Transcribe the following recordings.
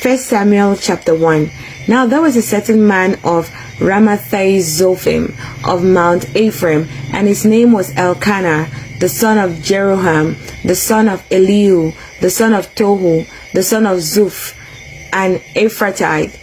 1 Samuel chapter 1. Now there was a certain man of Ramathaim of Mount Ephraim, and his name was Elkanah, the son of Jeroham, the son of Elihu, the son of Tohu, the son of Zuph, an Ephratite.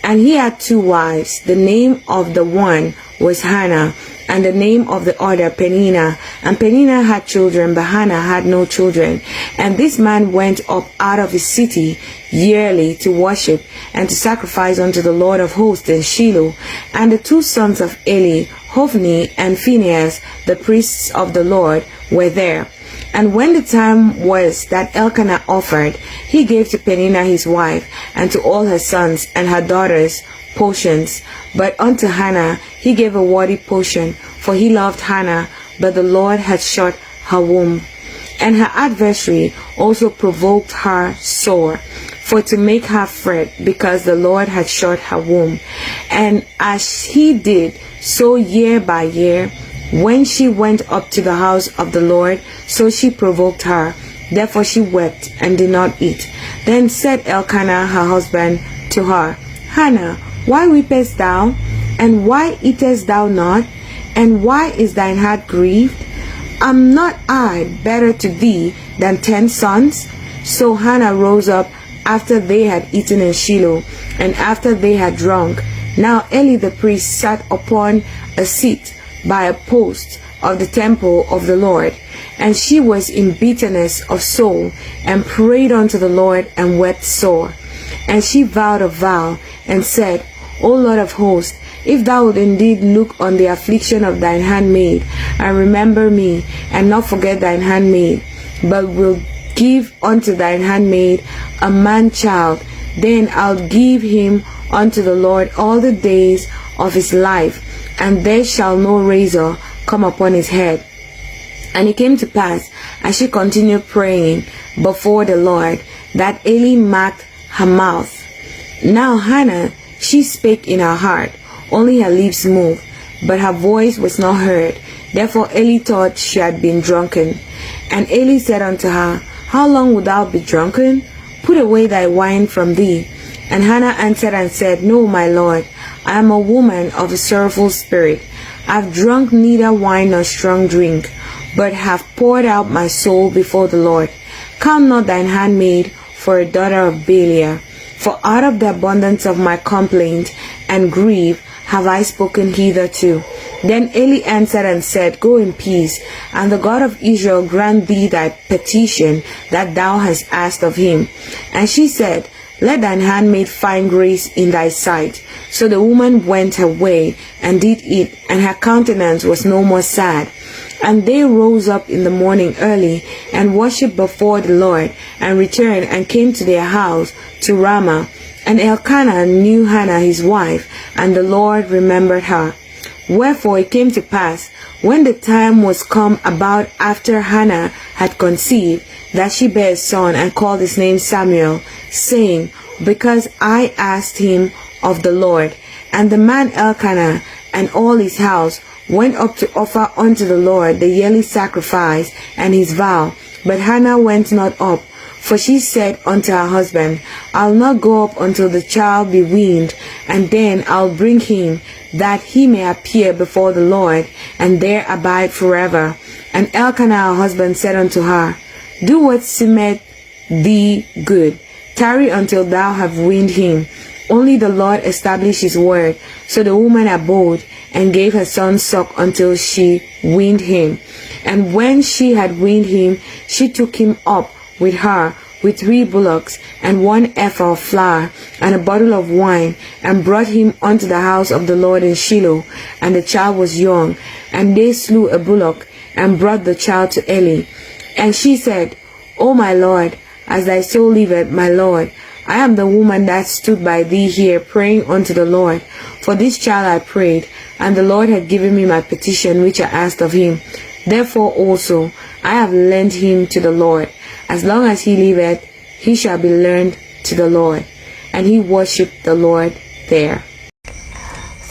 And he had 2 wives. The name of the one was Hannah, and the name of the other Peninnah. And Peninnah had children, but Hannah had no children. And this man went up out of his city yearly to worship and to sacrifice unto the Lord of hosts in Shiloh. And the 2 sons of Eli, Hophni and Phinehas, the priests of the Lord, were there. And when the time was that Elkanah offered, he gave to Peninnah his wife, and to all her sons and her daughters portions. But unto Hannah he gave a worthy portion, for he loved Hannah, but the Lord had shut her womb. And her adversary also provoked her sore, for to make her fret, because the Lord had shut her womb. And as he did so year by year, when she went up to the house of the Lord, so she provoked her. Therefore she wept and did not eat. Then said Elkanah her husband to her, Hannah, why weepest thou? And why eatest thou not? And why is thine heart grieved? Am not I better to thee than 10 sons? So Hannah rose up after they had eaten in Shiloh, and after they had drunk. Now Eli the priest sat upon a seat by a post of the temple of the Lord. And she was in bitterness of soul, and prayed unto the Lord, and wept sore. And she vowed a vow, and said, O Lord of hosts, if thou would indeed look on the affliction of thine handmaid, and remember me, and not forget thine handmaid, but will give unto thine handmaid a man child, then I'll give him unto the Lord all the days of his life, and there shall no razor come upon his head. And it came to pass, as she continued praying before the Lord, that Eli marked her mouth. Now Hannah, she spake in her heart, only her lips moved, but her voice was not heard. Therefore Eli thought she had been drunken. And Eli said unto her, How long wilt thou be drunken? Put away thy wine from thee. And Hannah answered and said, No, my Lord, I am a woman of a sorrowful spirit. I have drunk neither wine nor strong drink, but have poured out my soul before the Lord. Count not thine handmaid for a daughter of Belial, for out of the abundance of my complaint and grief have I spoken hitherto. Then Eli answered and said, Go in peace, and the God of Israel grant thee thy petition that thou hast asked of him. And she said, Let thine handmaid find grace in thy sight. So the woman went her way, and did eat, and her countenance was no more sad. And they rose up in the morning early, and worshipped before the Lord, and returned, and came to their house to Ramah. And Elkanah knew Hannah his wife, and the Lord remembered her. Wherefore it came to pass, when the time was come about after Hannah had conceived, that she bare a son, and called his name Samuel, saying, Because I asked him of the Lord. And the man Elkanah and all his house went up to offer unto the Lord the yearly sacrifice and his vow. But Hannah went not up, for she said unto her husband, I'll not go up until the child be weaned, and then I'll bring him, that he may appear before the Lord, and there abide forever. And Elkanah her husband said unto her, Do what seemeth thee good. Tarry until thou have weaned him. Only the Lord established his word. So the woman abode, and gave her son suck until she weaned him. And when she had weaned him, she took him up with her with 3 bullocks, and 1 ephah of flour, and a bottle of wine, and brought him unto the house of the Lord in Shiloh. And the child was young. And they slew a bullock, and brought the child to Eli. And she said, O my Lord, as thy soul liveth, my Lord, I am the woman that stood by thee here praying unto the Lord. For this child I prayed, and the Lord had given me my petition which I asked of him. Therefore also I have lent him to the Lord. As long as he liveth, he shall be lent to the Lord. And he worshipped the Lord there.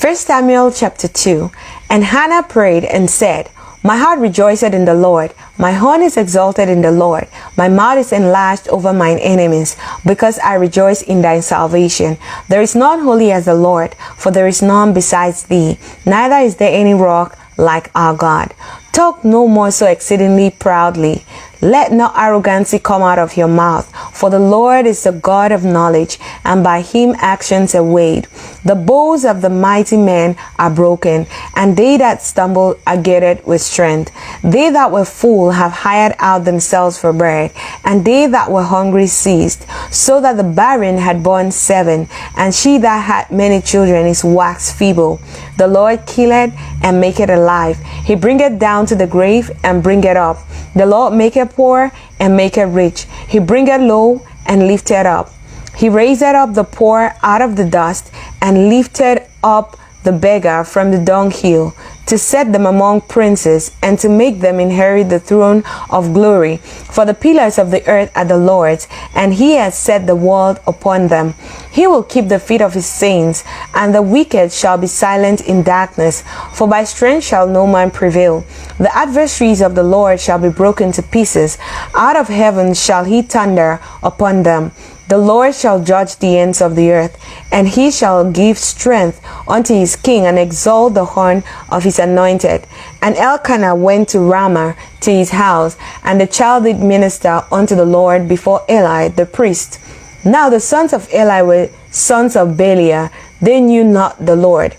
1 Samuel chapter 2. And Hannah prayed and said, My heart rejoiceth in the Lord. My horn is exalted in the Lord. My mouth is enlarged over mine enemies, because I rejoice in thy salvation. There is none holy as the Lord, for there is none besides thee, neither is there any rock like our God. Talk no more so exceedingly proudly. Let not arrogancy come out of your mouth, for the Lord is the God of knowledge, and by him actions are weighed. The bows of the mighty men are broken, and they that stumble are girded with strength. They that were full have hired out themselves for bread, and they that were hungry ceased, so that the barren had borne 7, and she that had many children is waxed feeble. The Lord killeth and maketh alive. He bringeth down to the grave and bringeth up. The Lord maketh poor and maketh rich. He bringeth low and lifteth up. He raiseth up the poor out of the dust, and lifted up the beggar from the dunghill, to set them among princes, and to make them inherit the throne of glory. For the pillars of the earth are the Lord's, and he has set the world upon them. He will keep the feet of his saints, and the wicked shall be silent in darkness, for by strength shall no man prevail. The adversaries of the Lord shall be broken to pieces. Out of heaven shall he thunder upon them. The Lord shall judge the ends of the earth, and he shall give strength unto his king, and exalt the horn of his anointed. And Elkanah went to Ramah to his house, and the child did minister unto the Lord before Eli the priest. Now the sons of Eli were sons of Belial. They knew not the Lord.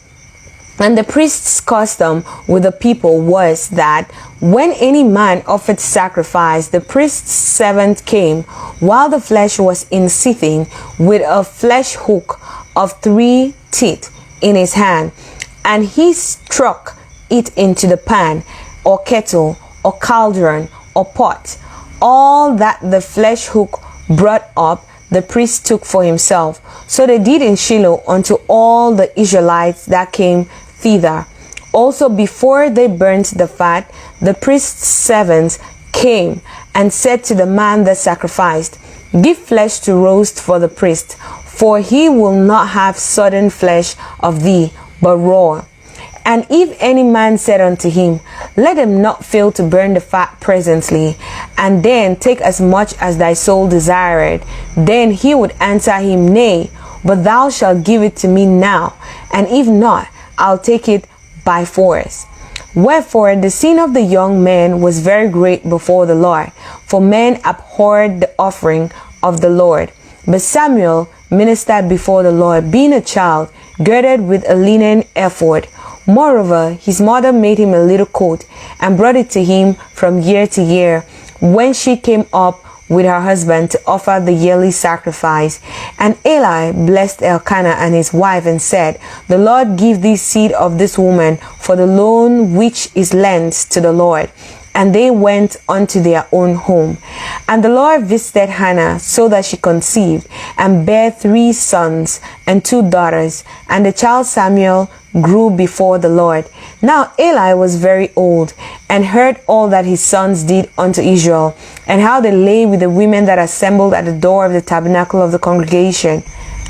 And the priest's custom with the people was that when any man offered sacrifice, the priest's servant came while the flesh was in seething, with a flesh hook of 3 teeth in his hand, and he struck it into the pan, or kettle, or cauldron, or pot. All that the flesh hook brought up, the priest took for himself. So they did in Shiloh unto all the Israelites that came thither. Also before they burnt the fat, the priest's servants came and said to the man that sacrificed, Give flesh to roast for the priest, for he will not have sodden flesh of thee, but raw. And if any man said unto him, Let him not fail to burn the fat presently, and then take as much as thy soul desired, then he would answer him, Nay, but thou shalt give it to me now, and if not, I'll take it by force. Wherefore the sin of the young man was very great before the Lord, for men abhorred the offering of the Lord. But Samuel ministered before the Lord, being a child, girded with a linen ephod. Moreover, his mother made him a little coat, and brought it to him from year to year, when she came up with her husband to offer the yearly sacrifice. And Eli blessed Elkanah and his wife, and said, The Lord give thee seed of this woman for the loan which is lent to the Lord. And they went unto their own home. And the Lord visited Hannah, so that she conceived, and bare 3 sons and 2 daughters. And the child Samuel grew before the Lord. Now Eli was very old, and heard all that his sons did unto Israel, and how they lay with the women that assembled at the door of the tabernacle of the congregation.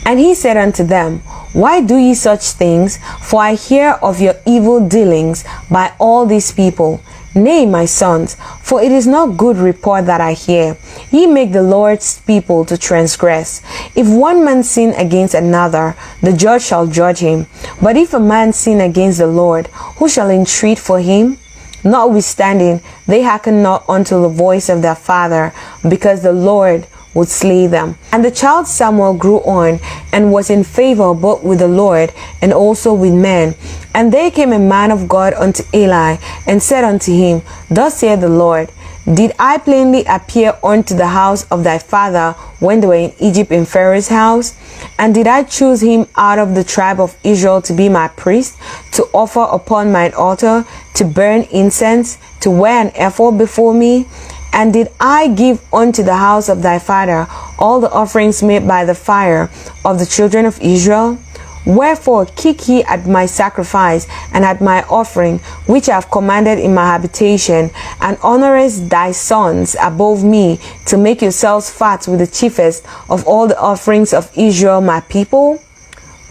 And he said unto them, Why do ye such things? For I hear of your evil dealings by all these people. Nay, my sons, for it is not good report that I hear. Ye make the Lord's people to transgress. If one man sin against another, the judge shall judge him. But if a man sin against the Lord, who shall entreat for him? Notwithstanding, they hearken not unto the voice of their father, because the Lord would slay them. And the child Samuel grew on, and was in favor both with the Lord and also with men. And there came a man of God unto Eli, and said unto him, Thus saith the Lord, Did I plainly appear unto the house of thy father when they were in Egypt in Pharaoh's house? And did I choose him out of the tribe of Israel to be my priest, to offer upon mine altar, to burn incense, to wear an ephod before me? And did I give unto the house of thy father all the offerings made by the fire of the children of Israel? Wherefore kick ye at my sacrifice and at my offering, which I have commanded in my habitation, and honorest thy sons above me, to make yourselves fat with the chiefest of all the offerings of Israel my people?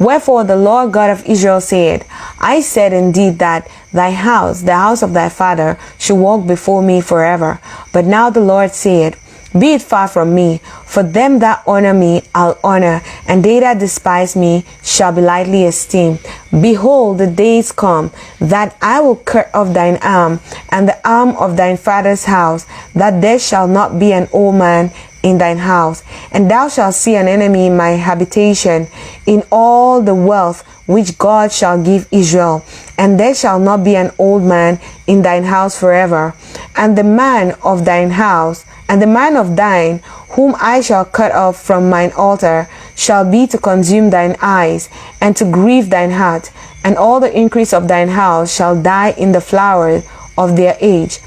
Wherefore the Lord God of Israel said, I said indeed that thy house, the house of thy father, should walk before me forever. But now the Lord said, be it far from me, for them that honor me I'll honor, and they that despise me shall be lightly esteemed. Behold, the days come that I will cut off thine arm, and the arm of thine father's house, that there shall not be an old man in thine house. And thou shalt see an enemy in my habitation, in all the wealth which God shall give Israel. And there shall not be an old man in thine house forever. And the man of thine house, and the man of thine, whom I shall cut off from mine altar, shall be to consume thine eyes, and to grieve thine heart. And all the increase of thine house shall die in the flower of their age.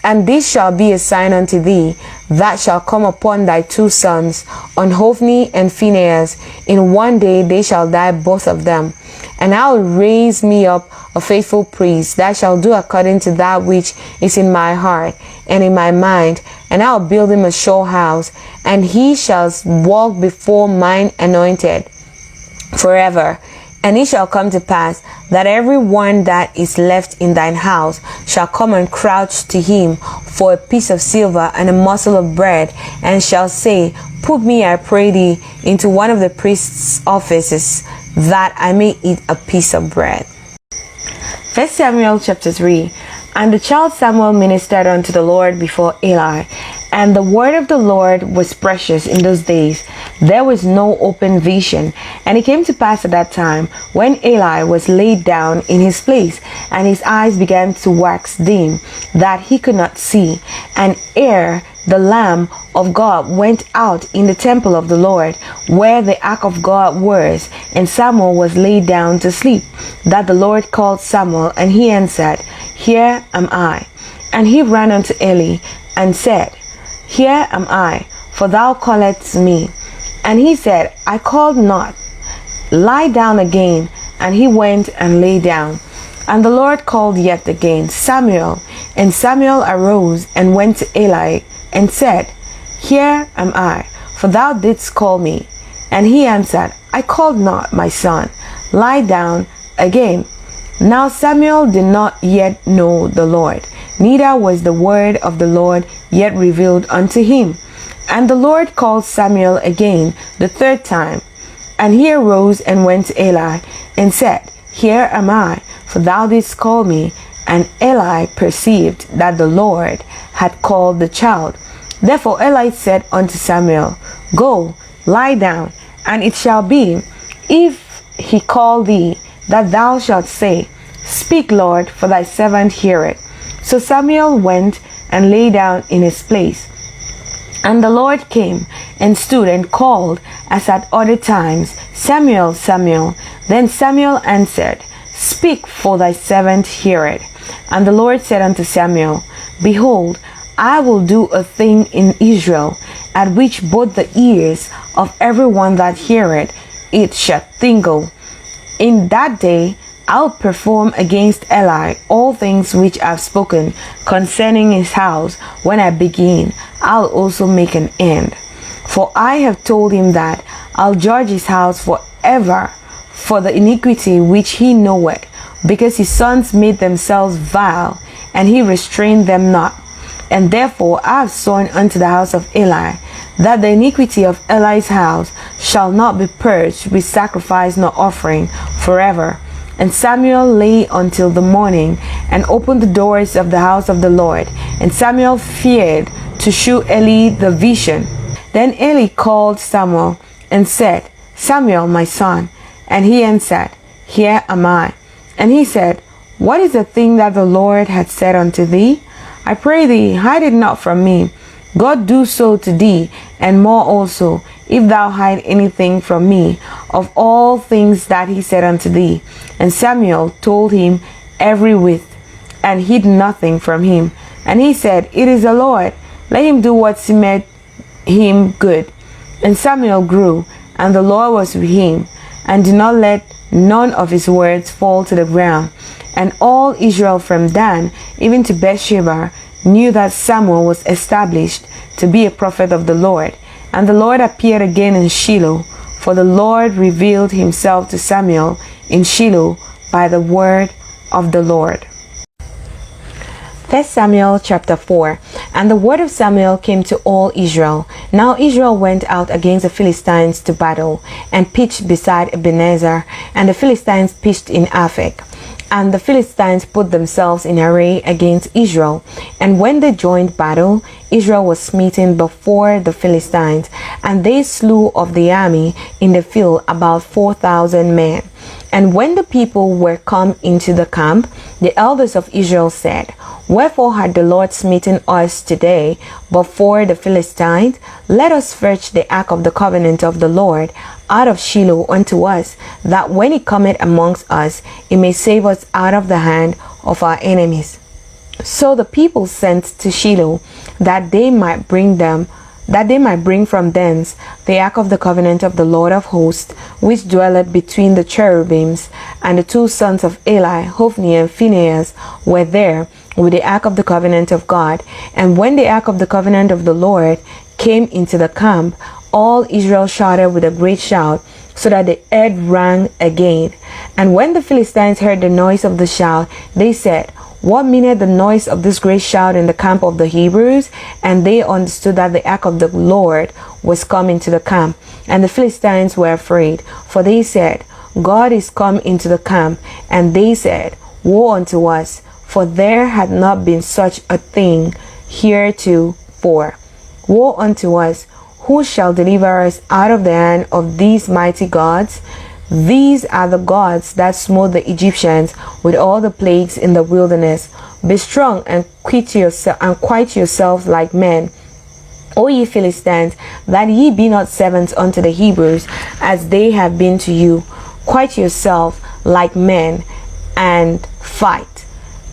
And this shall be a sign unto thee, that shall come upon thy two sons, on Hophni and Phinehas. In one day they shall die both of them. And I will raise me up a faithful priest, that shall do according to that which is in my heart and in my mind. And I will build him a sure house, and he shall walk before mine anointed forever. And it shall come to pass that every one that is left in thine house shall come and crouch to him for a piece of silver and a morsel of bread, and shall say, put me, I pray thee, into one of the priest's offices, that I may eat a piece of bread. 1 Samuel chapter 3. And the child Samuel ministered unto the Lord before Eli. And the word of the Lord was precious in those days. There was no open vision. And it came to pass at that time, when Eli was laid down in his place, and his eyes began to wax dim, that he could not see. And ere the Lamb of God went out in the temple of the Lord, where the ark of God was, and Samuel was laid down to sleep, that the Lord called Samuel, and he answered, Here am I. And he ran unto Eli, and said, Here am I, for thou calledst me. And he said, I called not. Lie down again. And he went and lay down. And the Lord called yet again, Samuel. And Samuel arose and went to Eli, and said, Here am I, for thou didst call me. And he answered, I called not, my son. Lie down again. Now Samuel did not yet know the Lord, neither was the word of the Lord yet revealed unto him. And the Lord called Samuel again the third time. And he arose and went to Eli, and said, Here am I, for thou didst call me. And Eli perceived that the Lord had called the child. Therefore Eli said unto Samuel, Go, lie down, and it shall be, if he call thee, that thou shalt say, Speak, Lord, for thy servant heareth. So Samuel went and lay down in his place. And the Lord came and stood and called, as at other times, Samuel, Samuel. Then Samuel answered, Speak, for thy servant heareth. And the Lord said unto Samuel, Behold, I will do a thing in Israel, at which both the ears of every one that heareth it shall tingle. In that day I'll perform against Eli all things which I've spoken concerning his house. When I begin, I'll also make an end. For I have told him that I'll judge his house forever for the iniquity which he knoweth, because his sons made themselves vile, and he restrained them not. And therefore I have sworn unto the house of Eli, that the iniquity of Eli's house shall not be purged with sacrifice nor offering forever. And Samuel lay until the morning, and opened the doors of the house of the Lord. And Samuel feared to shew Eli the vision. Then Eli called Samuel, and said, Samuel, my son. And he answered, Here am I. And he said, What is the thing that the Lord hath said unto thee? I pray thee, hide it not from me. God do so to thee, and more also, if thou hide anything from me of all things that he said unto thee. And Samuel told him every whit, and hid nothing from him. And he said, It is the Lord. Let him do what seemeth him good. And Samuel grew, and the Lord was with him, and did not let none of his words fall to the ground. And all Israel from Dan even to Beersheba knew that Samuel was established to be a prophet of the Lord. And the Lord appeared again in Shiloh, for the Lord revealed himself to Samuel in Shiloh by the word of the Lord. 1 Samuel chapter 4. And the word of Samuel came to all Israel. Now Israel went out against the Philistines to battle, and pitched beside Ebenezer, and the Philistines pitched in Aphek. And the Philistines put themselves in array against Israel. And when they joined battle, Israel was smitten before the Philistines, and they slew of the army in the field about 4,000 men. And when the people were come into the camp, the elders of Israel said, Wherefore had the Lord smitten us today before the Philistines? Let us fetch the ark of the covenant of the Lord out of Shiloh unto us, that when it cometh amongst us, it may save us out of the hand of our enemies. So the people sent to Shiloh, that they might bring from thence the ark of the covenant of the Lord of hosts, which dwelleth between the cherubims. And the two sons of Eli, Hophni and Phinehas, were there with the ark of the covenant of God. And when the ark of the covenant of the Lord came into the camp, all Israel shouted with a great shout, so that the earth rang again. And when the Philistines heard the noise of the shout, they said, What meaneth the noise of this great shout in the camp of the Hebrews? And they understood that the ark of the Lord was come into the camp. And the Philistines were afraid, for they said, God is come into the camp. And they said, Woe unto us, for there had not been such a thing heretofore. Woe unto us! Who shall deliver us out of the hand of these mighty gods? These are the gods that smote the Egyptians with all the plagues in the wilderness. Be strong and quiet yourselves like men, O ye Philistines, that ye be not servants unto the Hebrews, as they have been to you. Quiet yourself like men and fight.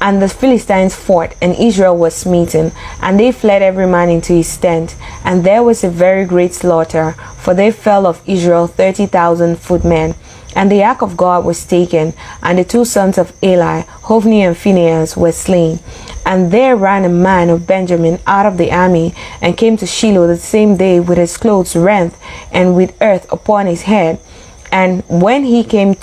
And the Philistines fought, and Israel was smitten, and they fled every man into his tent. And there was a very great slaughter, for they fell of Israel 30,000 footmen. And the ark of God was taken, and the two sons of Eli, Hophni and Phinehas, were slain. And there ran a man of Benjamin out of the army, and came to Shiloh the same day with his clothes rent, and with earth upon his head. And when he came,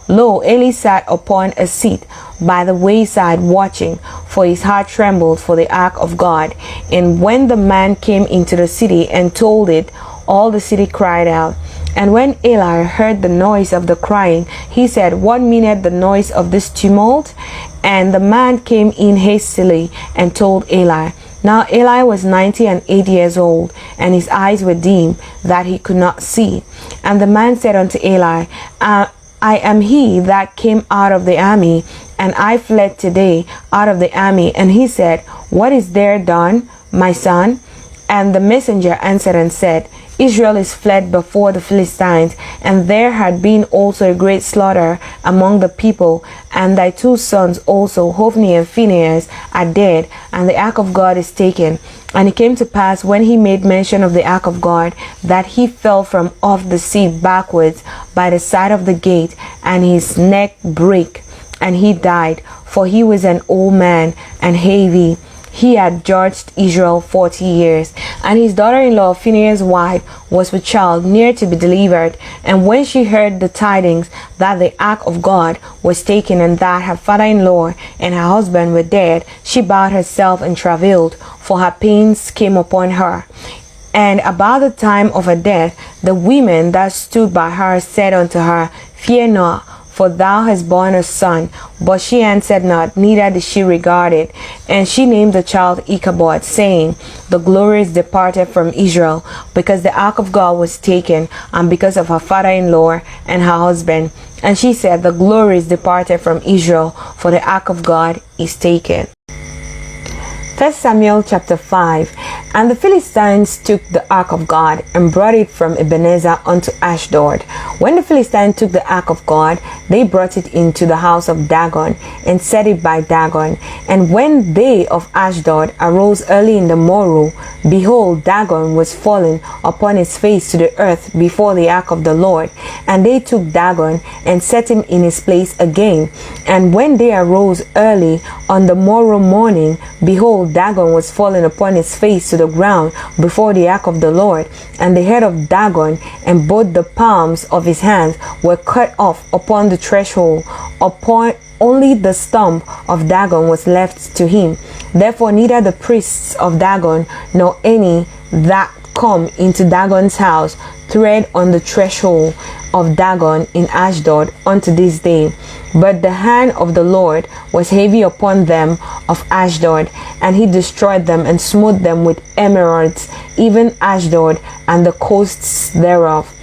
lo, Eli sat upon a seat by the wayside watching, for his heart trembled for the ark of God. And when the man came into the city and told it, all the city cried out. And when Eli heard the noise of the crying, he said, What meaneth the noise of this tumult? And the man came in hastily and told Eli. Now Eli was 98 years old, and his eyes were dim, that he could not see. And the man said unto Eli, I am he that came out of the army, and I fled today out of the army. And he said, What is there done, my son? And the messenger answered and said, Israel is fled before the Philistines, and there had been also a great slaughter among the people, and thy two sons also, Hophni and Phinehas, are dead, and the ark of God is taken. And it came to pass, when he made mention of the ark of God, that he fell from off the seat backwards by the side of the gate, and his neck brake, and he died, for he was an old man and heavy. He had judged Israel 40 years. And his daughter-in-law, Phinehas' wife, was with child, near to be delivered. And when she heard the tidings that the ark of God was taken, and that her father-in-law and her husband were dead, she bowed herself and travailed, for her pains came upon her. And about the time of her death, the women that stood by her said unto her, Fear not, for thou hast borne a son. But she answered not, neither did she regard it. And she named the child Ichabod, saying, The glory is departed from Israel, because the ark of God was taken, and because of her father-in-law and her husband. And she said, The glory is departed from Israel, for the ark of God is taken. 1 Samuel chapter 5. And the Philistines took the ark of God, and brought it from Ebenezer unto Ashdod. When the Philistines took the ark of God, they brought it into the house of Dagon, and set it by Dagon. And when they of Ashdod arose early in the morrow, behold, Dagon was fallen upon his face to the earth before the ark of the Lord. And they took Dagon, and set him in his place again. And when they arose early on the morrow morning, behold, Dagon was fallen upon his face to the the ground before the ark of the Lord. And the head of Dagon and both the palms of his hands were cut off upon the threshold. Upon only the stump of Dagon was left to him. Therefore neither the priests of Dagon nor any that come into Dagon's house tread on the threshold of Dagon in Ashdod unto this day. But the hand of the Lord was heavy upon them of Ashdod, and he destroyed them and smote them with emerods, even Ashdod and the coasts thereof.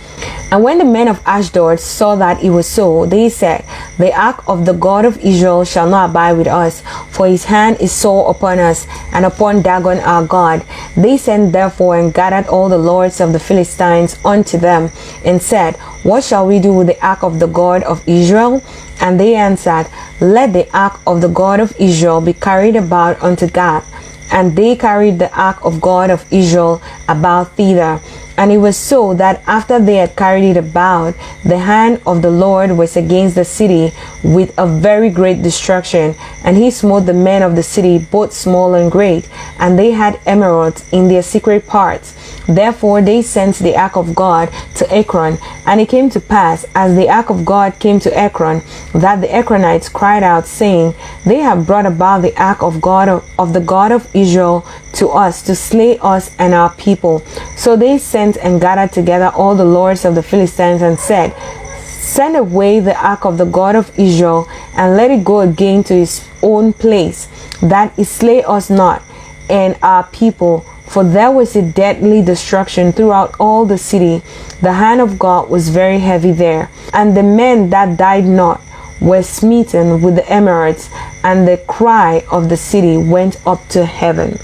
And when the men of Ashdod saw that it was so, they said, The ark of the God of Israel shall not abide with us, for his hand is sore upon us, and upon Dagon our God. They sent therefore and gathered all the lords of the Philistines unto them, and said, What shall we do with the ark of the God of Israel? And they answered, Let the ark of the God of Israel be carried about unto Gath. And they carried the ark of God of Israel about thither. And it was so that after they had carried it about, the hand of the Lord was against the city with a very great destruction. And he smote the men of the city, both small and great, and they had emerods in their secret parts. Therefore they sent the ark of God to Ekron. And it came to pass, as the ark of God came to Ekron, that the Ekronites cried out, saying, They have brought about the ark of God of the God of Israel to us, to slay us and our people. So they sent and gathered together all the lords of the Philistines, and said, Send away the ark of the God of Israel, and let it go again to his own place, that it slay us not and our people. For there was a deadly destruction throughout all the city. The hand of God was very heavy there. And the men that died not were smitten with the emerods, and the cry of the city went up to heaven.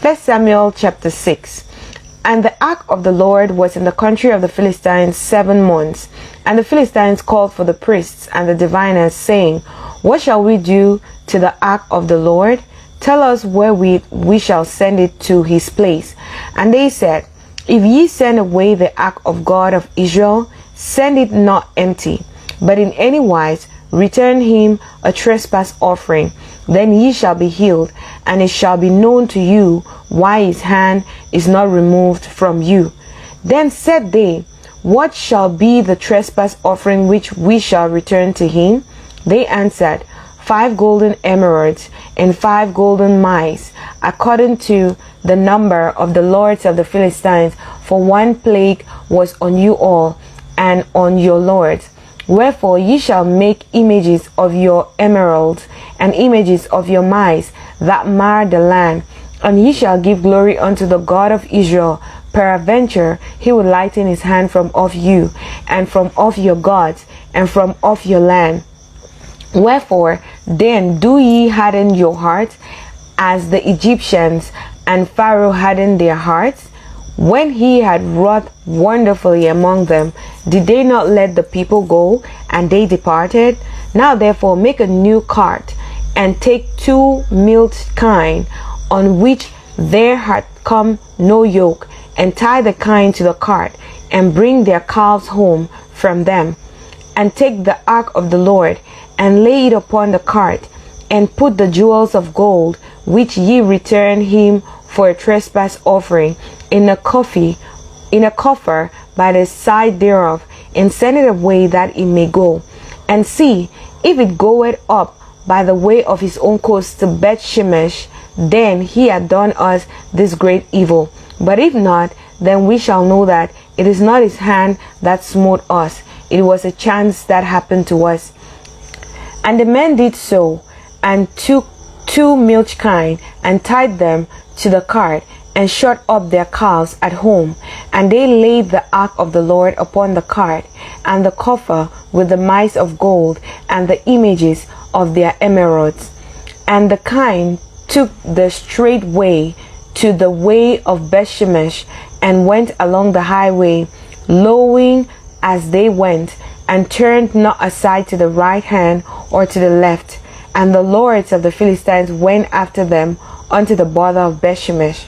1 Samuel chapter 6. And the ark of the Lord was in the country of the Philistines 7 months. And the Philistines called for the priests and the diviners, saying, What shall we do to the ark of the Lord? Tell us wherewith we shall send it to his place. And they said, If ye send away the ark of God of Israel, send it not empty, but in any wise return him a trespass offering. Then ye shall be healed, and it shall be known to you why his hand is not removed from you. Then said they, What shall be the trespass offering which we shall return to him? They answered, 5 golden emerods and 5 golden mice, according to the number of the lords of the Philistines, for one plague was on you all, and on your lords. Wherefore ye shall make images of your emeralds, and images of your mice, that mar the land, and ye shall give glory unto the God of Israel. Peradventure he will lighten his hand from off you, and from off your gods, and from off your land. Wherefore then do ye harden your hearts, as the Egyptians and Pharaoh hardened their hearts? When he had wrought wonderfully among them, did they not let the people go, and they departed? Now therefore make a new cart, and take 2 milch kine, on which there hath come no yoke, and tie the kine to the cart, and bring their calves home from them. And take the ark of the Lord, and lay it upon the cart, and put the jewels of gold, which ye return him for a trespass offering, in a coffer by the side thereof, and send it away that it may go. And see, if it goeth up by the way of his own coast to Bethshemesh, then he hath done us this great evil. But if not, then we shall know that it is not his hand that smote us, it was a chance that happened to us. And the men did so, and took 2 milch kine, and tied them to the cart, and shut up their calves at home. And they laid the ark of the Lord upon the cart, and the coffer with the mice of gold, and the images of their emerods. And the kine took the straight way to the way of Bethshemesh, and went along the highway, lowing as they went, and turned not aside to the right hand or to the left. And the lords of the Philistines went after them unto the border of Bethshemesh.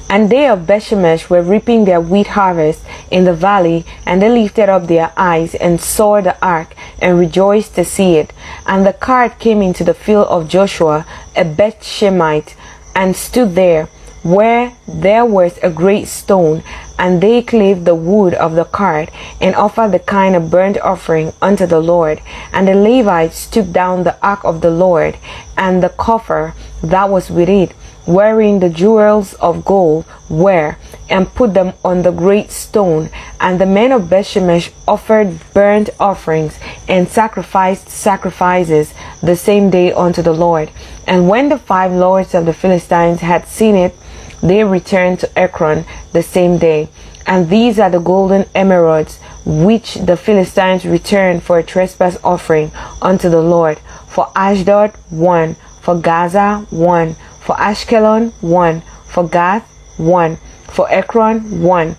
And they of Bethshemesh were reaping their wheat harvest in the valley, and they lifted up their eyes and saw the ark, and rejoiced to see it. And the cart came into the field of Joshua, a Bethshemite, and stood there. where there was a great stone, and they clave the wood of the cart, and offered the kind of burnt offering unto the Lord. And the Levites took down the ark of the Lord, and the coffer that was with it, wherein the jewels of gold were, and put them on the great stone. And the men of Bethshemesh offered burnt offerings and sacrificed sacrifices the same day unto the Lord. And when the 5 lords of the Philistines had seen it, they returned to Ekron the same day. And these are the golden emerods which the Philistines returned for a trespass offering unto the Lord. For Ashdod 1, for Gaza 1, for Ashkelon 1, for Gath 1, for Ekron 1.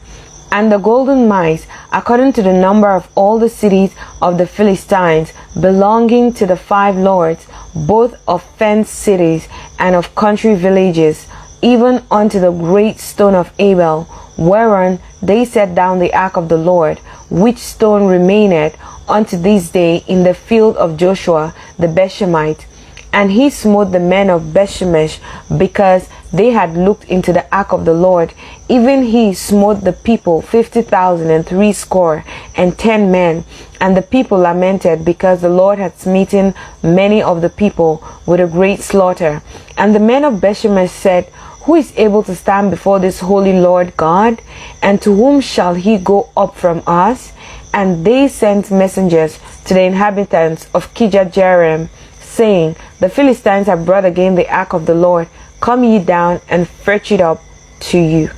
And the golden mice, according to the number of all the cities of the Philistines, belonging to the 5 lords, both of fenced cities and of country villages, even unto the great stone of Abel, whereon they set down the ark of the Lord, which stone remaineth unto this day in the field of Joshua the Bethshemite. And he smote the men of Bethshemesh, because they had looked into the ark of the Lord. Even he smote the people 50,060 men. And the people lamented, because the Lord had smitten many of the people with a great slaughter. And the men of Bethshemesh said, Who is able to stand before this holy Lord God? And to whom shall he go up from us? And they sent messengers to the inhabitants of Kirjath-jearim, saying, The Philistines have brought again the ark of the Lord. Come ye down and fetch it up to you.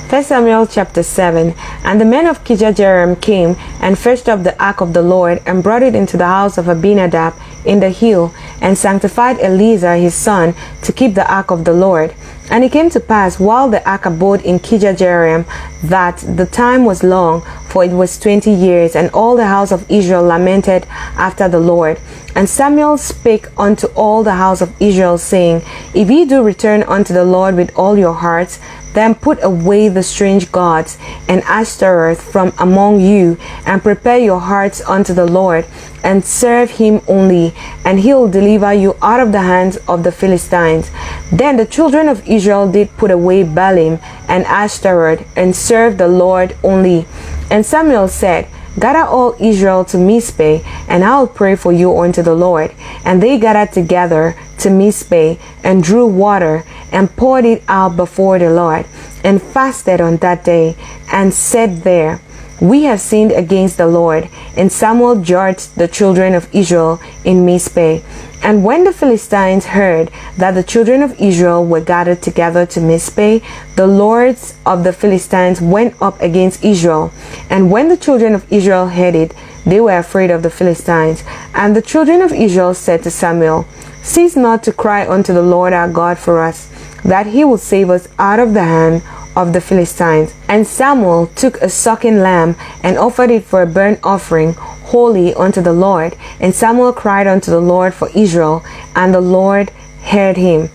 1 Samuel chapter 7. And the men of Kirjath-jearim came and fetched up the ark of the Lord, and brought it into the house of Abinadab in the hill, and sanctified Eleazar his son to keep the ark of the Lord. And it came to pass, while the ark abode in Kirjath-jearim, that the time was long, for it was 20 years, and all the house of Israel lamented after the Lord. And Samuel spake unto all the house of Israel, saying, If ye do return unto the Lord with all your hearts, then put away the strange gods and Ashtaroth from among you, and prepare your hearts unto the Lord, and serve him only, and he will deliver you out of the hands of the Philistines. Then the children of Israel did put away Baalim and Ashtaroth, and served the Lord only. And Samuel said, Gather all Israel to Mizpeh, and I will pray for you unto the Lord. And they gathered together to Mizpeh, and drew water, and poured it out before the Lord, and fasted on that day, and said there, We have sinned against the Lord. And Samuel judged the children of Israel in Mizpeh. And when the Philistines heard that the children of Israel were gathered together to Mizpeh, the lords of the Philistines went up against Israel. And when the children of Israel heard it, they were afraid of the Philistines. And the children of Israel said to Samuel, Cease not to cry unto the Lord our God for us, that he will save us out of the hand of the Philistines. And Samuel took a sucking lamb, and offered it for a burnt offering wholly unto the Lord. And Samuel cried unto the Lord for Israel, and the Lord heard him.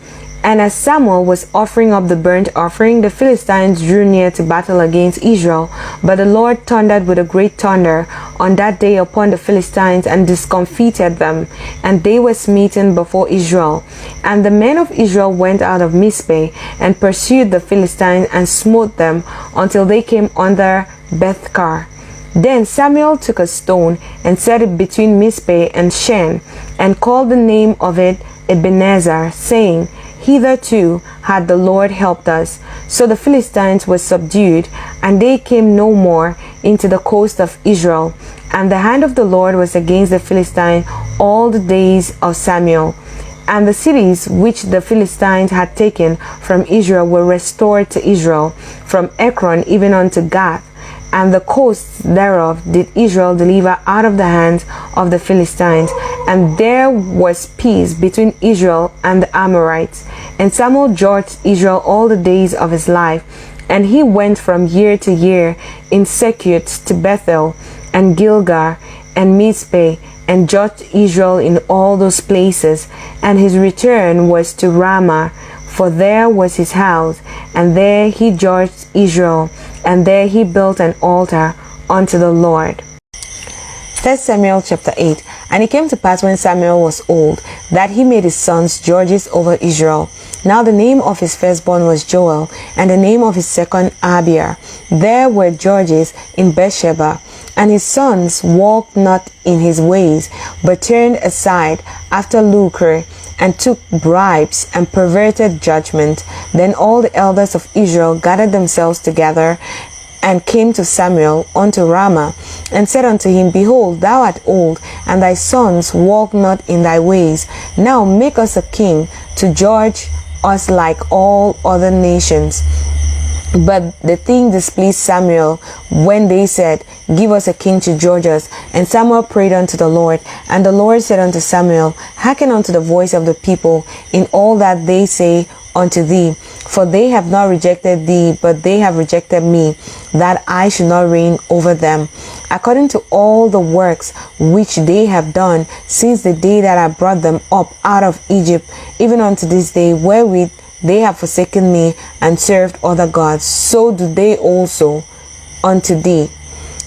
And as Samuel was offering up the burnt offering, the Philistines drew near to battle against Israel. But the Lord thundered with a great thunder on that day upon the Philistines, and discomfited them, and they were smitten before Israel. And the men of Israel went out of Mizpeh, and pursued the Philistines, and smote them until they came under Bethkar. Then Samuel took a stone, and set it between Mizpeh and Shen, and called the name of it Ebenezer, saying, Hitherto had the Lord helped us. So the Philistines were subdued, and they came no more into the coast of Israel. And the hand of the Lord was against the Philistines all the days of Samuel. And the cities which the Philistines had taken from Israel were restored to Israel, from Ekron even unto Gath. And the coasts thereof did Israel deliver out of the hands of the Philistines. And there was peace between Israel and the Amorites. And Samuel judged Israel all the days of his life. And he went from year to year in Secut to Bethel, and Gilgal, and Mizpeh, and judged Israel in all those places. And his return was to Ramah, for there was his house, and there he judged Israel, and there he built an altar unto the Lord. 1 Samuel chapter 8. And it came to pass, when Samuel was old, that he made his sons judges over Israel. Now the name of his firstborn was Joel, and the name of his second Abiah. There were judges in Beersheba, and his sons walked not in his ways, but turned aside after lucre, and took bribes, and perverted judgment. Then all the elders of Israel gathered themselves together, and came to Samuel unto Ramah, and said unto him, Behold, thou art old, and thy sons walk not in thy ways. Now make us a king to judge us like all other nations. But the thing displeased Samuel when they said, Give us a king to judge us. And Samuel prayed unto the Lord. And the Lord said unto Samuel, Hearken unto the voice of the people in all that they say unto thee. For they have not rejected thee, but they have rejected me, that I should not reign over them, according to all the works which they have done since the day that I brought them up out of Egypt, even unto this day, wherewith they have forsaken me and served other gods, so do they also unto thee.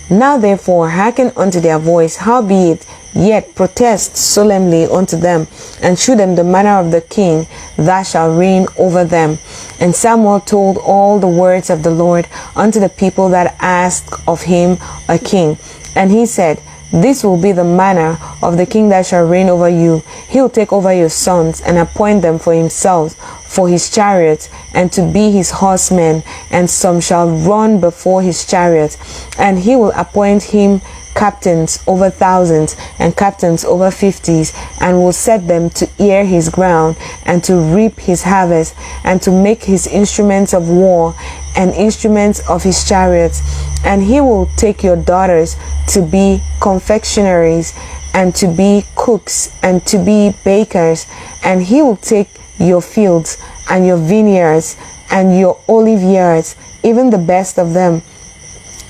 Now therefore hearken unto their voice, howbeit yet protest solemnly unto them, and shew them the manner of the king that shall reign over them. And Samuel told all the words of the Lord unto the people that asked of him a king. And he said, This will be the manner of the king that shall reign over you. He will take over your sons, and appoint them for himself, for his chariots, and to be his horsemen, and some shall run before his chariots. And he will appoint him captains over thousands, and captains over fifties, and will set them to ear his ground, and to reap his harvest, and to make his instruments of war, and instruments of his chariots. And he will take your daughters to be confectionaries, and to be cooks, and to be bakers. And he will take your fields, and your vineyards, and your olive yards, even the best of them,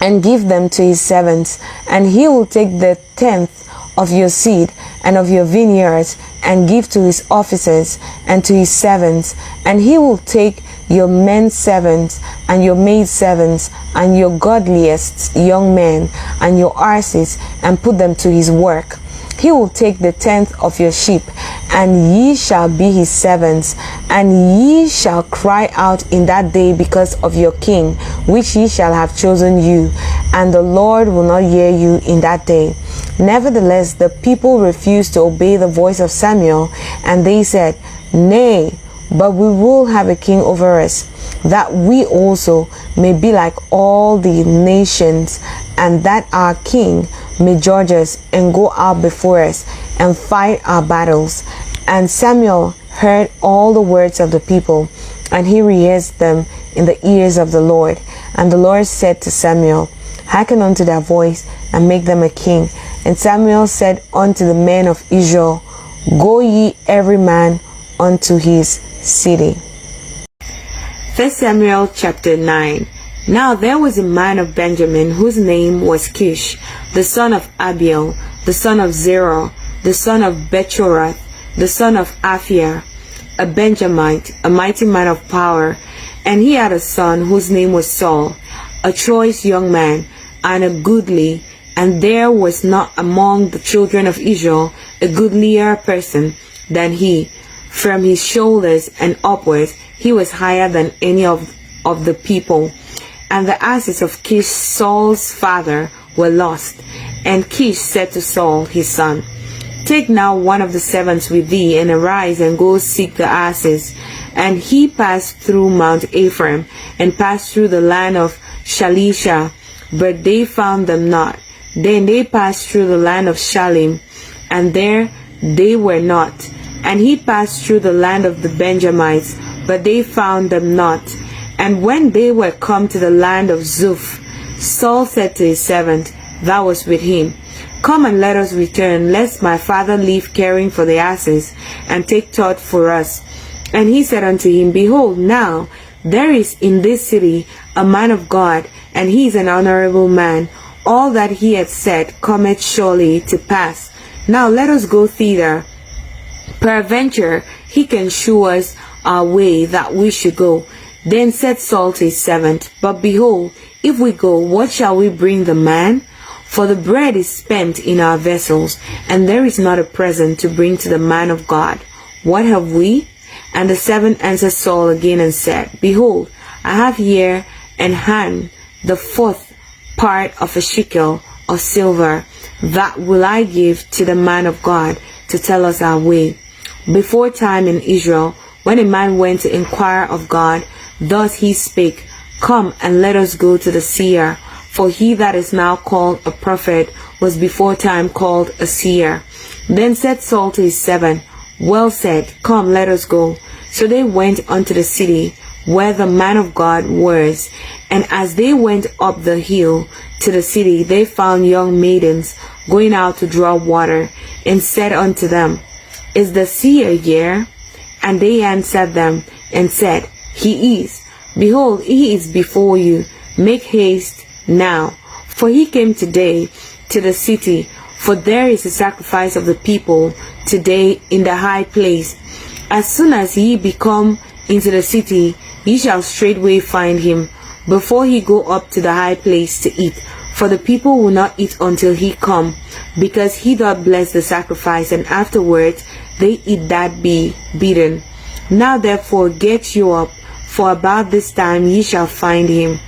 and give them to his servants. And he will take the 10th of your seed and of your vineyards, and give to his officers and to his servants. And he will take your men servants and your maid servants and your godliest young men and your asses, and put them to his work. He will take the 10th of your sheep, and ye shall be his servants. And ye shall cry out in that day because of your king, which ye shall have chosen you, and the Lord will not hear you in that day. Nevertheless, the people refused to obey the voice of Samuel, and they said, Nay, but we will have a king over us, that we also may be like all the nations, and that our king may judge us, and go out before us, and fight our battles. And Samuel heard all the words of the people, and he rehearsed them in the ears of the Lord. And the Lord said to Samuel, Hearken unto their voice, and make them a king. And Samuel said unto the men of Israel, Go ye every man unto his city. 1 Samuel chapter 9. Now there was a man of Benjamin, whose name was Kish, the son of Abiel, the son of Zerah, the son of Bechorath, the son of Aphiah, a Benjamite, a mighty man of power. And he had a son whose name was Saul, a choice young man, and a goodly, and there was not among the children of Israel a goodlier person than he. From his shoulders and upwards he was higher than any of the people. And the asses of Kish, Saul's father, were lost. And Kish said to Saul his son, Take now one of the servants with thee, and arise, and go seek the asses. And he passed through Mount Ephraim, and passed through the land of Shalisha, but they found them not. Then they passed through the land of Shalim, and there they were not. And he passed through the land of the Benjamites, but they found them not. And when they were come to the land of Zuph, Saul said to his servant that was with him, Come and let us return, lest my father leave caring for the asses, and take thought for us. And he said unto him, Behold, now there is in this city a man of God, and he is an honorable man. All that he had said cometh surely to pass. Now let us go thither. Peradventure he can shew us our way that we should go. Then said Saul to his servant, But behold, if we go, what shall we bring the man? For the bread is spent in our vessels, and there is not a present to bring to the man of God. What have we? And the servant answered Saul again and said, Behold, I have here in hand the fourth part of a shekel of silver. That will I give to the man of God to tell us our way. Before time in Israel, when a man went to inquire of God, thus he spake, Come and let us go to the seer. For he that is now called a prophet was before time called a seer. Then said Saul to his servant, Well said, come, let us go. So they went unto the city where the man of God was. And as they went up the hill to the city, they found young maidens going out to draw water, and said unto them, Is the seer here? And they answered them and said, He is. Behold, he is before you. Make haste now, for he came today to the city, for there is a sacrifice of the people today in the high place. As soon as ye be come into the city, ye shall straightway find him, before he go up to the high place to eat. For the people will not eat until he come, because he doth bless the sacrifice, and afterwards they eat that be beaten. Now therefore get you up, for about this time ye shall find him.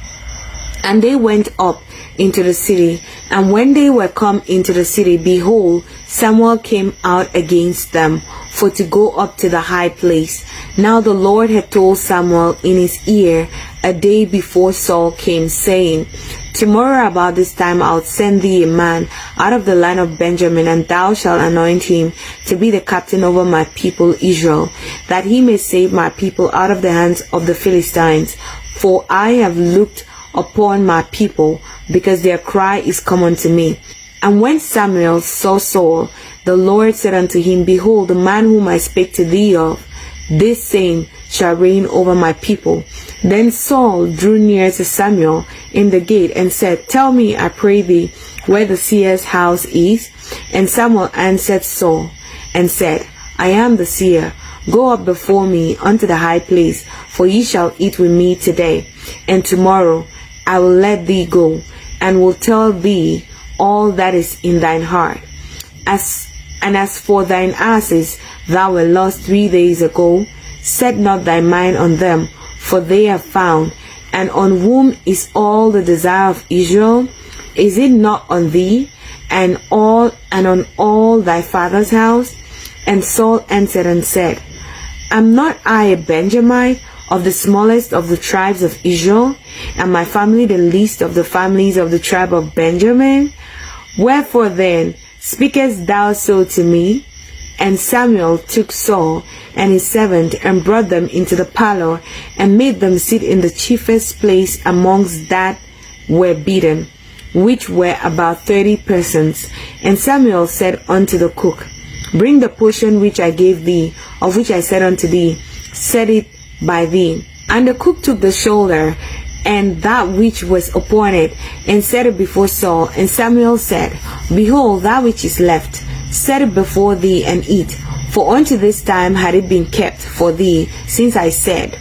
And they went up into the city, and when they were come into the city, behold, Samuel came out against them, for to go up to the high place. Now the Lord had told Samuel in his ear a day before Saul came, saying, Tomorrow about this time I'll send thee a man out of the line of Benjamin, and thou shalt anoint him to be the captain over my people Israel, that he may save my people out of the hands of the Philistines. For I have looked upon my people, because their cry is come unto me. And when Samuel saw Saul, the Lord said unto him, Behold, the man whom I spake to thee of, this same shall reign over my people. Then Saul drew near to Samuel in the gate, and said, Tell me, I pray thee, where the seer's house is. And Samuel answered Saul, and said, I am the seer. Go up before me unto the high place, for ye shall eat with me today, and tomorrow I will let thee go, and will tell thee all that is in thine heart. As for thine asses, thou were lost 3 days ago, set not thy mind on them, for they are found. And on whom is all the desire of Israel? Is it not on thee, and on all thy father's house? And Saul answered and said, Am not I a Benjamite, of the smallest of the tribes of Israel, and my family the least of the families of the tribe of Benjamin? Wherefore then speakest thou so to me? And Samuel took Saul and his servant, and brought them into the parlor, and made them sit in the chiefest place amongst that were beaten, which were about 30 persons. And Samuel said unto the cook, Bring the portion which I gave thee, of which I said unto thee, Set it by thee. And the cook took the shoulder, and that which was upon it, and set it before Saul. And Samuel said, Behold, that which is left, set it before thee, and eat. For unto this time had it been kept for thee, since I said,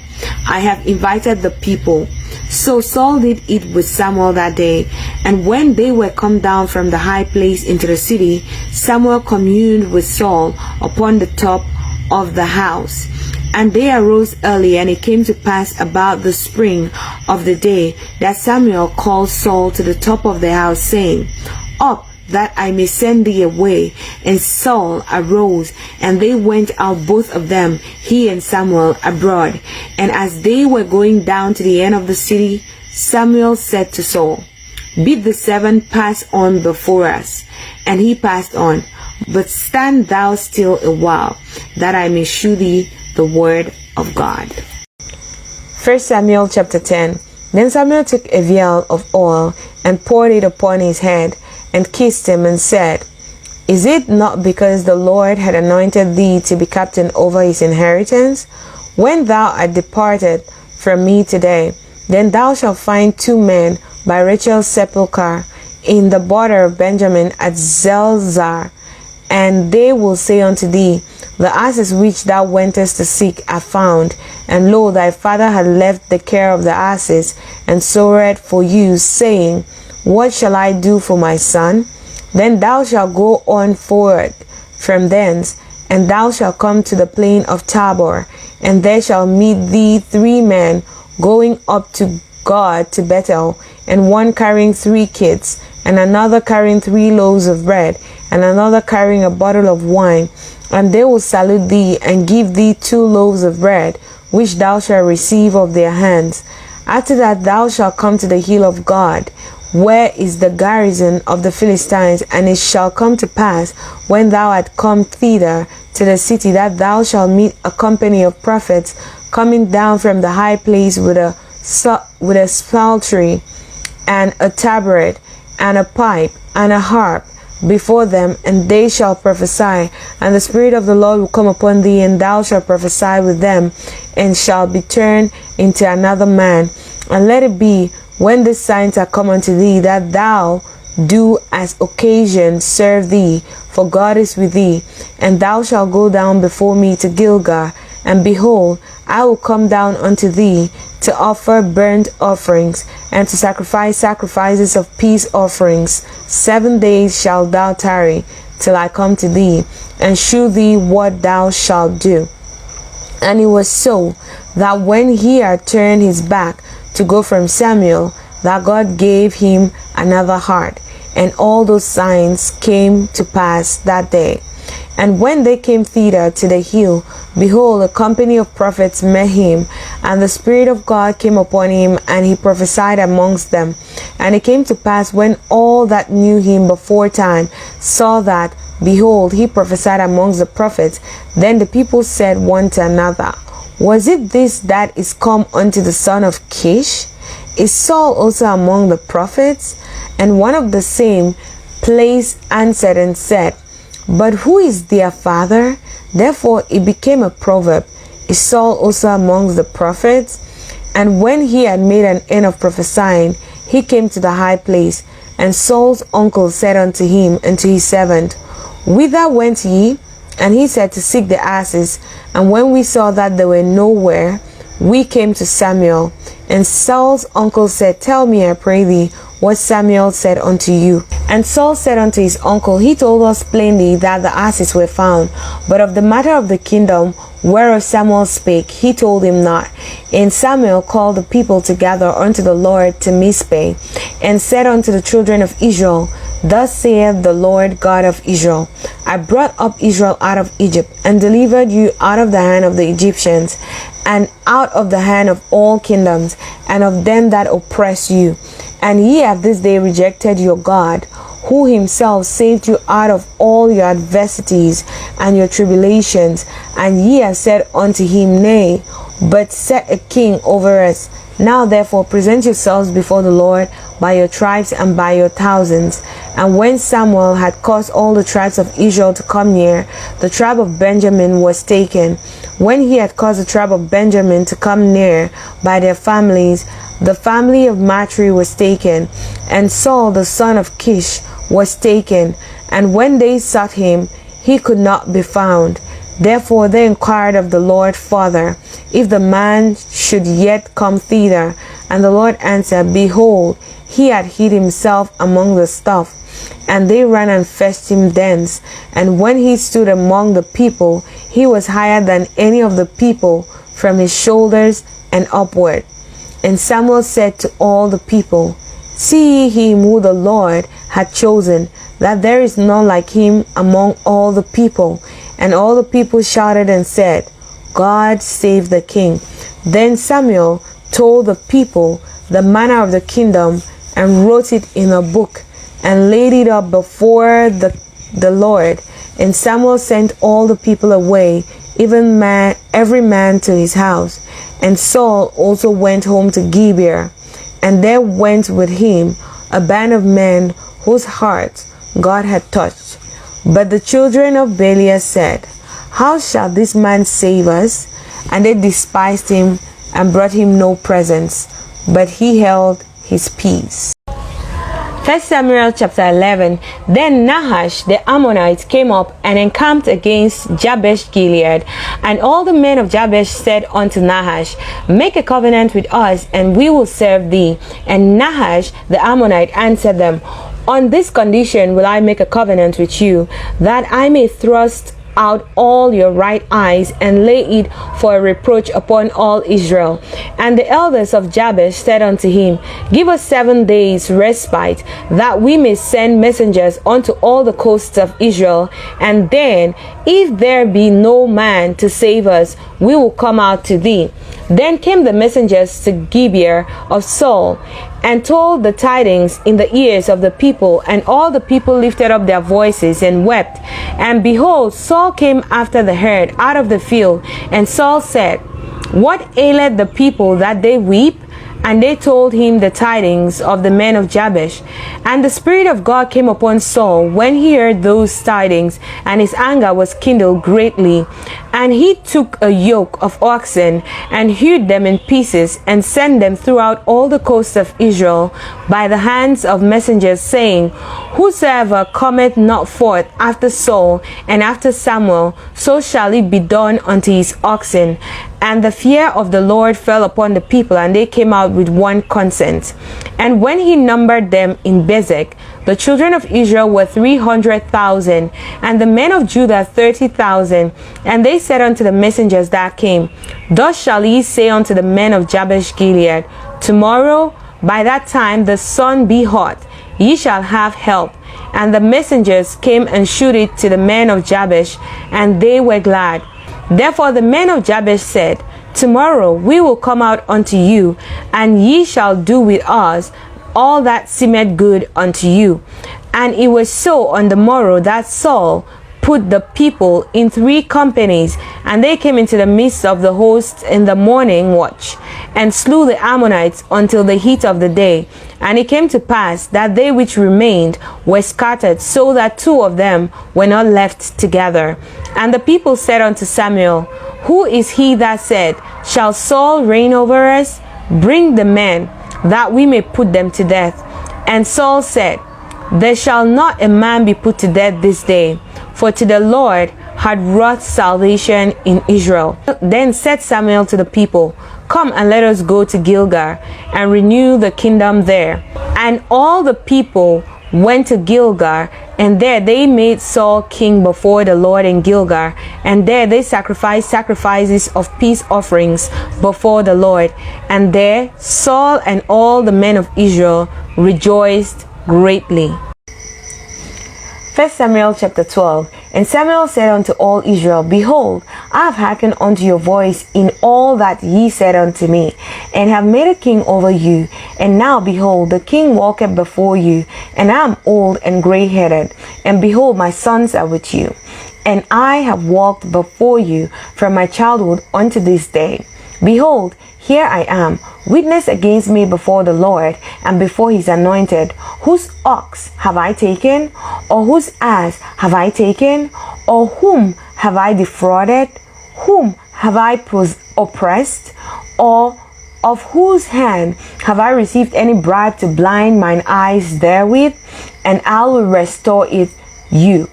I have invited the people. So Saul did eat with Samuel that day. And when they were come down from the high place into the city, Samuel communed with Saul upon the top of the house. And they arose early, and it came to pass about the spring of the day that Samuel called Saul to the top of the house, saying, Up, that I may send thee away. And Saul arose, and they went out both of them, he and Samuel, abroad. And as they were going down to the end of the city, Samuel said to Saul, Bid the servant pass on before us. And he passed on. But stand thou still a while, that I may shew thee the word of God. 1 Samuel chapter 10. Then Samuel took a vial of oil, and poured it upon his head, and kissed him, and said, Is it not because the Lord had anointed thee to be captain over his inheritance? When thou art departed from me today, then thou shalt find 2 men by Rachel's sepulchre in the border of Benjamin at Zelzah, and they will say unto thee, The asses which thou wentest to seek are found, and lo, thy father had left the care of the asses, and sorrowed for you, saying, What shall I do for my son? Then thou shalt go on forward from thence, and thou shalt come to the plain of Tabor, and there shall meet thee 3 men going up to God to Bethel, and one carrying 3 kids, and another carrying 3 loaves of bread, and another carrying a bottle of wine. And they will salute thee, and give thee 2 loaves of bread, which thou shalt receive of their hands. After that thou shalt come to the hill of God, where is the garrison of the Philistines. And it shall come to pass, when thou art come thither to the city, that thou shalt meet a company of prophets coming down from the high place with a psaltery, and a tabret, and a pipe, and a harp before them, and they shall prophesy. And the Spirit of the Lord will come upon thee, and thou shalt prophesy with them, and shalt be turned into another man. And let it be, when these signs are come unto thee, that thou do as occasion serve thee, for God is with thee. And thou shalt go down before me to Gilgal, and behold, I will come down unto thee to offer burnt offerings, and to sacrifice sacrifices of peace offerings. 7 days shalt thou tarry, till I come to thee, and shew thee what thou shalt do. And it was so, that when he had turned his back to go from Samuel, that God gave him another heart. And all those signs came to pass that day. And when they came thither to the hill, behold, a company of prophets met him, and the Spirit of God came upon him, and he prophesied amongst them. And it came to pass, when all that knew him before time saw that, behold, he prophesied amongst the prophets, then the people said one to another, Was it this that is come unto the son of Kish? Is Saul also among the prophets? And one of the same place answered and said, But who is their father? Therefore it became a proverb, Is Saul also amongst the prophets? And when he had made an end of prophesying, he came to the high place. And Saul's uncle said unto him and to his servant, Whither went ye? And he said, To seek the asses. And when we saw that they were nowhere, we came to Samuel. And Saul's uncle said, Tell me, I pray thee, what Samuel said unto you. And Saul said unto his uncle, He told us plainly that the asses were found, but of the matter of the kingdom whereof Samuel spake, he told him not. And Samuel called the people together unto the Lord to Mizpeh, and said unto the children of Israel, Thus saith the Lord God of Israel, I brought up Israel out of Egypt, and delivered you out of the hand of the Egyptians, and out of the hand of all kingdoms, and of them that oppress you. And ye have this day rejected your God, who himself saved you out of all your adversities and your tribulations. And ye have said unto him, Nay, but set a king over us. Now therefore present yourselves before the Lord by your tribes and by your thousands. And when Samuel had caused all the tribes of Israel to come near, the tribe of Benjamin was taken. When he had caused the tribe of Benjamin to come near by their families, the family of Matri was taken, and Saul the son of Kish was taken. And when they sought him, he could not be found. Therefore they inquired of the Lord farther, if the man should yet come thither. And the Lord answered, Behold, he had hid himself among the stuff. And they ran and fetched him thence. And when he stood among the people, he was higher than any of the people from his shoulders and upward. And Samuel said to all the people, See ye him who the Lord had chosen, that there is none like him among all the people. And all the people shouted and said, God save the king. Then Samuel told the people the manner of the kingdom, and wrote it in a book, and laid it up before the Lord. And Samuel sent all the people away, every man to his house. And Saul also went home to Gibeah, and there went with him a band of men whose hearts God had touched. But the children of Belial said, How shall this man save us? And they despised him and brought him no presents, but he held his peace. 1 Samuel chapter 11. Then Nahash the Ammonite came up and encamped against Jabesh Gilead. And all the men of Jabesh said unto Nahash, Make a covenant with us, and we will serve thee. And Nahash the Ammonite answered them, On this condition will I make a covenant with you, that I may thrust out all your right eyes, and lay it for a reproach upon all Israel. And the elders of Jabesh said unto him, Give us 7 days respite, that we may send messengers unto all the coasts of Israel, and then, if there be no man to save us, we will come out to thee. Then came the messengers to Gibeah of Saul, and told the tidings in the ears of the people, and all the people lifted up their voices and wept. And behold, Saul came after the herd out of the field, and Saul said, What aileth the people that they weep? And they told him the tidings of the men of Jabesh. And the Spirit of God came upon Saul when he heard those tidings, and his anger was kindled greatly. And he took a yoke of oxen, and hewed them in pieces, and sent them throughout all the coasts of Israel by the hands of messengers, saying, Whosoever cometh not forth after Saul and after Samuel, so shall it be done unto his oxen. And the fear of the Lord fell upon the people, and they came out with one consent. And when he numbered them in Bezek, the children of Israel were 300,000, and the men of Judah 30,000. And they said unto the messengers that came, Thus shall ye say unto the men of Jabesh Gilead, Tomorrow by that time the sun be hot, ye shall have help. And the messengers came and shewed it to the men of Jabesh, and they were glad. Therefore the men of Jabesh said, Tomorrow we will come out unto you, and ye shall do with us all that seemeth good unto you. And it was so on the morrow that Saul put the people in 3 companies, and they came into the midst of the host in the morning watch, and slew the Ammonites until the heat of the day. And it came to pass that they which remained were scattered, so that 2 of them were not left together. And the people said unto Samuel, Who is he that said, Shall Saul reign over us? Bring the men, that we may put them to death. And Saul said, There shall not a man be put to death this day, for to the Lord had wrought salvation in Israel. Then said Samuel to the people, Come and let us go to Gilgal, and renew the kingdom there. And all the people went to Gilgal, and there they made Saul king before the Lord in Gilgal, and there they sacrificed sacrifices of peace offerings before the Lord. And there Saul and all the men of Israel rejoiced greatly. 1 Samuel chapter 12. And Samuel said unto all Israel, Behold, I have hearkened unto your voice in all that ye said unto me, and have made a king over you. And now, behold, the king walketh before you, and I am old and grey-headed, and behold, my sons are with you. And I have walked before you from my childhood unto this day. Behold, here I am, witness against me before the Lord and before his anointed. Whose ox have I taken? Or whose ass have I taken? Or whom have I defrauded? Whom have I oppressed? Or of whose hand have I received any bribe to blind mine eyes therewith? And I will restore it you.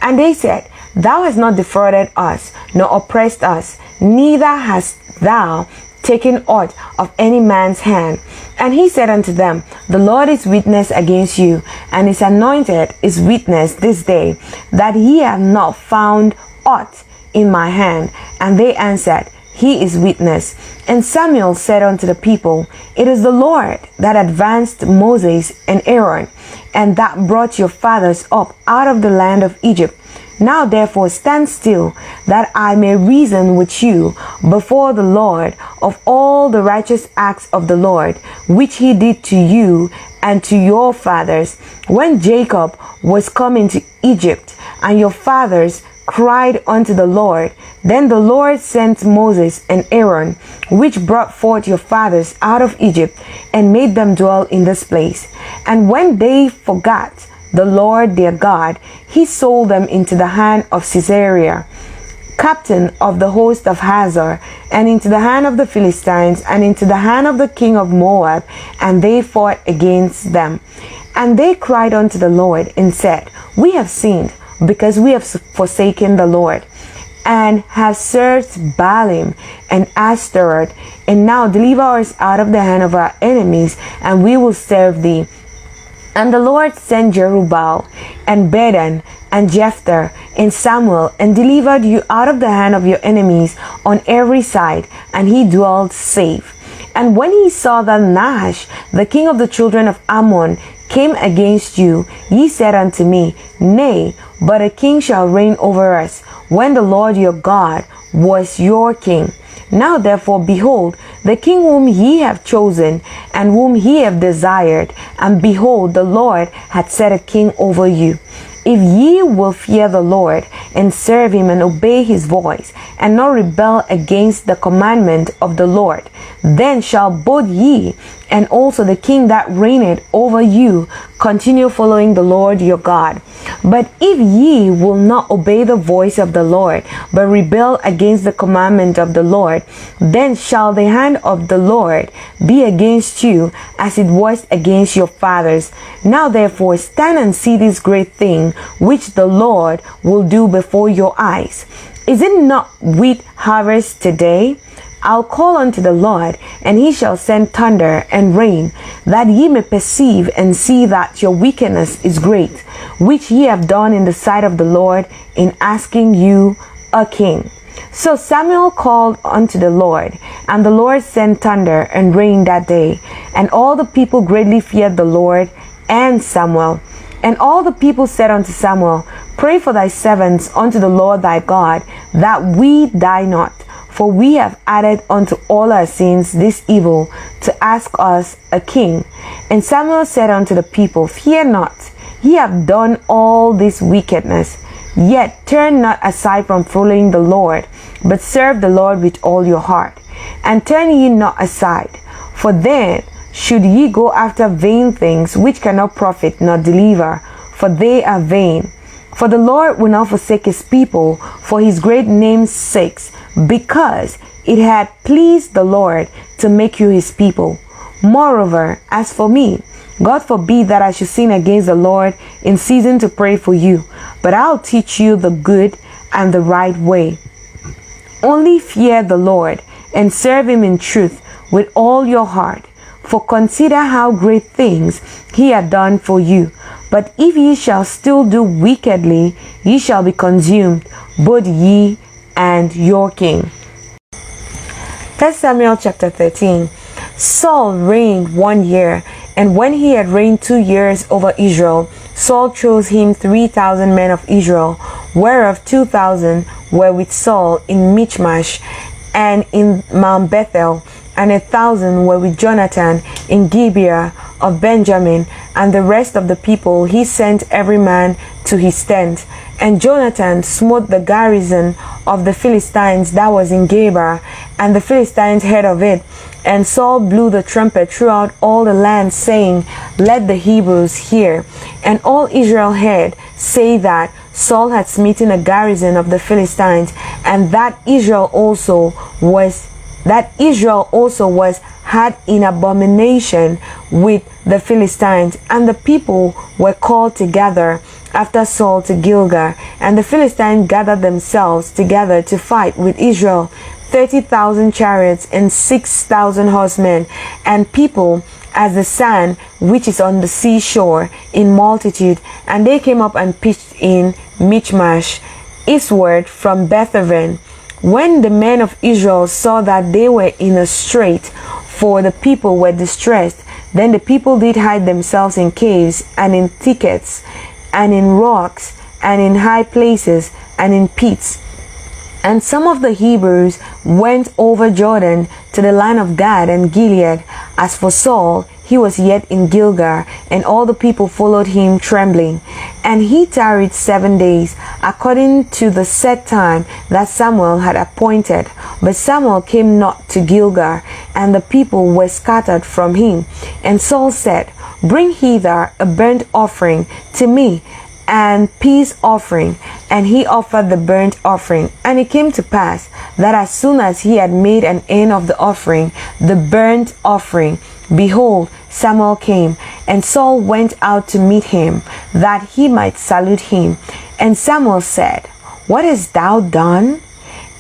And they said, Thou hast not defrauded us, nor oppressed us, neither hast thou taken aught of any man's hand. And he said unto them, The Lord is witness against you, and his anointed is witness this day, that ye have not found aught in my hand. And they answered, He is witness. And Samuel said unto the people, It is the Lord that advanced Moses and Aaron, and that brought your fathers up out of the land of Egypt. Now therefore stand still, that I may reason with you before the Lord of all the righteous acts of the Lord, which he did to you and to your fathers, when Jacob was come into Egypt, and your fathers cried unto the Lord. Then the Lord sent Moses and Aaron, which brought forth your fathers out of Egypt, and made them dwell in this place. And when they forgot the Lord their God, he sold them into the hand of Sisera, captain of the host of Hazor, and into the hand of the Philistines, and into the hand of the king of Moab, and they fought against them. And they cried unto the Lord, and said, We have sinned, because we have forsaken the Lord, and have served Baalim and Ashtaroth. And now deliver us out of the hand of our enemies, and we will serve thee. And the Lord sent Jerubbaal and Bedan and Jephthah and Samuel, and delivered you out of the hand of your enemies on every side, and he dwelt safe. And when he saw that Nahash, the king of the children of Ammon, came against you, ye said unto me, Nay, but a king shall reign over us, when the Lord your God was your king. Now therefore, behold, the king whom ye have chosen, and whom ye have desired, and behold, the Lord hath set a king over you. If ye will fear the Lord, and serve him, and obey his voice, and not rebel against the commandment of the Lord, then shall both ye and also the king that reigneth over you continue following the Lord your God. But if ye will not obey the voice of the Lord, but rebel against the commandment of the Lord, then shall the hand of the Lord be against you, as it was against your fathers. Now therefore stand and see this great thing which the Lord will do before your eyes. Is it not wheat harvest today? I'll call unto the Lord, and he shall send thunder and rain, that ye may perceive and see that your wickedness is great, which ye have done in the sight of the Lord, in asking you a king. So Samuel called unto the Lord, and the Lord sent thunder and rain that day, and all the people greatly feared the Lord and Samuel. And all the people said unto Samuel, Pray for thy servants unto the Lord thy God, that we die not. For we have added unto all our sins this evil, to ask us a king. And Samuel said unto the people, Fear not, ye have done all this wickedness. Yet turn not aside from following the Lord, but serve the Lord with all your heart. And turn ye not aside, for then should ye go after vain things, which cannot profit nor deliver, for they are vain. For the Lord will not forsake his people for his great name's sake, because it had pleased the Lord to make you his people. Moreover, as for me, God forbid that I should sin against the Lord in season to pray for you, but I'll teach you the good and the right way. Only fear the Lord, and serve him in truth with all your heart. For consider how great things he hath done for you. But if ye shall still do wickedly, ye shall be consumed, both ye and your king. 1 Samuel chapter 13. Saul reigned 1 year, and when he had reigned 2 years over Israel, Saul chose him 3,000 men of Israel, whereof 2,000 were with Saul in Michmash and in Mount Bethel, and 1,000 were with Jonathan in Gibeah of Benjamin, and the rest of the people he sent every man to his tent. And Jonathan smote the garrison of the Philistines that was in Gibeah, and the Philistines heard of it. And Saul blew the trumpet throughout all the land, saying, Let the Hebrews hear. And all Israel heard say that Saul had smitten a garrison of the Philistines, and that Israel also was had in abomination with the Philistines. And the people were called together after Saul to Gilgal, and the Philistines gathered themselves together to fight with Israel, 30,000 chariots and 6,000 horsemen, and people as the sand which is on the seashore in multitude. And they came up and pitched in Michmash, eastward from Bethaven. When the men of Israel saw that they were in a strait, for the people were distressed, then the people did hide themselves in caves, and in thickets, and in rocks, and in high places, and in pits. And some of the Hebrews went over Jordan to the land of Gad and Gilead. As for Saul, he was yet in Gilgal, and all the people followed him trembling. And he tarried 7 days, according to the set time that Samuel had appointed. But Samuel came not to Gilgal, and the people were scattered from him. And Saul said, Bring hither a burnt offering to me, and peace offering. And he offered the burnt offering. And it came to pass that as soon as he had made an end of the offering, the burnt offering, behold, Samuel came, and Saul went out to meet him, that he might salute him. And Samuel said, What hast thou done?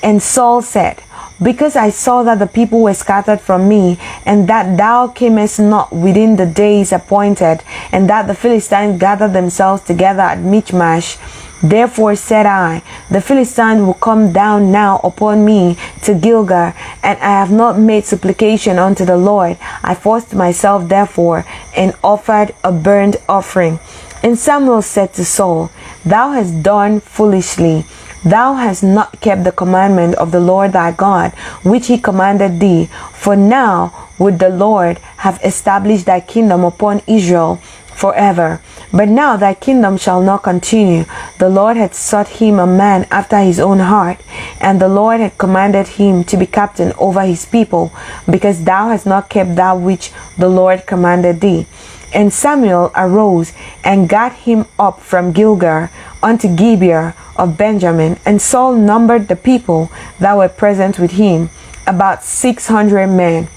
And Saul said, because I saw that the people were scattered from me, and that thou camest not within the days appointed, and that the Philistines gathered themselves together at Michmash. Therefore said I, the Philistines will come down now upon me to Gilgal, and I have not made supplication unto the Lord. I forced myself therefore, and offered a burnt offering. And Samuel said to Saul, Thou hast done foolishly. Thou hast not kept the commandment of the Lord thy God, which he commanded thee. For now would the Lord have established thy kingdom upon Israel forever. But now thy kingdom shall not continue. The Lord had sought him a man after his own heart, and the Lord had commanded him to be captain over his people, because thou hast not kept that which the Lord commanded thee. And Samuel arose and gat him up from Gilgal unto Gibeah of Benjamin. And Saul numbered the people that were present with him, about 600 men.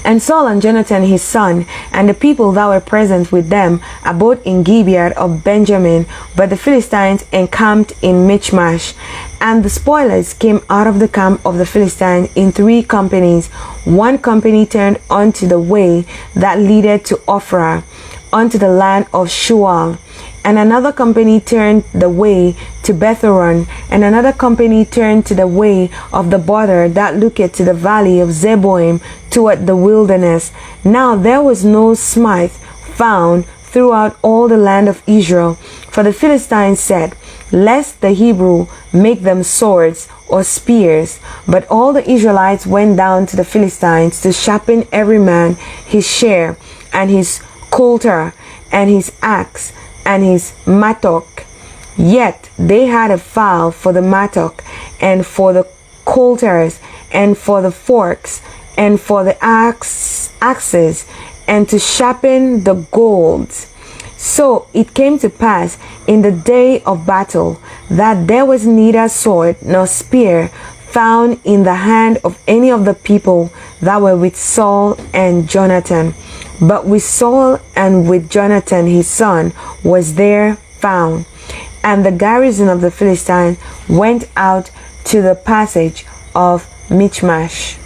And Saul and Jonathan his son, and the people that were present with them, abode in Gibeah of Benjamin, but the Philistines encamped in Michmash. And the spoilers came out of the camp of the Philistines in 3 companies. One company turned unto the way that leadeth to Ophrah, unto the land of Shual. And another company turned the way to Bethoron, and another company turned to the way of the border that looketh to the valley of Zeboim toward the wilderness. Now there was no smith found throughout all the land of Israel, for the Philistines said, Lest the Hebrew make them swords or spears. But all the Israelites went down to the Philistines to sharpen every man his share, and his coulter, and his axe, and his mattock. Yet they had a file for the mattock, and for the coulters, and for the forks, and for the axes, and to sharpen the golds. So it came to pass in the day of battle that there was neither sword nor spear found in the hand of any of the people that were with Saul and Jonathan. But with Saul and with Jonathan his son was there found. And the garrison of the Philistines went out to the passage of Michmash.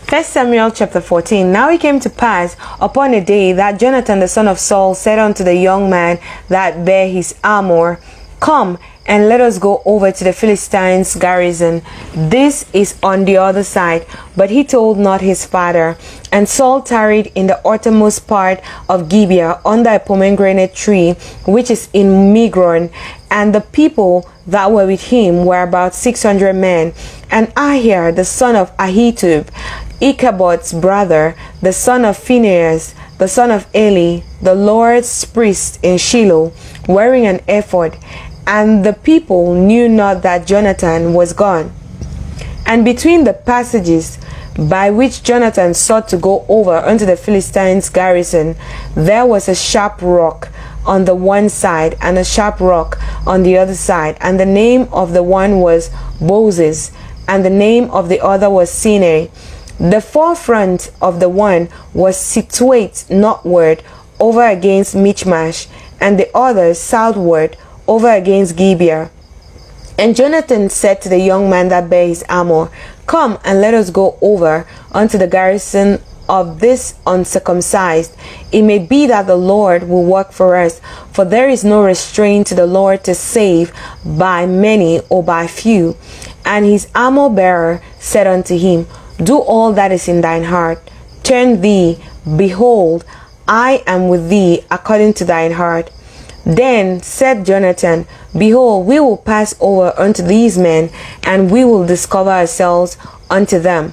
1 Samuel chapter 14. Now it came to pass upon a day that Jonathan the son of Saul said unto the young man that bare his armor, Come, and let us go over to the Philistines' garrison. This is on the other side. But he told not his father. And Saul tarried in the uttermost part of Gibeah under a pomegranate tree, which is in Migron. And the people that were with him were about 600 men. And Ahiah the son of Ahitub, Ichabod's brother, the son of Phinehas, the son of Eli, the Lord's priest in Shiloh, wearing an ephod. And the people knew not that Jonathan was gone. And between the passages by which Jonathan sought to go over unto the Philistines' garrison, there was a sharp rock on the one side, and a sharp rock on the other side. And the name of the one was Bozez, and the name of the other was Sinai. The forefront of the one was situate northward over against Michmash, and the other southward over against Gibeah. And Jonathan said to the young man that bare his armor, Come, and let us go over unto the garrison of this uncircumcised. It may be that the Lord will work for us, for there is no restraint to the Lord to save by many or by few. And his armor bearer said unto him, Do all that is in thine heart. Turn thee, behold, I am with thee according to thine heart. Then said Jonathan, Behold, we will pass over unto these men, and we will discover ourselves unto them.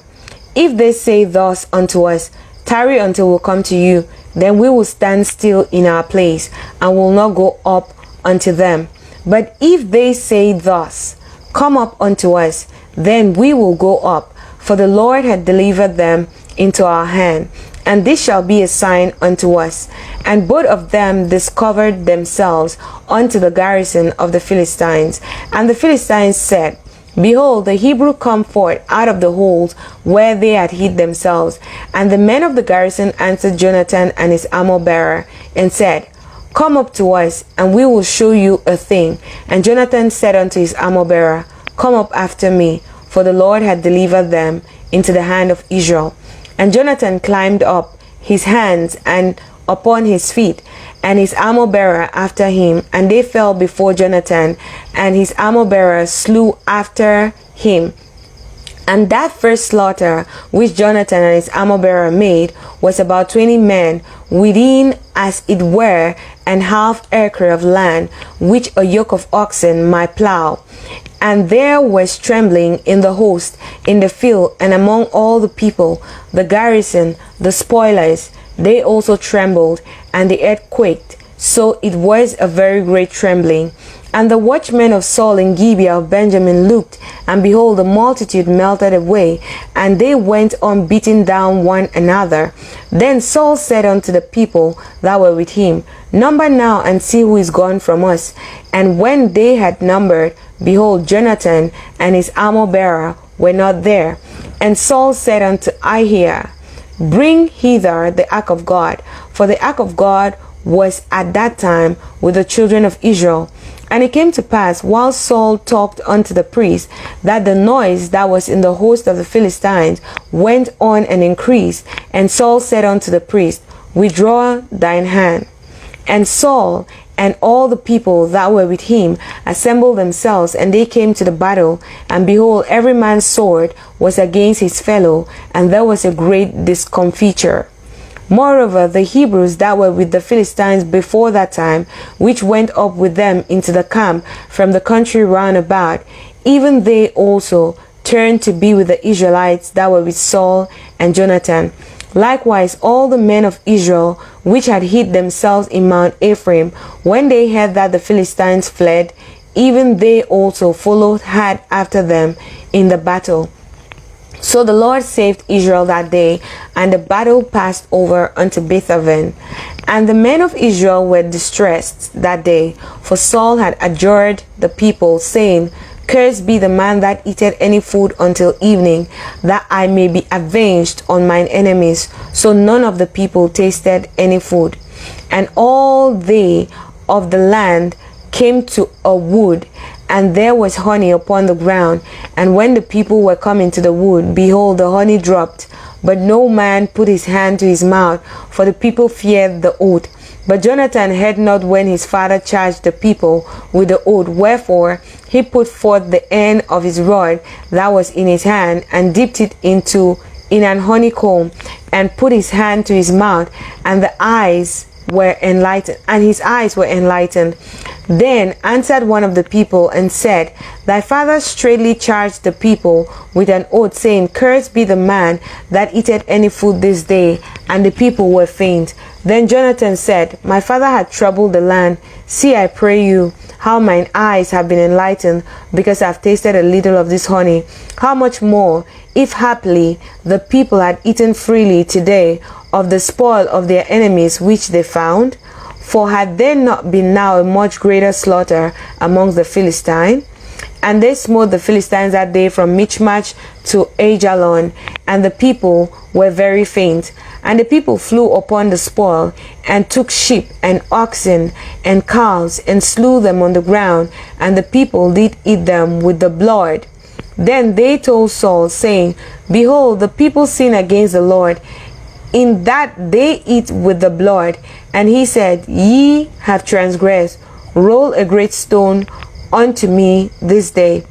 If they say thus unto us, Tarry until we come to you, then we will stand still in our place, and will not go up unto them. But if they say thus, Come up unto us, then we will go up, for the Lord hath delivered them into our hand. And this shall be a sign unto us. And both of them discovered themselves unto the garrison of the Philistines. And the Philistines said, Behold, the Hebrew come forth out of the holes where they had hid themselves. And the men of the garrison answered Jonathan and his armor bearer, and said, Come up to us, and we will show you a thing. And Jonathan said unto his armor bearer, Come up after me. for the Lord had delivered them into the hand of Israel. And Jonathan climbed up his hands and upon his feet, and his armor-bearer after him, and they fell before Jonathan, and his armor-bearer slew after him. And that first slaughter which Jonathan and his armor-bearer made was about 20 men, within as it were an half acre of land, which a yoke of oxen might plow. And there was trembling in the host, in the field, and among all the people, the garrison, the spoilers, they also trembled, and the earth quaked. So it was a very great trembling. And the watchmen of Saul in Gibeah of Benjamin looked, and behold, the multitude melted away, and they went on beating down one another. Then Saul said unto the people that were with him, Number now, and see who is gone from us. And when they had numbered, behold, Jonathan and his armor-bearer were not there. And Saul said unto Ahiah, Bring hither the ark of God, for the ark of God was at that time with the children of Israel. And it came to pass, while Saul talked unto the priest, that the noise that was in the host of the Philistines went on and increased. And Saul said unto the priest, Withdraw thine hand. And Saul and all the people that were with him assembled themselves, and they came to the battle. And behold, every man's sword was against his fellow, and there was a great discomfiture. Moreover, the Hebrews that were with the Philistines before that time, which went up with them into the camp from the country round about, even they also turned to be with the Israelites that were with Saul and Jonathan. Likewise, all the men of Israel which had hid themselves in Mount Ephraim, when they heard that the Philistines fled, even they also followed hard after them in the battle. So the Lord saved Israel that day, and the battle passed over unto Bethaven. And the men of Israel were distressed that day, for Saul had adjured the people, saying, Cursed be the man that eateth any food until evening, that I may be avenged on mine enemies. So none of the people tasted any food. And all they of the land came to a wood, and there was honey upon the ground. And when the people were coming to the wood, behold, the honey dropped, but no man put his hand to his mouth, for the people feared the oath. But Jonathan heard not when his father charged the people with the oath. Wherefore he put forth the end of his rod that was in his hand, and dipped it in an honeycomb, and put his hand to his mouth, and the eyes were enlightened, and his eyes were enlightened. Then answered one of the people and said, Thy father straightly charged the people with an oath, saying, Cursed be the man that eateth any food this day. And the people were faint. Then Jonathan said, My father hath troubled the land. See, I pray you, how mine eyes have been enlightened, because I have tasted a little of this honey. How much more, if haply the people had eaten freely today of the spoil of their enemies which they found? For had there not been now a much greater slaughter amongst the Philistines? And they smote the Philistines that day from Michmash to Ajalon, and the people were very faint. And the people flew upon the spoil, and took sheep and oxen and cows, and slew them on the ground, and the people did eat them with the blood. Then they told Saul, saying, Behold, the people sin against the Lord, in that they eat with the blood. And he said, Ye have transgressed. Roll a great stone unto me this day.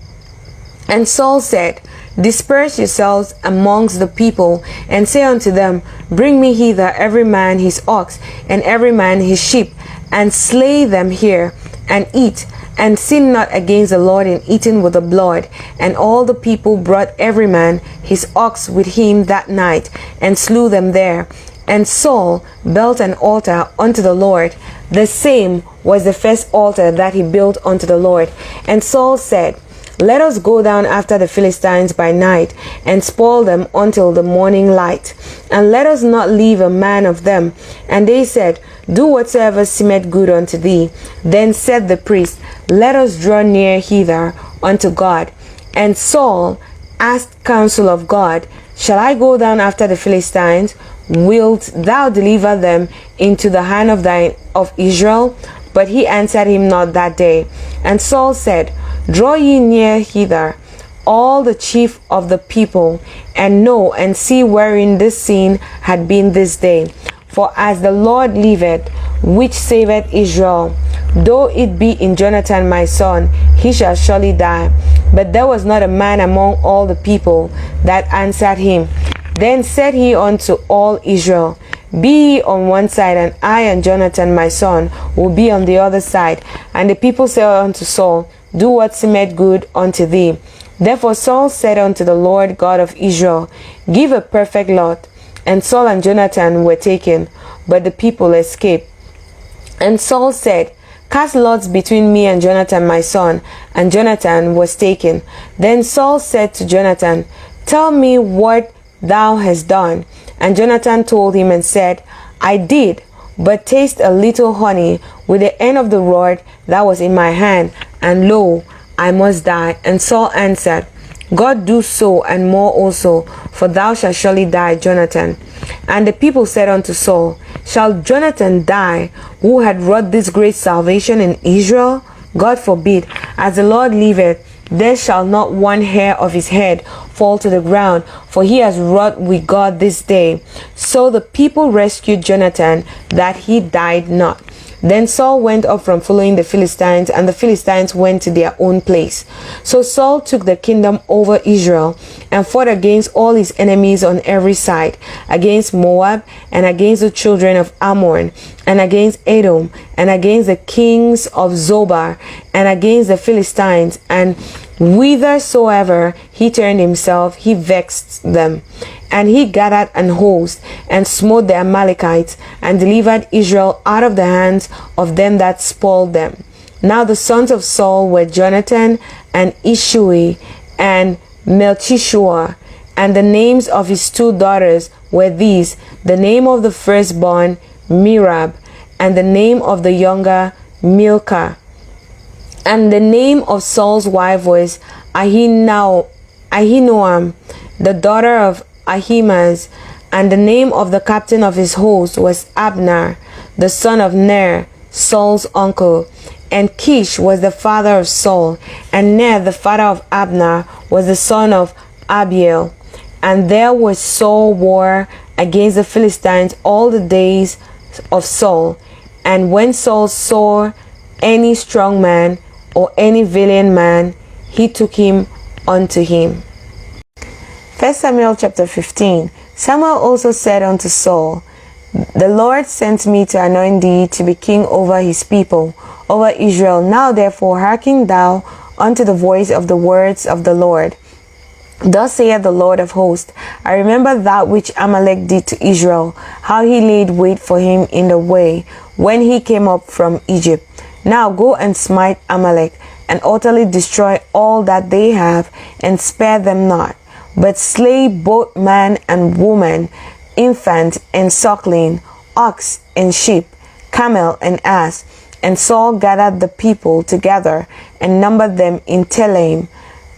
And Saul said, Disperse yourselves amongst the people, and say unto them, Bring me hither every man his ox, and every man his sheep, and slay them here, and eat, and sin not against the Lord in eating with the blood. And all the people brought every man his ox with him that night, and slew them there. And Saul built an altar unto the Lord. The same was the first altar that he built unto the Lord. And Saul said, Let us go down after the Philistines by night, and spoil them until the morning light, and let us not leave a man of them. And they said, Do whatsoever seemeth good unto thee. Then said the priest, Let us draw near hither unto God. And Saul asked counsel of God, Shall I go down after the Philistines? Wilt thou deliver them into the hand of Israel? But he answered him not that day. And Saul said, Draw ye near hither all the chief of the people, and know and see wherein this sin had been this day. For as the Lord liveth, which saveth Israel, though it be in Jonathan my son, he shall surely die. But there was not a man among all the people that answered him. Then said he unto all Israel, Be ye on one side, and I and Jonathan my son will be on the other side. And the people said unto Saul, Do what seemeth good unto thee. Therefore Saul said unto the Lord God of Israel, Give a perfect lot. And Saul and Jonathan were taken, but the people escaped. And Saul said, Cast lots between me and Jonathan my son. And Jonathan was taken. Then Saul said to Jonathan, Tell me what thou hast done. And Jonathan told him and said, I did but taste a little honey with the end of the rod that was in my hand, and lo, I must die. And Saul answered, God do so and more also, for thou shalt surely die, Jonathan. And the people said unto Saul, Shall Jonathan die, who had wrought this great salvation in Israel? God forbid. As the Lord liveth, there shall not one hair of his head fall to the ground, for he has wrought with God this day. So the people rescued Jonathan, that he died not. Then Saul went up from following the Philistines, and the Philistines went to their own place. So Saul took the kingdom over Israel, and fought against all his enemies on every side, against Moab, and against the children of Ammon, and against Edom, and against the kings of Zobah, and against the Philistines, and whithersoever he turned himself, he vexed them. And he gathered an host, and smote the Amalekites, and delivered Israel out of the hands of them that spoiled them. Now the sons of Saul were Jonathan, and Ishui, and Melchishua. And the names of his two daughters were these: the name of the firstborn, Merab, and the name of the younger, Milcah. And the name of Saul's wife was Ahinoam, the daughter of Ahimaaz. And the name of the captain of his host was Abner, the son of Ner, Saul's uncle. And Kish was the father of Saul, and Ner, the father of Abner, was the son of Abiel. And there was Saul war against the Philistines all the days of Saul. And when Saul saw any strong man or any valiant man, he took him unto him. 1 Samuel chapter 15. Samuel also said unto Saul, The Lord sent me to anoint thee to be king over his people, over Israel. Now therefore hearken thou unto the voice of the words of the Lord. Thus saith the Lord of hosts, I remember that which Amalek did to Israel, how he laid wait for him in the way, when he came up from Egypt. Now go and smite Amalek, and utterly destroy all that they have, and spare them not, but slay both man and woman, infant and suckling, ox and sheep, camel and ass. And Saul gathered the people together, and numbered them in Telaim,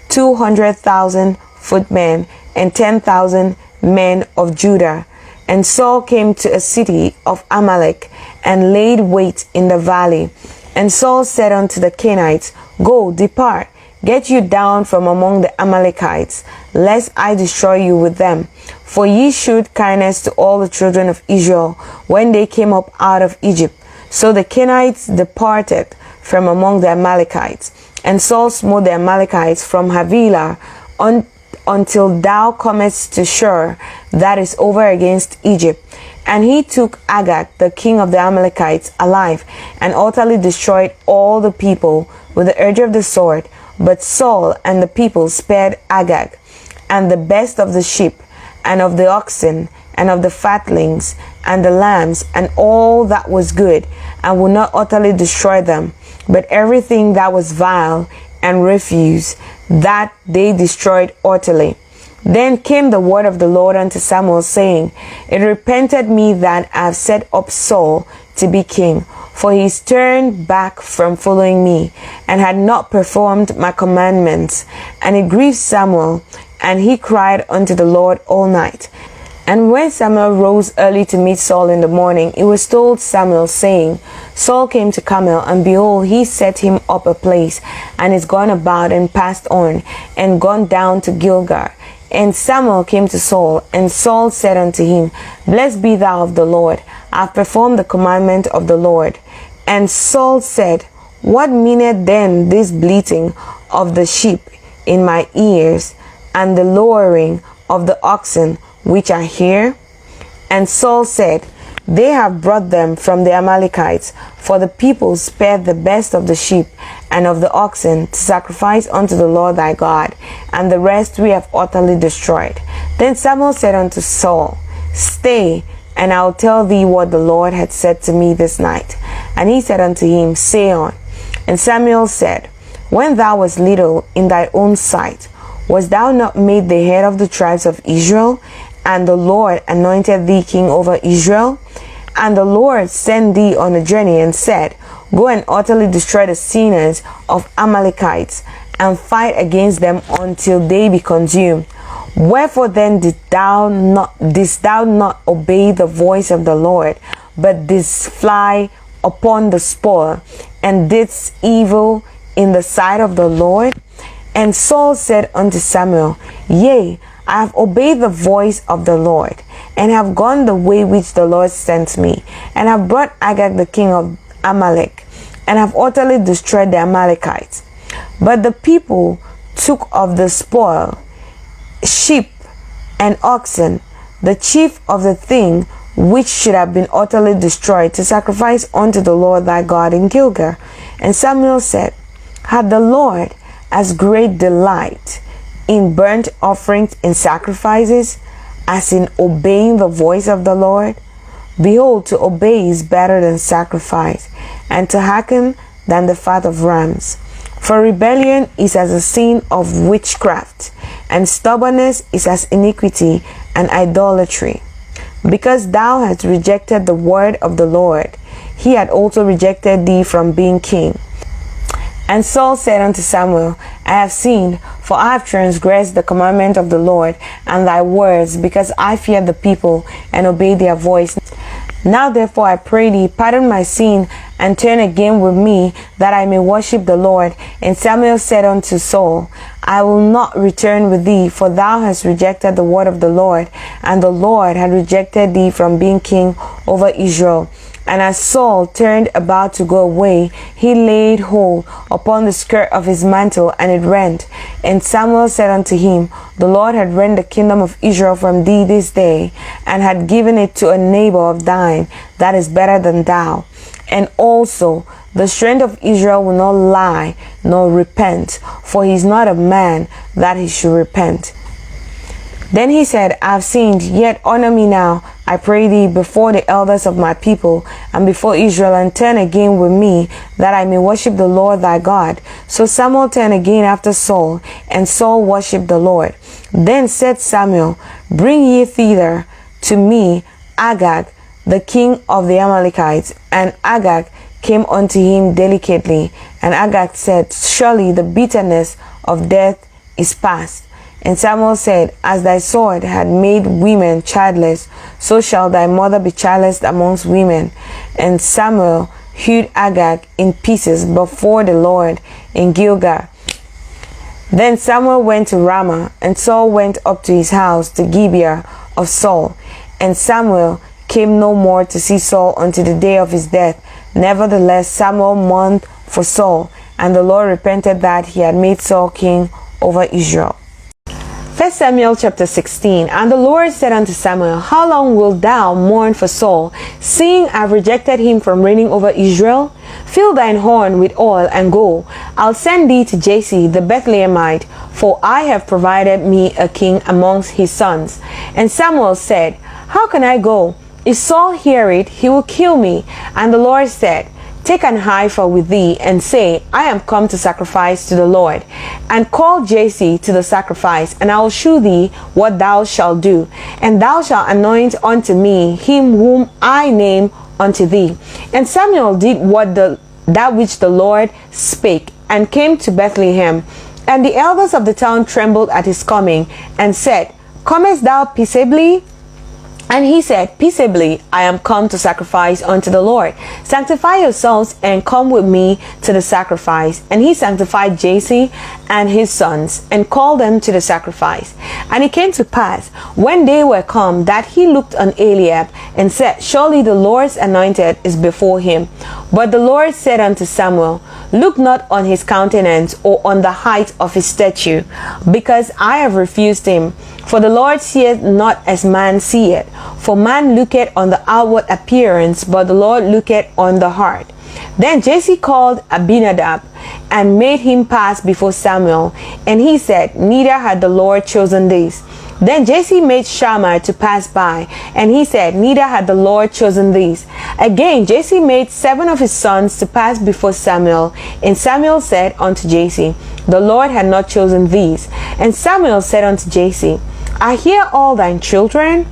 200,000 footmen, and 10,000 men of Judah. And Saul came to a city of Amalek, and laid wait in the valley. And Saul said unto the Kenites, Go, depart, get you down from among the Amalekites, lest I destroy you with them. For ye shewed kindness to all the children of Israel, when they came up out of Egypt. So the Kenites departed from among the Amalekites. And Saul smote the Amalekites from Havilah until thou comest to Shur, that is over against Egypt. And he took Agag, the king of the Amalekites, alive, and utterly destroyed all the people with the edge of the sword. But Saul and the people spared Agag, and the best of the sheep, and of the oxen, and of the fatlings, and the lambs, and all that was good, and would not utterly destroy them, but everything that was vile and refuse, that they destroyed utterly. Then came the word of the Lord unto Samuel, saying, It repented me that I have set up Saul to be king, for he is turned back from following me, and had not performed my commandments. And it grieved Samuel, and he cried unto the Lord all night. And when Samuel rose early to meet Saul in the morning, it was told Samuel, saying, Saul came to Carmel, and behold, he set him up a place, and is gone about, and passed on, and gone down to Gilgal. And Samuel came to Saul, and Saul said unto him, Blessed be thou of the Lord, I have performed the commandment of the Lord. And Saul said, What meaneth then this bleating of the sheep in my ears, and the lowing of the oxen which are here? And Saul said, They have brought them from the Amalekites, for the people spared the best of the sheep and of the oxen to sacrifice unto the Lord thy God, and the rest we have utterly destroyed. Then Samuel said unto Saul, Stay, and I will tell thee what the Lord had said to me this night. And he said unto him, Say on. And Samuel said, When thou wast little in thy own sight, wast thou not made the head of the tribes of Israel? And the Lord anointed thee king over Israel? And the Lord sent thee on a journey, and said, Go and utterly destroy the sinners of Amalekites, and fight against them until they be consumed. Wherefore then didst thou not obey the voice of the Lord, but didst fly upon the spoil, and didst evil in the sight of the Lord? And Saul said unto Samuel, Yea, I have obeyed the voice of the Lord, and have gone the way which the Lord sent me, and have brought Agag the king of Amalek, and have utterly destroyed the Amalekites. But the people took of the spoil sheep and oxen, the chief of the thing which should have been utterly destroyed, to sacrifice unto the Lord thy God in Gilgal. And Samuel said, Had the Lord as great delight in burnt offerings and sacrifices as in obeying the voice of the Lord? Behold, to obey is better than sacrifice, and to hearken than the fat of rams. For rebellion is as a sin of witchcraft, and stubbornness is as iniquity and idolatry. Because thou hast rejected the word of the Lord, he had also rejected thee from being king. And Saul said unto Samuel, I have sinned, for I have transgressed the commandment of the Lord and thy words, because I fear the people and obey their voice. Now therefore I pray thee, pardon my sin, and turn again with me, that I may worship the Lord. And Samuel said unto Saul, I will not return with thee, for thou hast rejected the word of the Lord, and the Lord had rejected thee from being king over Israel. And as Saul turned about to go away, he laid hold upon the skirt of his mantle, and it rent. And Samuel said unto him, The Lord had rent the kingdom of Israel from thee this day, and had given it to a neighbor of thine that is better than thou. And also the strength of Israel will not lie nor repent, for he is not a man that he should repent. Then he said, I have sinned, yet honor me now, I pray thee, before the elders of my people, and before Israel, and turn again with me, that I may worship the Lord thy God. So Samuel turned again after Saul, and Saul worshipped the Lord. Then said Samuel, Bring ye thither to me Agag, the king of the Amalekites. And Agag came unto him delicately. And Agag said, Surely the bitterness of death is past. And Samuel said, As thy sword had made women childless, so shall thy mother be childless amongst women. And Samuel hewed Agag in pieces before the Lord in Gilgal. Then Samuel went to Ramah, and Saul went up to his house to Gibeah of Saul. And Samuel came no more to see Saul until the day of his death. Nevertheless, Samuel mourned for Saul, and the Lord repented that he had made Saul king over Israel. 1 Samuel chapter 16. And the Lord said unto Samuel, How long wilt thou mourn for Saul, seeing I have rejected him from reigning over Israel? Fill thine horn with oil, and go. I'll send thee to Jesse the Bethlehemite, for I have provided me a king amongst his sons. And Samuel said, How can I go? If Saul hear it, he will kill me. And the Lord said, Take an heifer with thee, and say, I am come to sacrifice to the Lord. And call Jesse to the sacrifice, and I will shew thee what thou shalt do. And thou shalt anoint unto me him whom I name unto thee. And Samuel did that which the Lord spake, and came to Bethlehem. And the elders of the town trembled at his coming, and said, Comest thou peaceably? And he said, Peaceably, I am come to sacrifice unto the Lord. Sanctify yourselves and come with me to the sacrifice. And he sanctified Jesse and his sons and called them to the sacrifice. And it came to pass, when they were come, that he looked on Eliab and said, Surely the Lord's anointed is before him. But the Lord said unto Samuel, Look not on his countenance or on the height of his stature, because I have refused him. For the Lord seeth not as man seeth. For man looketh on the outward appearance, but the Lord looketh on the heart. Then Jesse called Abinadab and made him pass before Samuel. And he said, Neither had the Lord chosen these. Then Jesse made Shammah to pass by, and he said, Neither had the Lord chosen these. Again Jesse made 7 of his sons to pass before Samuel. And Samuel said unto Jesse, The Lord had not chosen these. And Samuel said unto Jesse, Are here all thine children?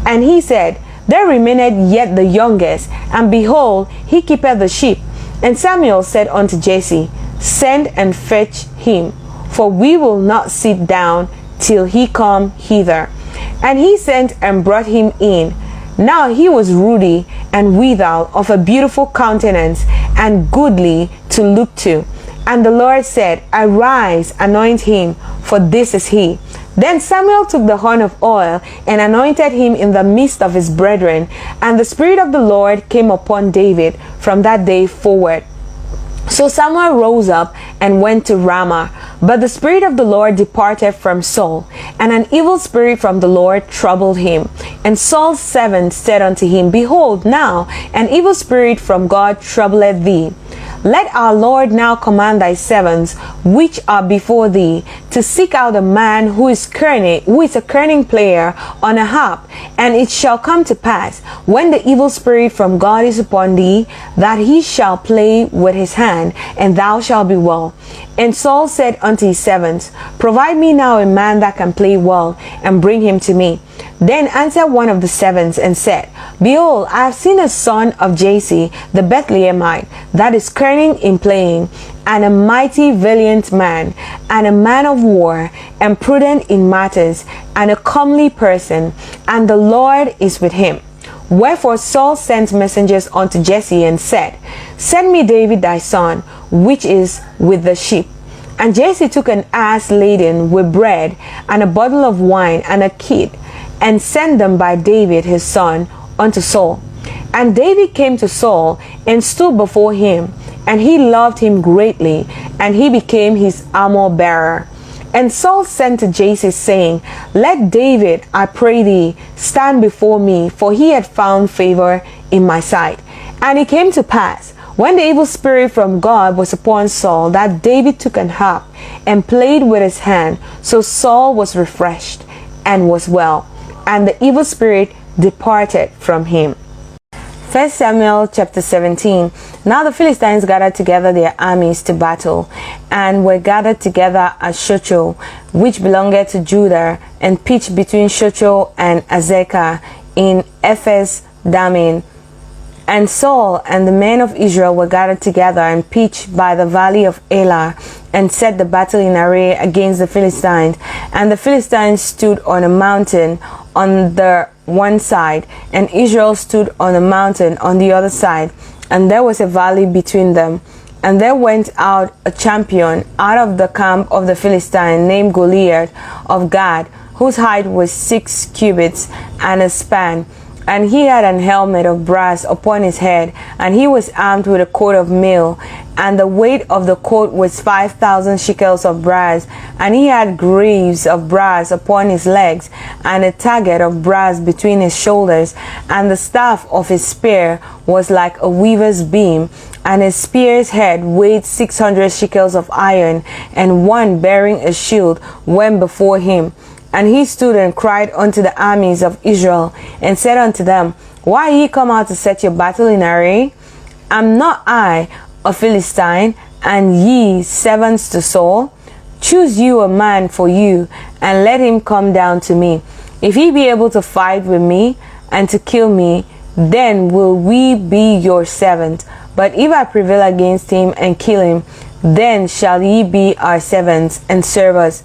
And he said, There remaineth yet the youngest, and behold, he keepeth the sheep. And Samuel said unto Jesse, Send and fetch him, for we will not sit down till he come hither. And he sent and brought him in. Now he was ruddy and withal, of a beautiful countenance, and goodly to look to. And the Lord said, Arise, anoint him, for this is he. Then Samuel took the horn of oil and anointed him in the midst of his brethren. And the Spirit of the Lord came upon David from that day forward. So Samuel rose up and went to Ramah. But the Spirit of the Lord departed from Saul, and an evil spirit from the Lord troubled him. And Saul's servants said unto him, Behold, now an evil spirit from God troubleth thee. Let our Lord now command thy servants, which are before thee, to seek out a man who is a kerning player on a harp. And it shall come to pass, when the evil spirit from God is upon thee, that he shall play with his hand, and thou shalt be well. And Saul said unto his servants, Provide me now a man that can play well, and bring him to me. Then answered one of the servants and said, Behold, I have seen a son of Jesse the Bethlehemite, that is kerning in playing, and a mighty valiant man, and a man of war, and prudent in matters, and a comely person, and the Lord is with him. Wherefore Saul sent messengers unto Jesse and said, Send me David thy son, which is with the sheep. And Jesse took an ass laden with bread, and a bottle of wine, and a kid, and sent them by David his son unto Saul. And David came to Saul and stood before him, and he loved him greatly, and he became his armor bearer. And Saul sent to Jesse, saying, Let David, I pray thee, stand before me, for he had found favor in my sight. And it came to pass, when the evil spirit from God was upon Saul, that David took an harp and played with his hand. So Saul was refreshed and was well, and the evil spirit departed from him. 1 Samuel chapter 17. Now the Philistines gathered together their armies to battle, and were gathered together at Shochoh, which belonged to Judah, and pitched between Shochoh and Azekah in Ephes Dammim. And Saul and the men of Israel were gathered together and pitched by the valley of Elah, and set the battle in array against the Philistines. And the Philistines stood on a mountain on the one side, and Israel stood on a mountain on the other side, and there was a valley between them. And there went out a champion out of the camp of the Philistines, named Goliath of Gath, whose height was 6 cubits and a span. And he had an helmet of brass upon his head, and he was armed with a coat of mail, and the weight of the coat was 5,000 shekels of brass. And he had greaves of brass upon his legs, and a target of brass between his shoulders. And the staff of his spear was like a weaver's beam, and his spear's head weighed 600 shekels of iron. And one bearing a shield went before him. And he stood and cried unto the armies of Israel, and said unto them, Why are ye come out to set your battle in array? Am not I a Philistine, and ye servants to Saul? Choose you a man for you, and let him come down to me. If he be able to fight with me, and to kill me, then will we be your servants. But if I prevail against him and kill him, then shall ye be our servants, and serve us.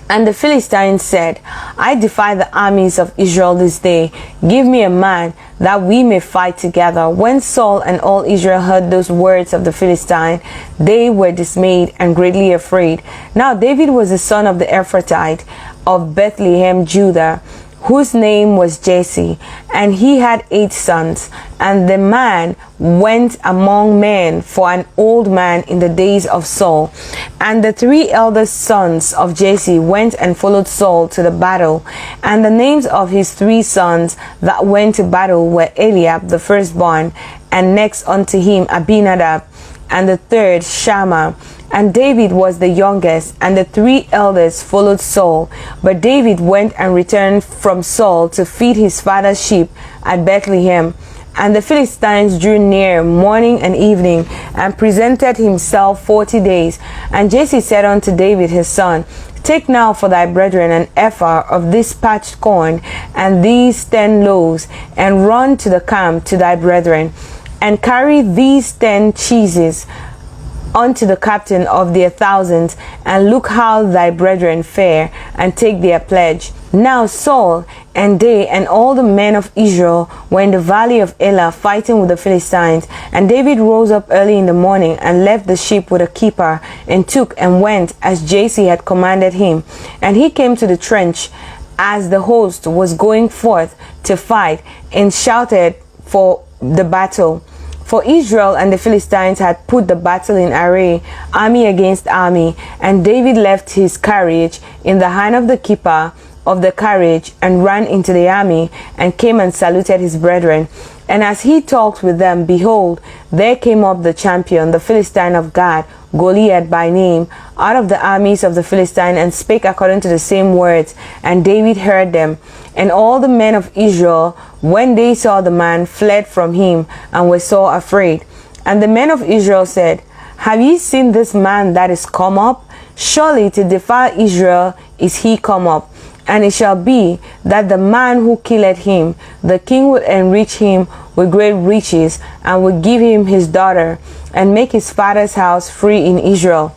And the Philistines said, I defy the armies of Israel this day. Give me a man that we may fight together. When Saul and all Israel heard those words of the Philistine, they were dismayed and greatly afraid. Now David was the son of the Ephrathite of Bethlehem, Judah, whose name was Jesse, and he had 8 sons. And the man went among men for an old man in the days of Saul. And the 3 eldest sons of Jesse went and followed Saul to the battle. And the names of his 3 sons that went to battle were Eliab the firstborn, and next unto him Abinadab, and the third Shammah. And David was the youngest, and the 3 eldest followed Saul. But David went and returned from Saul to feed his father's sheep at Bethlehem. And the Philistines drew near morning and evening, and presented himself 40 days. And Jesse said unto David his son, Take now for thy brethren an ephah of this parched corn, and these 10 loaves, and run to the camp to thy brethren, and carry these 10 cheeses unto the captain of their thousands, and look how thy brethren fare, and take their pledge. Now Saul and they and all the men of Israel were in the valley of Elah fighting with the Philistines. And David rose up early in the morning and left the sheep with a keeper, and took and went as Jesse had commanded him. And he came to the trench as the host was going forth to fight, and shouted for the battle. For Israel and the Philistines had put the battle in array, army against army. And David left his carriage in the hand of the keeper of the carriage, and ran into the army, and came and saluted his brethren. And as he talked with them, behold, there came up the champion, the Philistine of Gath, Goliath by name, out of the armies of the Philistine, and spake according to the same words. And David heard them. And all the men of Israel, when they saw the man, fled from him, and were sore afraid. And the men of Israel said, Have ye seen this man that is come up? Surely to defile Israel is he come up. And it shall be that the man who killeth him, the king will enrich him with great riches, and will give him his daughter, and make his father's house free in Israel.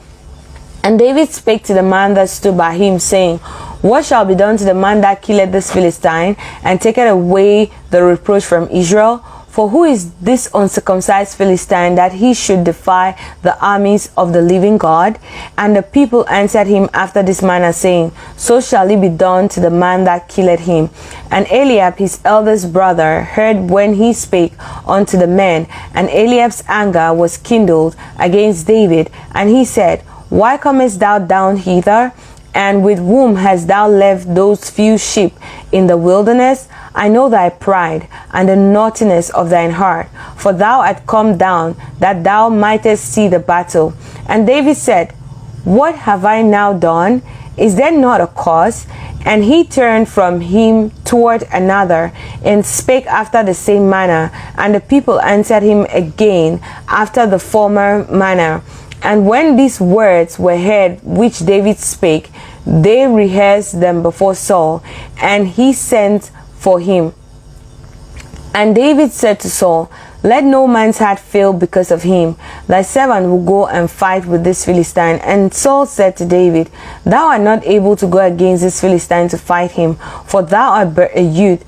And David spake to the man that stood by him, saying, What shall be done to the man that killeth this Philistine, and taketh away the reproach from Israel? For who is this uncircumcised Philistine, that he should defy the armies of the living God? And the people answered him after this manner, saying, So shall it be done to the man that killeth him. And Eliab his eldest brother heard when he spake unto the men, and Eliab's anger was kindled against David. And he said, Why comest thou down hither? And with whom hast thou left those few sheep in the wilderness? I know thy pride, and the naughtiness of thine heart, for thou art come down, that thou mightest see the battle. And David said, What have I now done? Is there not a cause? And he turned from him toward another, and spake after the same manner. And the people answered him again after the former manner. And when these words were heard which David spake, they rehearsed them before Saul, and he sent for him. And David said to Saul, Let no man's heart fail because of him. Thy servant will go and fight with this Philistine. And Saul said to David, Thou art not able to go against this Philistine to fight him, for thou art but a youth,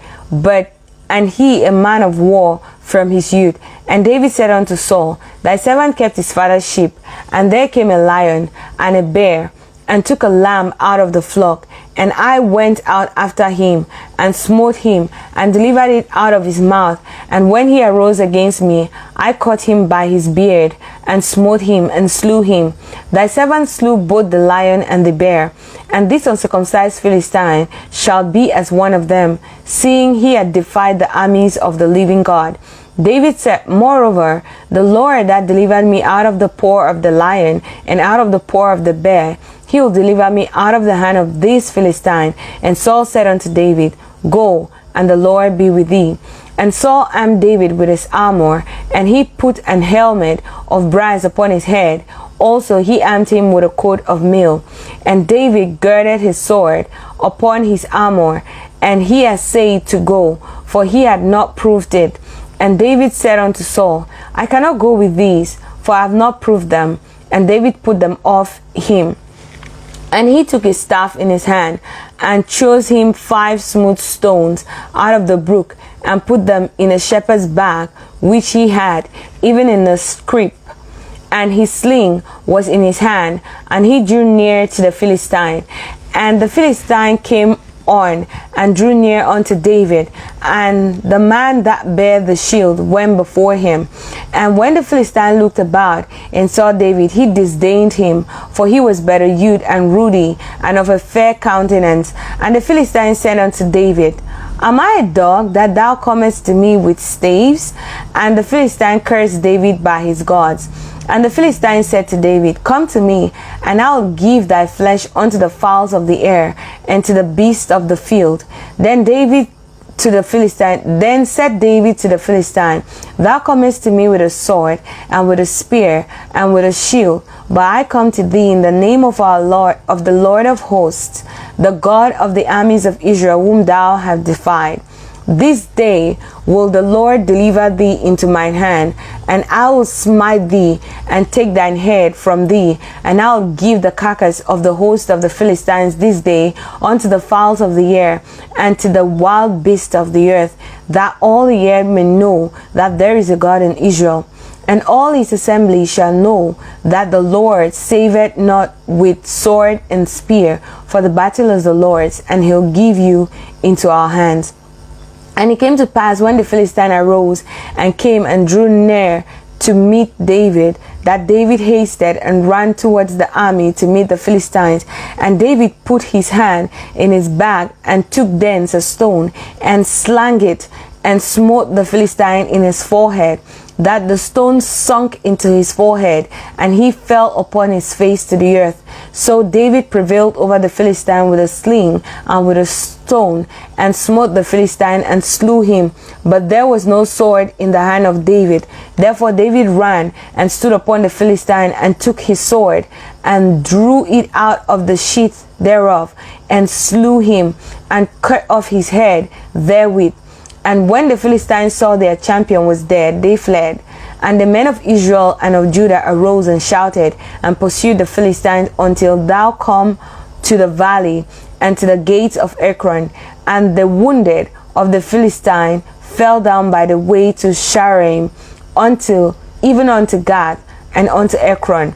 and he a man of war from his youth. And David said unto Saul, Thy servant kept his father's sheep, and there came a lion and a bear, and took a lamb out of the flock. And I went out after him, and smote him, and delivered it out of his mouth. And when he arose against me, I caught him by his beard, and smote him, and slew him. Thy servant slew both the lion and the bear. And this uncircumcised Philistine shall be as one of them, seeing he had defied the armies of the living God. David said, Moreover, the Lord that delivered me out of the paw of the lion, and out of the paw of the bear, he will deliver me out of the hand of this Philistine. And Saul said unto David, Go, and the Lord be with thee. And Saul armed David with his armor, and he put an helmet of brass upon his head. Also he armed him with a coat of mail. And David girded his sword upon his armor, and he essayed to go, for he had not proved it. And David said unto Saul, I cannot go with these, for I have not proved them. And David put them off him. And he took his staff in his hand, and chose him 5 smooth stones out of the brook, and put them in a shepherd's bag which he had, even in a scrip. And his sling was in his hand, and he drew near to the Philistine. And the Philistine came on and drew near unto David, and the man that bare the shield went before him. And when the Philistine looked about and saw David, he disdained him, for he was better youth and ruddy, and of a fair countenance. And the Philistine said unto David, Am I a dog that thou comest to me with staves? And the Philistine cursed David by his gods. And the Philistine said to David, Come to me, and I will give thy flesh unto the fowls of the air, and to the beasts of the field. Then said David to the Philistine, Thou comest to me with a sword, and with a spear, and with a shield, but I come to thee in the name of our Lord, of the Lord of hosts, the God of the armies of Israel, whom thou hast defied. This day will the Lord deliver thee into mine hand, and I will smite thee, and take thine head from thee, and I will give the carcass of the host of the Philistines this day unto the fowls of the air, and to the wild beasts of the earth, that all the earth may know that there is a God in Israel. And all his assembly shall know that the Lord saveth not with sword and spear, for the battle is the Lord's, and he'll give you into our hands. And it came to pass, when the Philistine arose and came and drew near to meet David, that David hasted and ran towards the army to meet the Philistines. And David put his hand in his bag, and took thence a stone, and slang it, and smote the Philistine in his forehead, that the stone sunk into his forehead, and he fell upon his face to the earth. So David prevailed over the Philistine with a sling and with a stone, and smote the Philistine and slew him. But there was no sword in the hand of David. Therefore David ran and stood upon the Philistine, and took his sword, and drew it out of the sheath thereof, and slew him, and cut off his head therewith. And when the Philistines saw their champion was dead, they fled. And the men of Israel and of Judah arose and shouted, and pursued the Philistines until thou come to the valley, and to the gates of Ekron. And the wounded of the Philistine fell down by the way to Shaaraim, even unto Gath, and unto Ekron.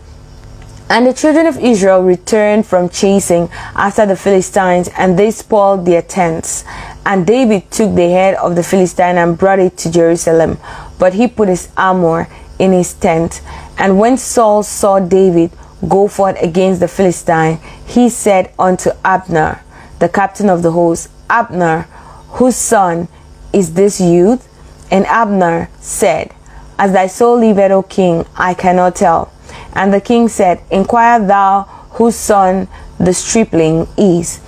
And the children of Israel returned from chasing after the Philistines, and they spoiled their tents. And David took the head of the Philistine and brought it to Jerusalem, but he put his armor in his tent. And when Saul saw David go forth against the Philistine, he said unto Abner, the captain of the host, Abner, whose son is this youth? And Abner said, As thy soul liveth, O king, I cannot tell. And the king said, Inquire thou whose son the stripling is.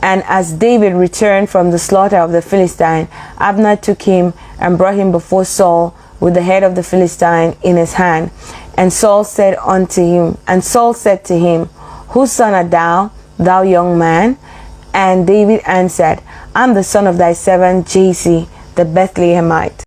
And as David returned from the slaughter of the Philistine, Abner took him and brought him before Saul with the head of the Philistine in his hand. And Saul said to him, Whose son art thou, thou young man? And David answered, I am the son of thy servant Jesse the Bethlehemite.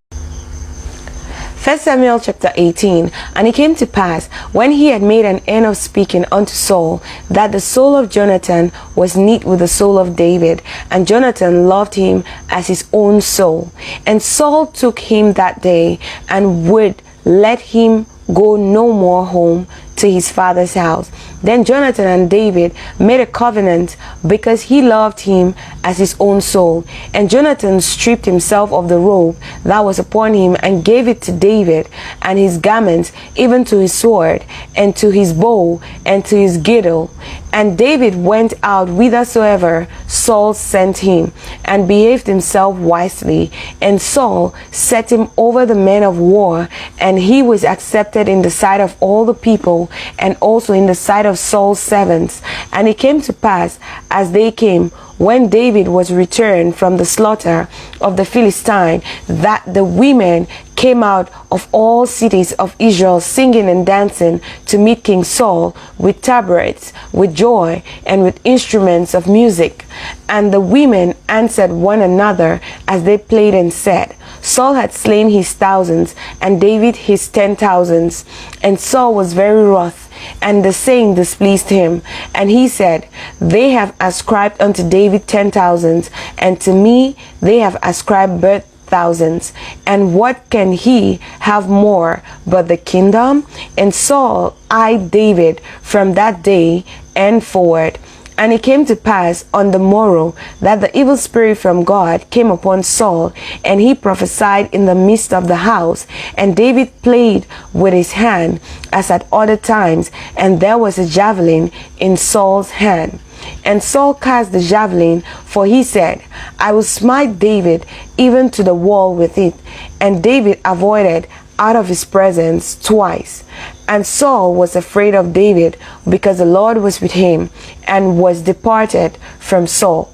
1 Samuel chapter 18. And it came to pass, when he had made an end of speaking unto Saul, that the soul of Jonathan was knit with the soul of David, and Jonathan loved him as his own soul. And Saul took him that day, and would let him go no more home to his father's house. Then Jonathan and David made a covenant, because he loved him as his own soul. And Jonathan stripped himself of the robe that was upon him, and gave it to David, and his garments, even to his sword, and to his bow, and to his girdle. And David went out whithersoever Saul sent him, and behaved himself wisely. And Saul set him over the men of war, and he was accepted in the sight of all the people, and also in the sight of Saul's servants. And it came to pass, as they came, when David was returned from the slaughter of the Philistine, that the women came out of all cities of Israel, singing and dancing to meet King Saul, with tabrets, with joy, and with instruments of music. And the women answered one another as they played, and said, Saul had slain his thousands, and David his 10,000s. And Saul was very wroth, And the saying displeased him. And he said, They have ascribed unto David 10,000, and to me they have ascribed birth thousands. And what can he have more but the kingdom? And Saul eyed David from that day and forward. And it came to pass on the morrow that the evil spirit from God came upon Saul, and he prophesied in the midst of the house. And David played with his hand as at other times, and there was a javelin in Saul's hand. And Saul cast the javelin, for he said, I will smite David even to the wall with it. And David avoided out of his presence twice. And Saul was afraid of David, because the Lord was with him, and was departed from Saul.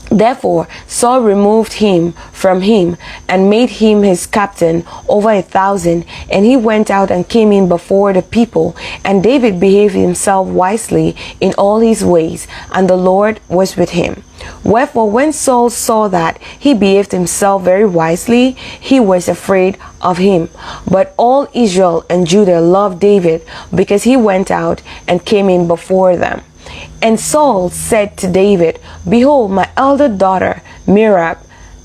Therefore Saul removed him from him, and made him his captain over 1,000. And he went out and came in before the people. And David behaved himself wisely in all his ways, and the Lord was with him. Wherefore when Saul saw that he behaved himself very wisely, he was afraid of him. But all Israel and Judah loved David, because he went out and came in before them. And Saul said to David, Behold, my elder daughter Merab,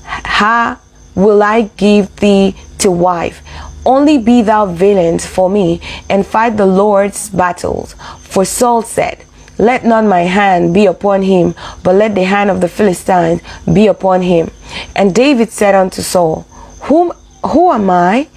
her will I give thee to wife. Only be thou valiant for me, and fight the Lord's battles. For Saul said, Let not my hand be upon him, but let the hand of the Philistines be upon him. And David said unto Saul, Who am I,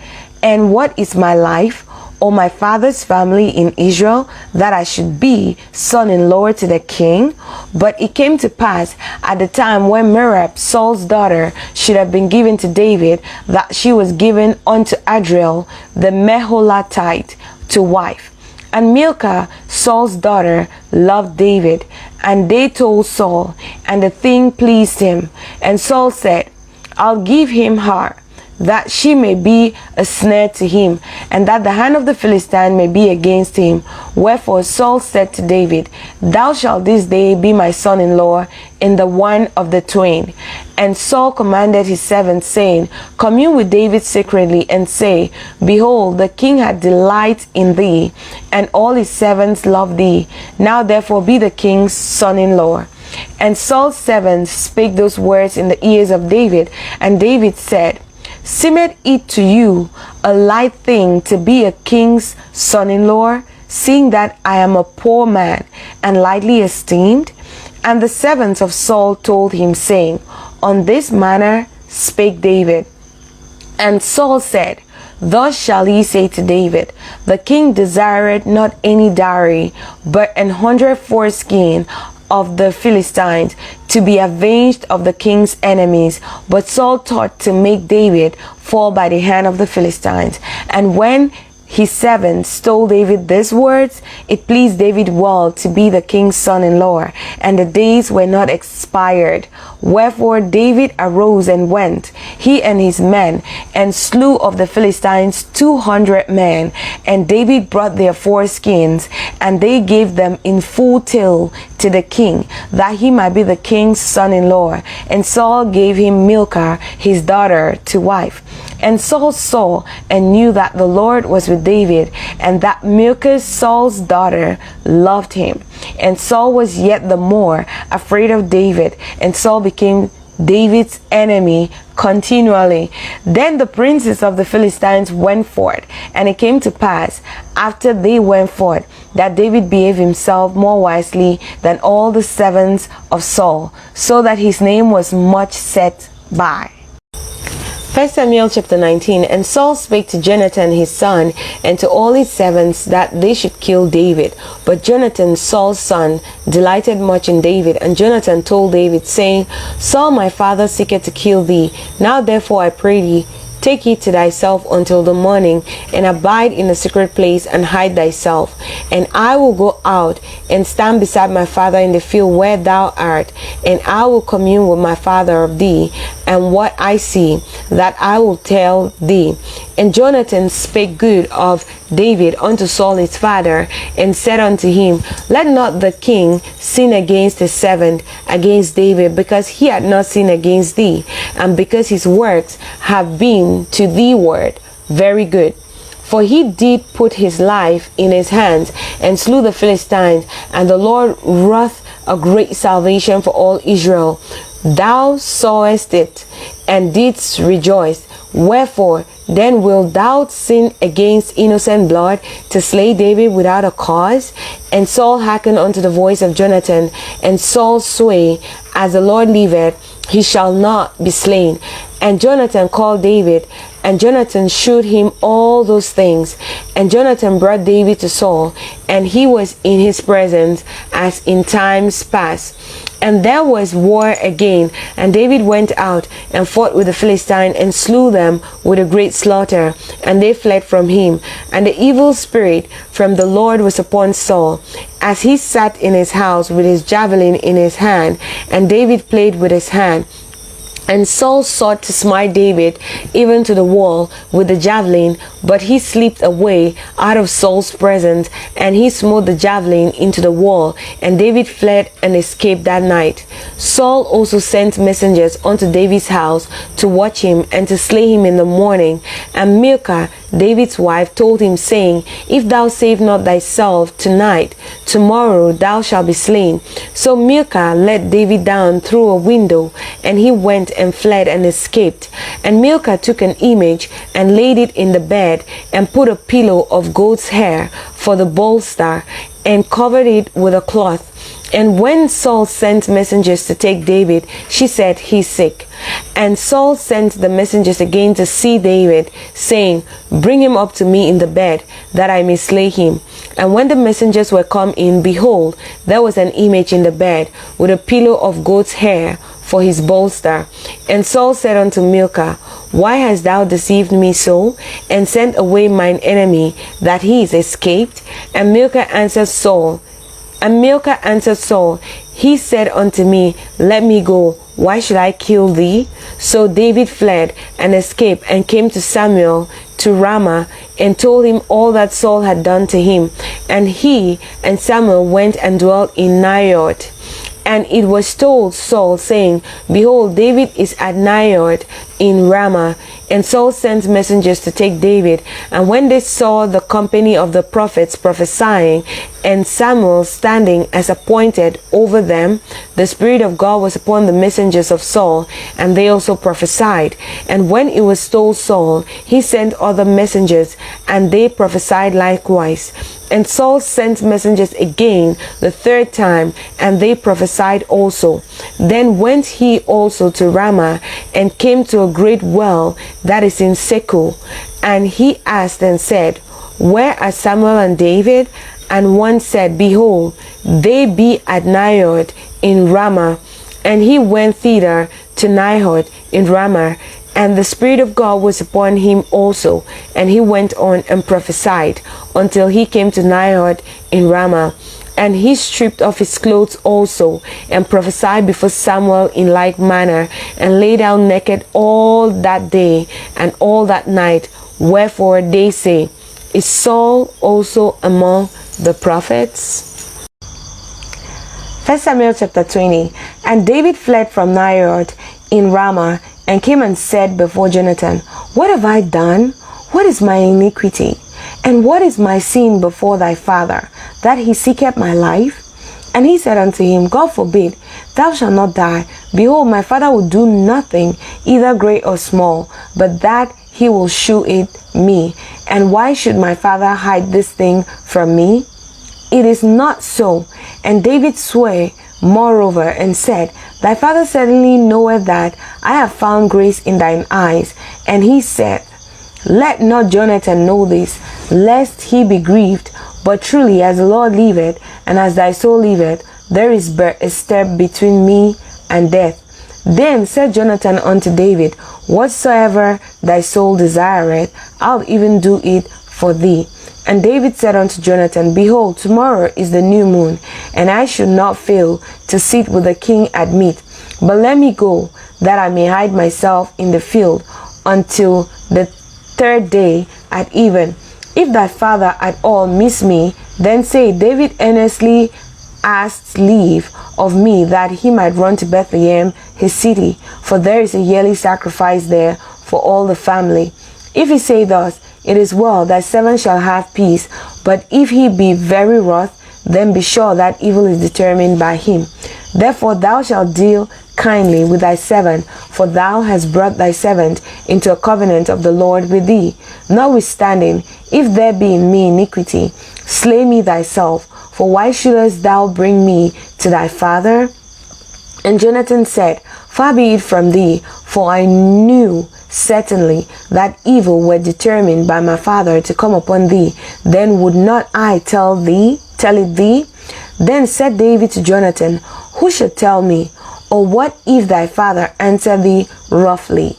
and what is my life, or my father's family in Israel, that I should be son-in-law to the king? But it came to pass at the time when Merab, Saul's daughter, should have been given to David, that she was given unto Adriel the Meholatite to wife. And Milcah, Saul's daughter, loved David. And they told Saul, and the thing pleased him. And Saul said, I'll give him her, that she may be a snare to him, and that the hand of the Philistine may be against him. Wherefore Saul said to David, Thou shalt this day be my son-in-law in the one of the twain. And Saul commanded his servants, saying, Commune with David secretly, and say, Behold, the king hath delight in thee, and all his servants love thee. Now therefore be the king's son-in-law. And Saul's servants spake those words in the ears of David. And David said, Seemeth it to you a light thing to be a king's son-in-law, seeing that I am a poor man, and lightly esteemed? And the servants of Saul told him, saying, On this manner spake David. And Saul said, Thus shall ye say to David, The king desireth not any dowry, but 100 foreskin of the Philistines, to be avenged of the king's enemies. But Saul thought to make David fall by the hand of the Philistines. And when his servants told David these words, it pleased David well to be the king's son-in-law, and the days were not expired. Wherefore David arose and went, he and his men, and slew of the Philistines 200 men. And David brought their foreskins, and they gave them in full tale to the king, that he might be the king's son-in-law. And Saul gave him Milcah his daughter to wife. And Saul saw and knew that the Lord was with David, and that Milcah, Saul's daughter, loved him. And Saul was yet the more afraid of David, and Saul became David's enemy continually. Then the princes of the Philistines went forth, and it came to pass, after they went forth, that David behaved himself more wisely than all the servants of Saul, so that his name was much set by. 1 Samuel chapter 19. And Saul spake to Jonathan his son, and to all his servants, that they should kill David. But Jonathan, Saul's son, delighted much in David. And Jonathan told David, saying, Saul my father seeketh to kill thee. Now therefore I pray thee, take heed to thyself until the morning, and abide in a secret place, and hide thyself. And I will go out and stand beside my father in the field where thou art, and I will commune with my father of thee, and what I see, that I will tell thee. And Jonathan spake good of David unto Saul his father, and said unto him, Let not the king sin against his servant, against David, because he had not sinned against thee, and because his works have been to thee ward very good. For he did put his life in his hands, and slew the Philistines, and the Lord wrought a great salvation for all Israel. Thou sawest it, and didst rejoice. Wherefore then wilt thou sin against innocent blood, to slay David without a cause? And Saul hearkened unto the voice of Jonathan, and Saul sware, As the Lord liveth, he shall not be slain. And Jonathan called David, and Jonathan shewed him all those things. And Jonathan brought David to Saul, and he was in his presence as in times past. And there was war again, and David went out and fought with the Philistines, and slew them with a great slaughter, and they fled from him. And the evil spirit from the Lord was upon Saul, as he sat in his house with his javelin in his hand, and David played with his hand. And Saul sought to smite David even to the wall with the javelin, but he slipped away out of Saul's presence, and he smote the javelin into the wall, and David fled and escaped that night. Saul also sent messengers unto David's house to watch him and to slay him in the morning. And Milcah, David's wife, told him, saying, If thou save not thyself tonight, tomorrow thou shalt be slain. So Milcah let David down through a window, and he went and fled and escaped. And Milcah took an image and laid it in the bed, and put a pillow of goat's hair for the bolster, and covered it with a cloth. And when Saul sent messengers to take David, she said, He is sick. And Saul sent the messengers again to see David, saying, Bring him up to me in the bed, that I may slay him. And when the messengers were come in, behold, there was an image in the bed, with a pillow of goat's hair for his bolster. And Saul said unto Milcah, Why hast thou deceived me so, and sent away mine enemy, that he is escaped? And Milcah answered Saul, He said unto me, Let me go. Why should I kill thee? So David fled and escaped, and came to Samuel to Ramah, and told him all that Saul had done to him. And he and Samuel went and dwelt in Naioth. And it was told Saul, saying, Behold, David is at Naioth in Ramah. And Saul sent messengers to take David. And when they saw the company of the prophets prophesying, and Samuel standing as appointed over them, the Spirit of God was upon the messengers of Saul, and they also prophesied. And when it was told Saul, he sent other messengers, and they prophesied likewise. And Saul sent messengers again the third time, and they prophesied also. Then went he also to Ramah, and came to a great well that is in Seku. And he asked and said, Where are Samuel and David? And one said, Behold, they be at Naioth in Ramah. And he went thither to Naioth in Ramah. And the Spirit of God was upon him also, and he went on and prophesied until he came to Naioth in Ramah. And he stripped off his clothes also, and prophesied before Samuel in like manner, and lay down naked all that day and all that night. Wherefore they say, Is Saul also among the prophets? 1 Samuel chapter 20. And David fled from Naioth in Ramah, and came and said before Jonathan, What have I done? What is my iniquity? And what is my sin before thy father, that he seeketh my life? And he said unto him, God forbid, thou shalt not die. Behold, my father will do nothing, either great or small, but that he will shew it me. And why should my father hide this thing from me? It is not so. And David sware moreover, and said, Thy father certainly knoweth that I have found grace in thine eyes. And he said, Let not Jonathan know this, lest he be grieved. But truly, as the Lord liveth, and as thy soul liveth, there is but a step between me and death. Then said Jonathan unto David, Whatsoever thy soul desireth, I'll even do it for thee. And David said unto Jonathan, Behold, tomorrow is the new moon, and I should not fail to sit with the king at meat. But let me go, that I may hide myself in the field until the third day at even. If thy father at all miss me, then say, David earnestly asked leave of me, that he might run to Bethlehem, his city, for there is a yearly sacrifice there for all the family. If he say thus, it is well, thy servant shall have peace. But if he be very wroth, then be sure that evil is determined by him. Therefore thou shalt deal kindly with thy servant, for thou hast brought thy servant into a covenant of the Lord with thee. Notwithstanding, if there be in me iniquity, slay me thyself, for why shouldest thou bring me to thy father? And Jonathan said, Far be it from thee, for I knew certainly that evil were determined by my father to come upon thee. Then would not I tell it thee? Then said David to Jonathan, Who shall tell me? Or what if thy father answer thee roughly?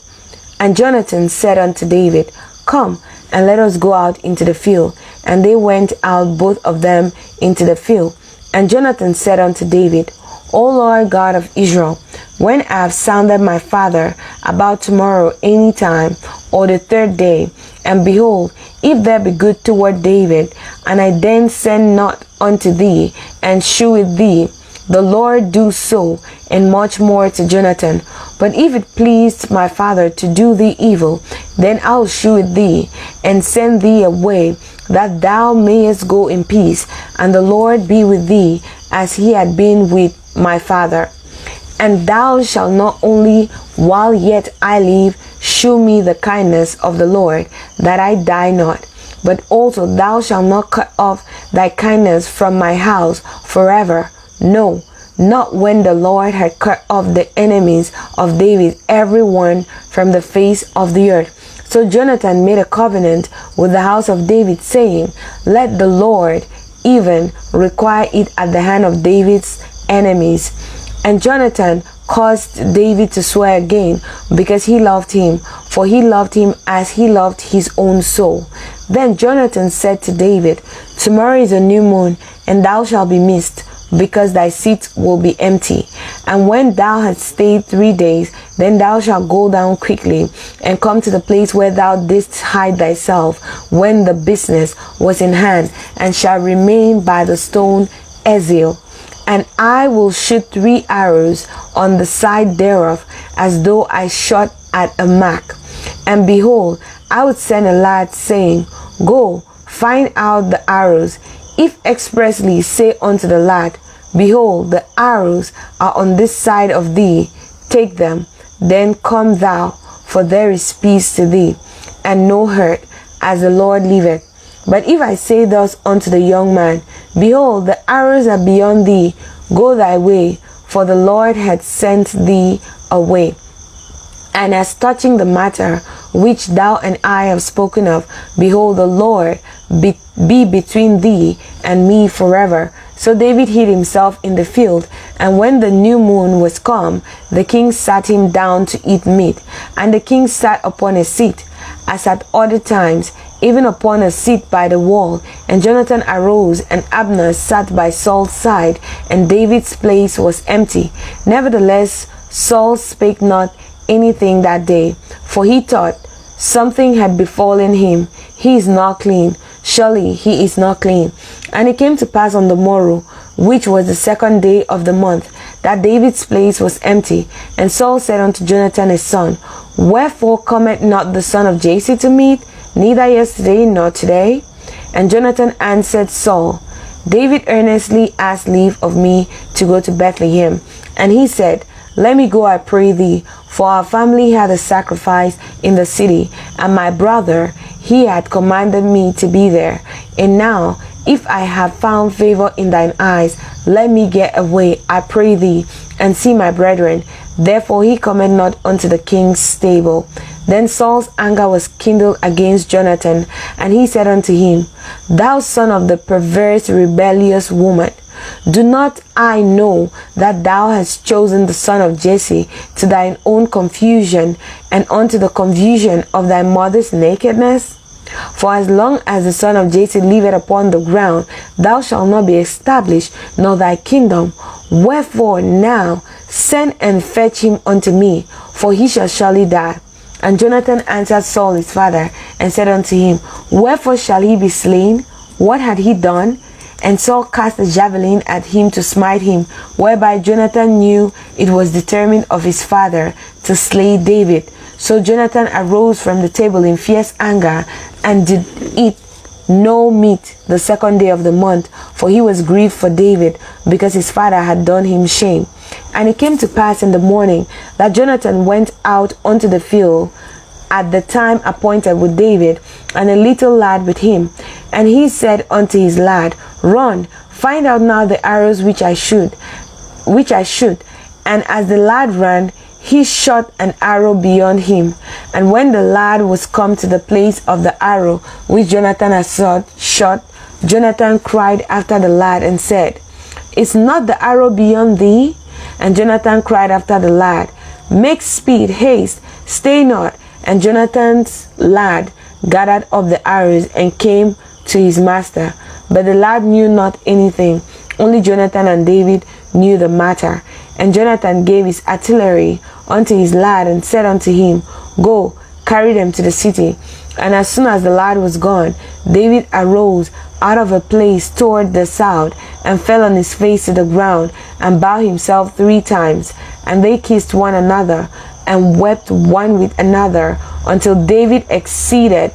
And Jonathan said unto David, Come, and let us go out into the field. And they went out both of them into the field. And Jonathan said unto David, O Lord God of Israel, when I have sounded my father about tomorrow any time, or the third day, and behold, if there be good toward David, and I then send not unto thee, and shew with thee, the Lord do so, and much more to Jonathan. But if it pleased my father to do thee evil, then I will shew with thee, and send thee away, that thou mayest go in peace, and the Lord be with thee, as he had been with my father. And thou shalt not only while yet I live shew me the kindness of the Lord, that I die not, but also thou shalt not cut off thy kindness from my house forever. No, not when the Lord had cut off the enemies of David, every one from the face of the earth. So Jonathan made a covenant with the house of David, saying, Let the Lord even require it at the hand of David's enemies. And Jonathan caused David to swear again, because he loved him, for he loved him as he loved his own soul. Then Jonathan said to David, Tomorrow is a new moon, and thou shalt be missed, because thy seat will be empty. And when thou hast stayed 3 days, then thou shalt go down quickly, and come to the place where thou didst hide thyself, when the business was in hand, and shall remain by the stone Ezel. And I will shoot 3 arrows on the side thereof, as though I shot at a mark. And behold, I would send a lad, saying, Go, find out the arrows. If expressly say unto the lad, Behold, the arrows are on this side of thee, take them, then come thou, for there is peace to thee, and no hurt, as the Lord liveth. But if I say thus unto the young man, Behold, the arrows are beyond thee, go thy way, for the Lord hath sent thee away. And as touching the matter which thou and I have spoken of, behold, the Lord be between thee and me forever. So David hid himself in the field, and when the new moon was come, the king sat him down to eat meat. And the king sat upon a seat, as at other times, even upon a seat by the wall. And Jonathan arose, and Abner sat by Saul's side, and David's place was empty. Nevertheless, Saul spake not anything that day, for he thought, something had befallen him. He is not clean. Surely he is not clean. And it came to pass on the morrow, which was the 2nd day of the month, that David's place was empty. And Saul said unto Jonathan his son, Wherefore cometh not the son of Jesse to meat, neither yesterday nor today? And Jonathan answered Saul, David earnestly asked leave of me to go to Bethlehem. And he said, Let me go, I pray thee, for our family had a sacrifice in the city, and my brother, he had commanded me to be there. And now, if I have found favor in thine eyes, let me get away, I pray thee, and see my brethren. Therefore he cometh not unto the king's stable. Then Saul's anger was kindled against Jonathan, and he said unto him, Thou son of the perverse, rebellious woman, do not I know that thou hast chosen the son of Jesse to thine own confusion, and unto the confusion of thy mother's nakedness? For as long as the son of Jesse liveth upon the ground, thou shalt not be established, nor thy kingdom. Wherefore now send and fetch him unto me, for he shall surely die. And Jonathan answered Saul his father, and said unto him, Wherefore shall he be slain? What had he done? And Saul cast a javelin at him to smite him, whereby Jonathan knew it was determined of his father to slay David. So Jonathan arose from the table in fierce anger, and did eat no meat the second day of the month, for he was grieved for David, because his father had done him shame. And it came to pass in the morning that Jonathan went out unto the field at the time appointed with David, and a little lad with him. And he said unto his lad, Run, find out now the arrows which I shoot. And as the lad ran, he shot an arrow beyond him. And when the lad was come to the place of the arrow which Jonathan had shot, Jonathan cried after the lad and said, Is not the arrow beyond thee? And Jonathan cried after the lad, Make speed, haste, stay not. And Jonathan's lad gathered up the arrows and came to his master. But the lad knew not anything. Only Jonathan and David knew the matter. And Jonathan gave his artillery unto his lad, and said unto him, Go, carry them to the city. And as soon as the lad was gone, David arose out of a place toward the south, and fell on his face to the ground, and bowed himself 3 times. And they kissed one another, and wept one with another, until David exceeded.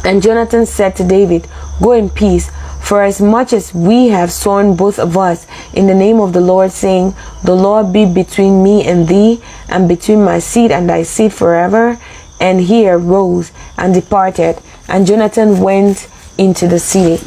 And Jonathan said to David, Go in peace, for as much as we have sworn both of us in the name of the Lord, saying, The Lord be between me and thee, and between my seed and thy seed forever. And he arose and departed, and Jonathan went into the city.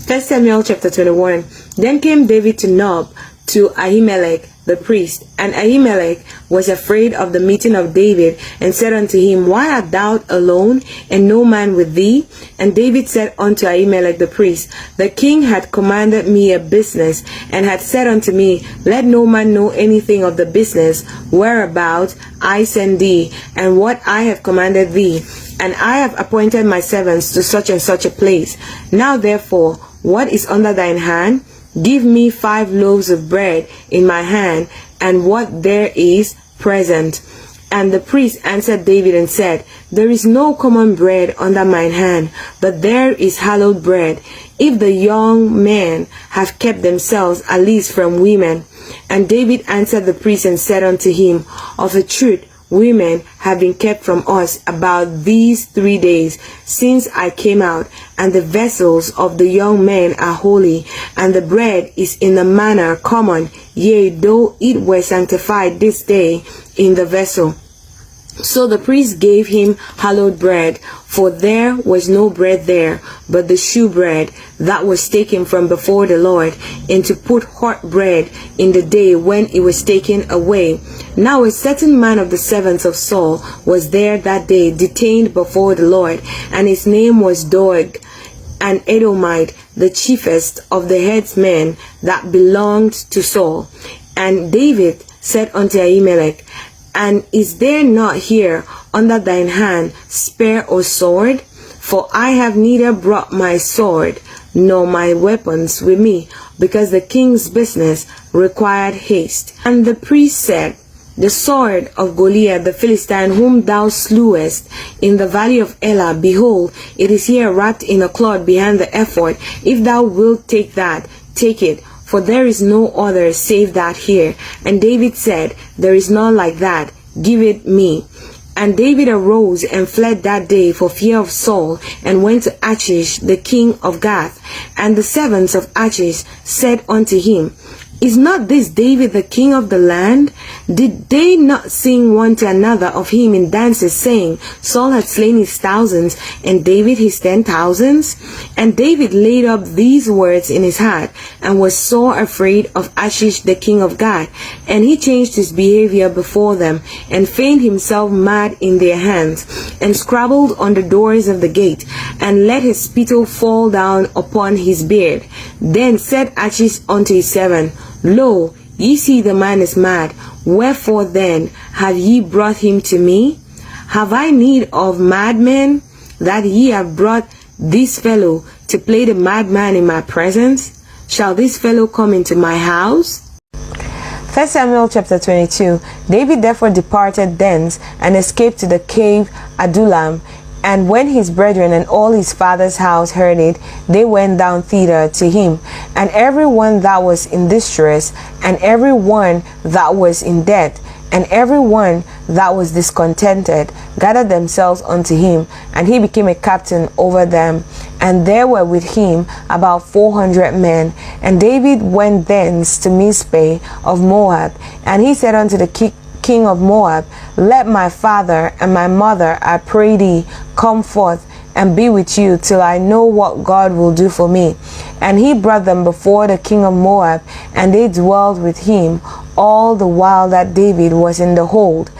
1 Samuel chapter 21. Then came David to Nob, to Ahimelech the priest. And Ahimelech was afraid of the meeting of David, and said unto him, Why art thou alone, and no man with thee? And David said unto Ahimelech the priest, The king had commanded me a business, and had said unto me, Let no man know anything of the business whereabout I send thee, and what I have commanded thee. And I have appointed my servants to such and such a place. Now therefore, what is under thine hand? Give me 5 loaves of bread in my hand, and what there is present. And the priest answered David and said, There is no common bread under mine hand, but there is hallowed bread, if the young men have kept themselves at least from women. And David answered the priest and said unto him, Of a truth, women have been kept from us about these 3 days since I came out, and the vessels of the young men are holy, and the bread is in a manner common, yea, though it were sanctified this day in the vessel. So the priest gave him hallowed bread, for there was no bread there, but the shewbread that was taken from before the Lord, and to put hot bread in the day when it was taken away. Now a certain man of the servants of Saul was there that day, detained before the Lord, and his name was Doeg, an Edomite, the chiefest of the headsmen that belonged to Saul. And David said unto Ahimelech, And is there not here under thine hand spear or sword? For I have neither brought my sword nor my weapons with me, because the king's business required haste. And the priest said, The sword of Goliath the Philistine, whom thou slewest in the valley of Elah, behold, it is here wrapped in a cloth behind the ephod. If thou wilt take that, take it, for there is no other save that here. And David said, There is none like that, give it me. And David arose and fled that day for fear of Saul, and went to Achish the king of Gath. And the servants of Achish said unto him, Is not this David the king of the land? Did they not sing one to another of him in dances, saying, Saul had slain his thousands, and David his 10,000s? And David laid up these words in his heart, and was sore afraid of Achish the king of Gath. And he changed his behavior before them, and feigned himself mad in their hands, and scrabbled on the doors of the gate, and let his spittle fall down upon his beard. Then said Achish unto his servant, Lo, ye see the man is mad. Wherefore then have ye brought him to me? Have I need of madmen, that ye have brought this fellow to play the madman in my presence? Shall this fellow come into my house? 1 Samuel chapter 22. David therefore departed thence, and escaped to the cave Adullam, And when his brethren and all his father's house heard it, they went down thither to him. And every one that was in distress, and every one that was in debt, and every one that was discontented, gathered themselves unto him, and he became a captain over them. And there were with him about 400 men. And David went thence to Mizpeh of Moab, and he said unto the king of Moab, Let my father and my mother, I pray thee, come forth and be with you till I know what God will do for me. And he brought them before the king of Moab, and they dwelled with him all the while that David was in the hold.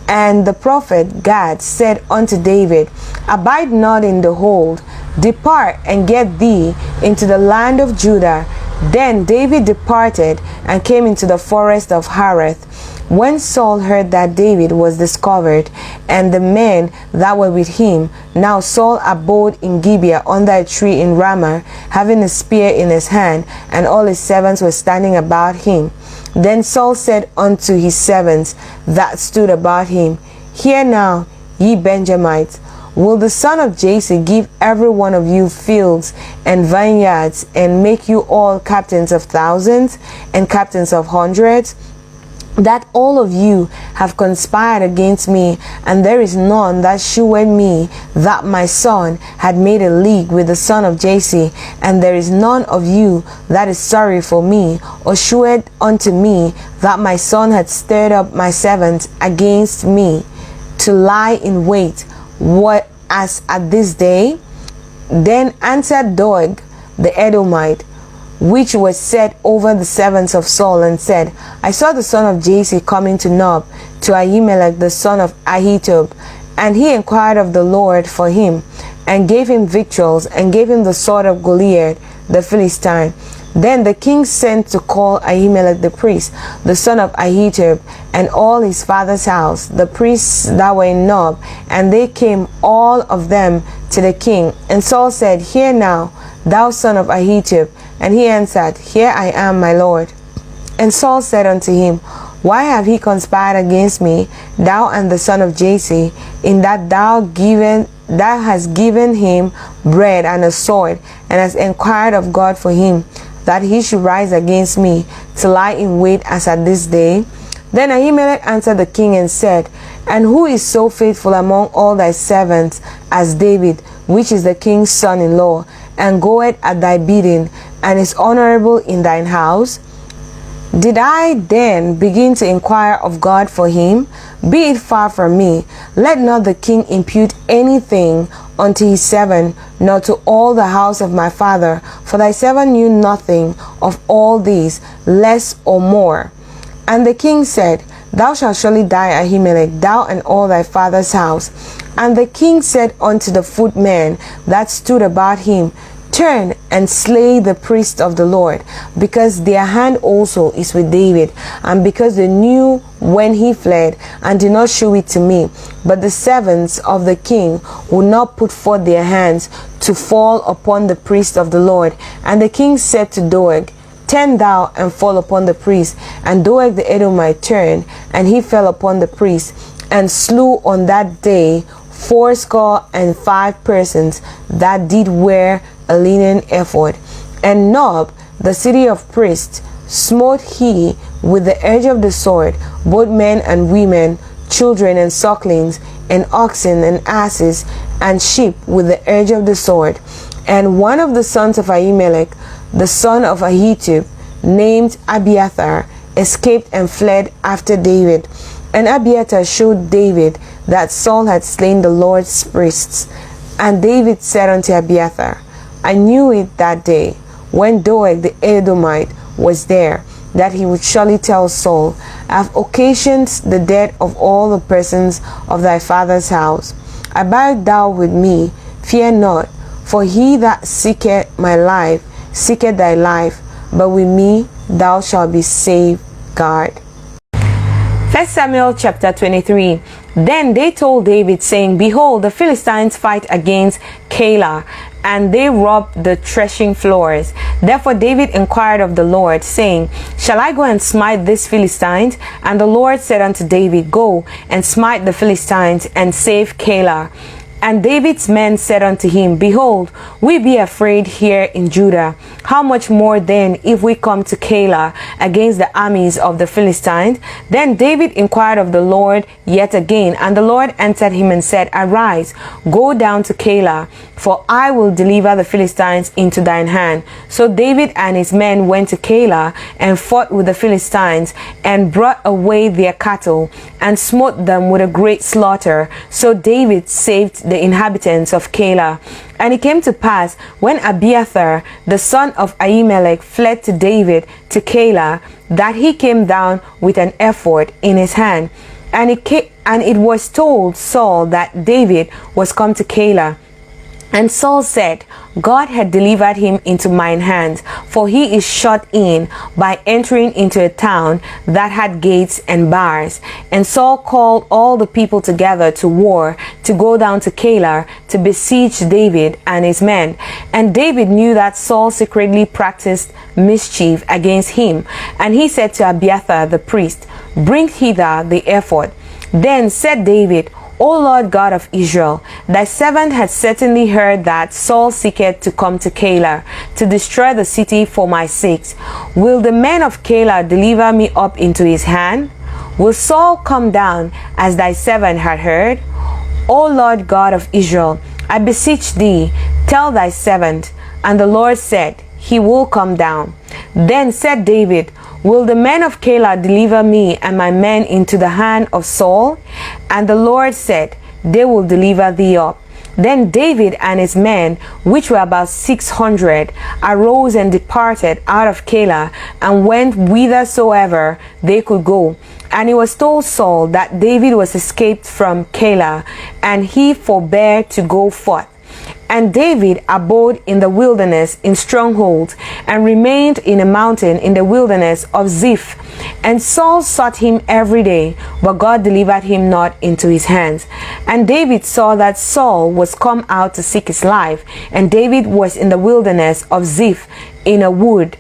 And the prophet Gad said unto David, Abide not in the hold, depart and get thee into the land of Judah. Then David departed and came into the forest of Hareth. When Saul heard that David was discovered, and the men that were with him, now Saul abode in Gibeah under a tree in Ramah, having a spear in his hand, and all his servants were standing about him. Then Saul said unto his servants that stood about him, Hear now, ye Benjamites, will the son of Jesse give every one of you fields and vineyards, and make you all captains of thousands and captains of hundreds? That all of you have conspired against me, and there is none that shewed me that my son had made a league with the son of Jesse, and there is none of you that is sorry for me, or shewed unto me that my son had stirred up my servants against me to lie in wait, what as at this day? Then answered Doeg the Edomite, which was set over the servants of Saul, and said, I saw the son of Jesse coming to Nob, to Ahimelech the son of Ahitub, and he inquired of the Lord for him, and gave him victuals, and gave him the sword of Goliath the Philistine. Then the king sent to call Ahimelech the priest, the son of Ahitub, and all his father's house, the priests that were in Nob, and they came all of them to the king. And Saul said, Hear now, thou son of Ahitub. And he answered, Here I am, my lord. And Saul said unto him, Why have he conspired against me, thou and the son of Jesse, in that thou hast given him bread and a sword, and hast inquired of God for him, that he should rise against me, to lie in wait as at this day? Then Ahimelech answered the king and said, And who is so faithful among all thy servants as David, which is the king's son-in-law, and goeth at thy bidding, and is honorable in thine house? Did I then begin to inquire of God for him? Be it far from me. Let not the king impute anything unto his servant, nor to all the house of my father, for thy servant knew nothing of all these, less or more. And the king said, Thou shalt surely die, Ahimelech, thou and all thy father's house. And the king said unto the footmen that stood about him, Turn and slay the priests of the Lord, because their hand also is with David, and because they knew when he fled, and did not shew it to me. But the servants of the king would not put forth their hands to fall upon the priests of the Lord. And the king said to Doeg, Turn thou and fall upon the priest. And Doeg the Edomite turned, and he fell upon the priest, and slew on that day 85 persons that did wear a linen ephod. And Nob, the city of priests, smote he with the edge of the sword, both men and women, children and sucklings, and oxen and asses, and sheep with the edge of the sword. And one of the sons of Ahimelech, the son of Ahitub, named Abiathar, escaped and fled after David. And Abiathar showed David that Saul had slain the Lord's priests. And David said unto Abiathar, I knew it that day, when Doeg the Edomite was there, that he would surely tell Saul, I have occasioned the death of all the persons of thy father's house. Abide thou with me, fear not, for he that seeketh my life seeketh thy life, but with me thou shalt be safeguarded. 1 Samuel chapter 23. Then they told David, saying, Behold, the Philistines fight against Keilah, and they rob the threshing floors. Therefore David inquired of the Lord, saying, Shall I go and smite these Philistines? And the Lord said unto David, Go and smite the Philistines, and save Keilah. And David's men said unto him, Behold, we be afraid here in Judah. How much more then if we come to Keilah against the armies of the Philistines? Then David inquired of the Lord yet again, and the Lord answered him and said, Arise, go down to Keilah, for I will deliver the Philistines into thine hand. So David and his men went to Keilah and fought with the Philistines, and brought away their cattle, and smote them with a great slaughter. So David saved the inhabitants of Keilah. And it came to pass, when Abiathar, the son of Ahimelech, fled to David to Keilah, that he came down with an ephod in his hand. And it was told Saul that David was come to Keilah. And Saul said, God had delivered him into mine hands, for he is shut in by entering into a town that had gates and bars. And Saul called all the people together to war, to go down to Keilah to besiege David and his men. And David knew that Saul secretly practiced mischief against him. And he said to Abiathar the priest, Bring hither the ephod. Then said David, O Lord God of Israel, thy servant hath certainly heard that Saul seeketh to come to Keilah, to destroy the city for my sakes. Will the men of Keilah deliver me up into his hand? Will Saul come down, as thy servant had heard? O Lord God of Israel, I beseech thee, tell thy servant. And the Lord said, He will come down. Then said David, Will the men of Keilah deliver me and my men into the hand of Saul? And the Lord said, They will deliver thee up. Then David and his men, which were about 600, arose and departed out of Keilah, and went whithersoever they could go. And it was told Saul that David was escaped from Keilah, and he forbare to go forth. And David abode in the wilderness in strongholds, and remained in a mountain in the wilderness of Ziph. And Saul sought him every day, but God delivered him not into his hands. And David saw that Saul was come out to seek his life, and David was in the wilderness of Ziph in a wood.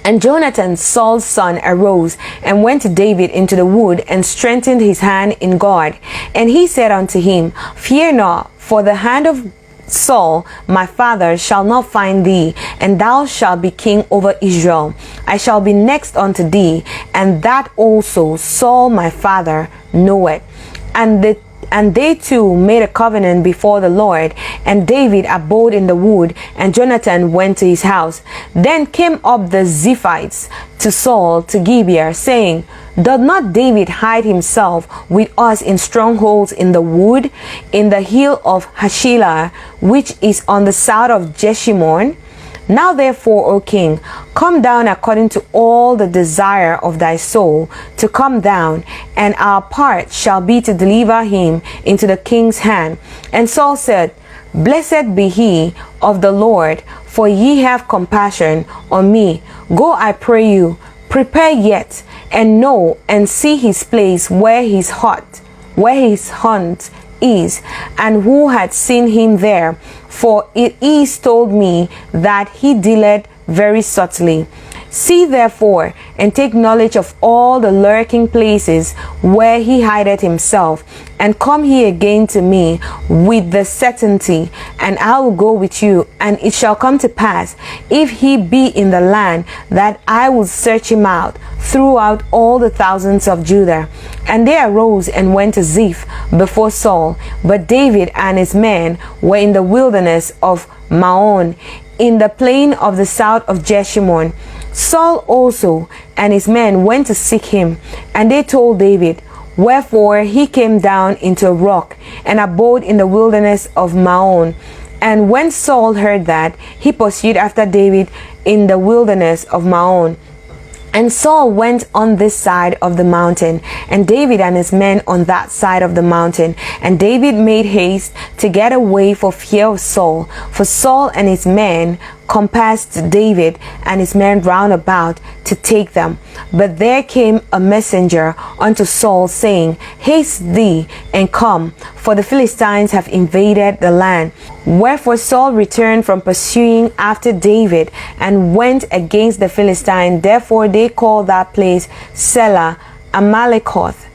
And Jonathan, Saul's son, arose and went to David into the wood, and strengthened his hand in God. And he said unto him, Fear not, for the hand of Saul my father shall not find thee, and thou shalt be king over Israel. I shall be next unto thee, and that also Saul my father knoweth. And they two made a covenant before the Lord, and David abode in the wood, and Jonathan went to his house. Then came up the Ziphites to Saul to Gibeah, saying, Doth not David hide himself with us in strongholds in the wood, in the hill of Hashilah, which is on the south of Jeshimon? Now therefore, O king, come down according to all the desire of thy soul to come down, and our part shall be to deliver him into the king's hand. And Saul said, Blessed be he of the Lord, for ye have compassion on me. Go, I pray you, prepare yet, and know and see his place where his hunt is, and who had seen him there. For it is told me that he dealeth very subtly. See therefore, and take knowledge of all the lurking places where he hideth himself, and come he again to me with the certainty, and I will go with you. And it shall come to pass, if he be in the land, that I will search him out throughout all the thousands of Judah. And they arose and went to Ziph before Saul, but David and his men were in the wilderness of Maon, in the plain of the south of Jeshimon. Saul also and his men went to seek him, and they told David. Wherefore he came down into a rock, and abode in the wilderness of Maon. And when Saul heard that, he pursued after David in the wilderness of Maon. And Saul went on this side of the mountain, and David and his men on that side of the mountain. And David made haste to get away for fear of Saul, for Saul and his men compassed David and his men round about to take them. But there came a messenger unto Saul, saying, Haste thee and come, for the Philistines have invaded the land. Wherefore Saul returned from pursuing after David, and went against the Philistine. Therefore they called that place Selah Amalekoth.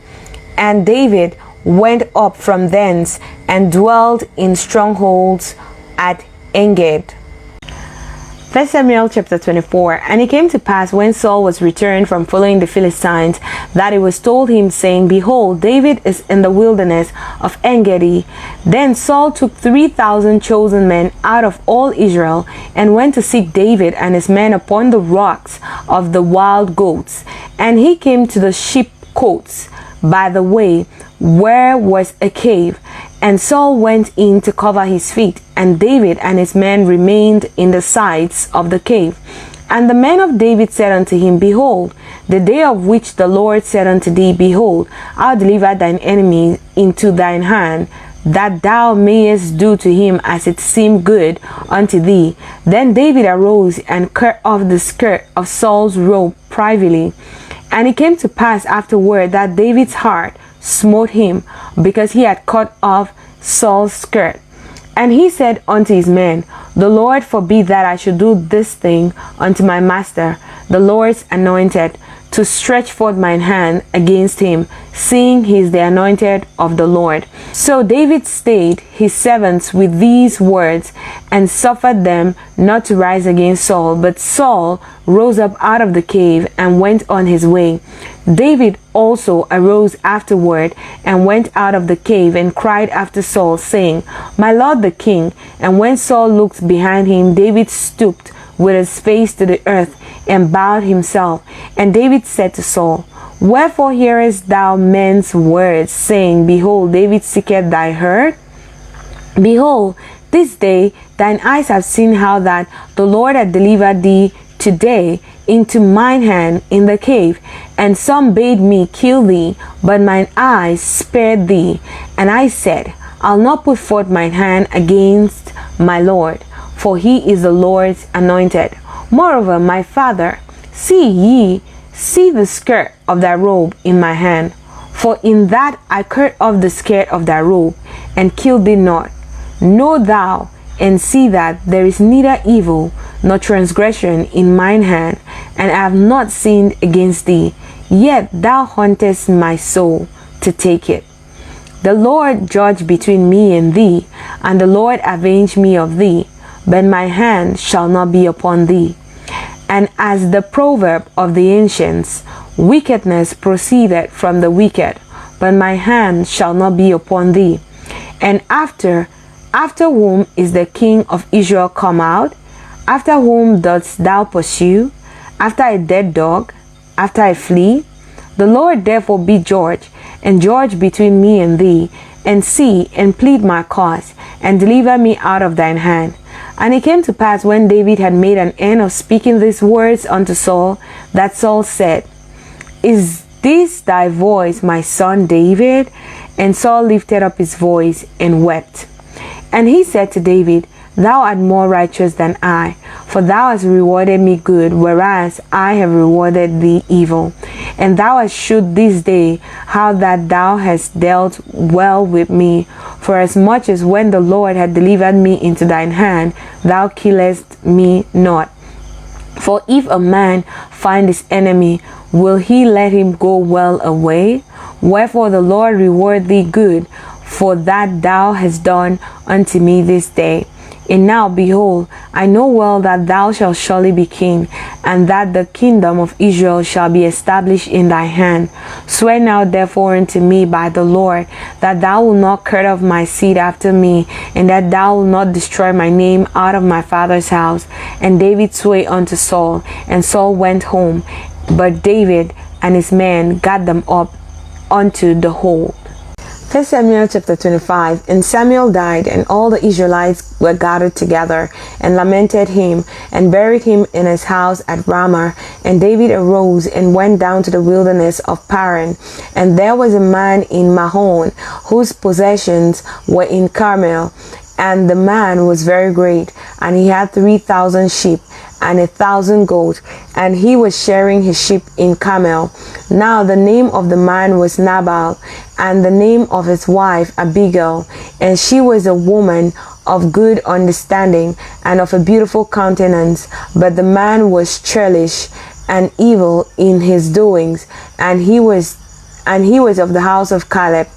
And David went up from thence and dwelt in strongholds at Engedi. 1 Samuel chapter 24. And it came to pass, when Saul was returned from following the Philistines, that it was told him, saying, Behold, David is in the wilderness of Engedi. Then Saul took 3,000 chosen men out of all Israel, and went to seek David and his men upon the rocks of the wild goats. And he came to the sheepcotes by the way, where was a cave. And Saul went in to cover his feet, and David and his men remained in the sides of the cave. And the men of David said unto him, Behold, the day of which the Lord said unto thee, Behold, I'll deliver thine enemy into thine hand, that thou mayest do to him as it seemed good unto thee. Then David arose and cut off the skirt of Saul's robe privately. And it came to pass afterward that David's heart smote him, because he had cut off Saul's skirt. And he said unto his men, The Lord forbid that I should do this thing unto my master, the Lord's anointed, to stretch forth mine hand against him, seeing he is the anointed of the Lord. So David stayed his servants with these words, and suffered them not to rise against Saul. But Saul rose up out of the cave and went on his way. David also arose afterward and went out of the cave and cried after Saul, saying, My lord the king. And when Saul looked behind him, David stooped with his face to the earth and bowed himself. And David said to Saul, Wherefore hearest thou men's words, saying, Behold, David seeketh thy hurt? Behold, this day thine eyes have seen how that the Lord hath delivered thee today into mine hand in the cave. And some bade me kill thee, but mine eyes spared thee. And I said, I'll not put forth mine hand against my Lord, for he is the Lord's anointed. Moreover, my father, see the skirt of thy robe in my hand, for in that I cut off the skirt of thy robe, and killed thee not. Know thou and see that there is neither evil nor transgression in mine hand, and I have not sinned against thee. Yet thou huntest my soul to take it. The Lord judge between me and thee, and the Lord avenge me of thee, but my hand shall not be upon thee. And as the proverb of the ancients, wickedness proceeded from the wicked, but my hand shall not be upon thee. And after whom is the king of Israel come out? After whom dost thou pursue? After a dead dog? After a flea? The Lord therefore be judge, and judge between me and thee, and see, and plead my cause, and deliver me out of thine hand. And it came to pass, when David had made an end of speaking these words unto Saul, that Saul said, Is this thy voice, my son David? And Saul lifted up his voice and wept. And he said to David, Thou art more righteous than I, for thou hast rewarded me good, whereas I have rewarded thee evil. And thou hast shewed this day how that thou hast dealt well with me, for as much as when the Lord had delivered me into thine hand, thou killest me not. For if a man find his enemy, will he let him go well away? Wherefore the Lord reward thee good, for that thou hast done unto me this day. And now, behold, I know well that thou shalt surely be king, and that the kingdom of Israel shall be established in thy hand. Swear now therefore unto me by the Lord, that thou wilt not cut off my seed after me, and that thou wilt not destroy my name out of my father's house. And David swore unto Saul, and Saul went home, but David and his men gat them up unto the hold. 1 Samuel chapter 25. And Samuel died, and all the Israelites were gathered together, and lamented him, and buried him in his house at Ramah. And David arose and went down to the wilderness of Paran. And there was a man in Mahon, whose possessions were in Carmel. And the man was very great, and he had 3,000 sheep and 1,000 goats, and he was sharing his sheep in Carmel. Now the name of the man was Nabal, and the name of his wife Abigail, and she was a woman of good understanding and of a beautiful countenance. But the man was churlish and evil in his doings, and he was of the house of Caleb.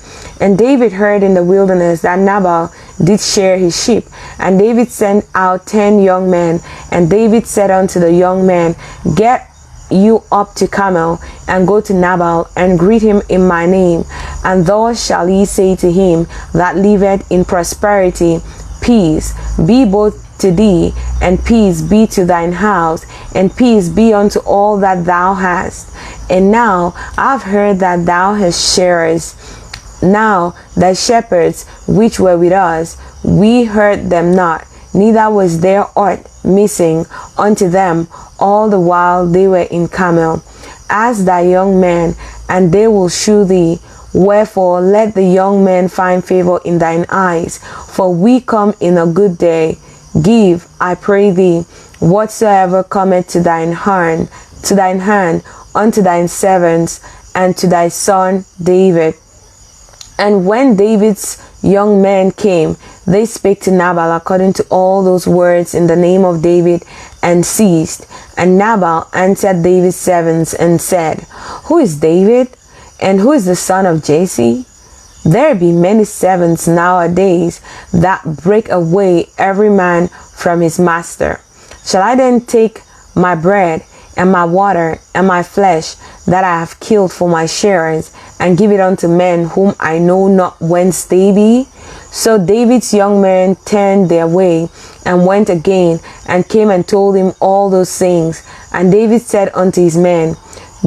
And David heard in the wilderness that Nabal did share his sheep. And David sent out 10 young men. And David said unto the young men, Get you up to Carmel, and go to Nabal, and greet him in my name. And thus shall ye say to him that liveth in prosperity, Peace be both to thee, and peace be to thine house, and peace be unto all that thou hast. And now I've heard that thou hast sharers. Now thy shepherds which were with us, we heard them not, neither was there aught missing unto them all the while they were in Carmel. Ask thy young men, and they will shew thee. Wherefore let the young men find favor in thine eyes, for we come in a good day. Give, I pray thee, whatsoever cometh to thine hand, unto thine servants, and to thy son David. And when David's young men came, they spake to Nabal according to all those words in the name of David, and ceased. And Nabal answered David's servants and said, Who is David? And who is the son of Jesse? There be many servants nowadays that break away every man from his master. Shall I then take my bread and my water and my flesh that I have killed for my sharers, and give it unto men whom I know not whence they be? So David's young men turned their way, and went again, and came and told him all those things. And David said unto his men,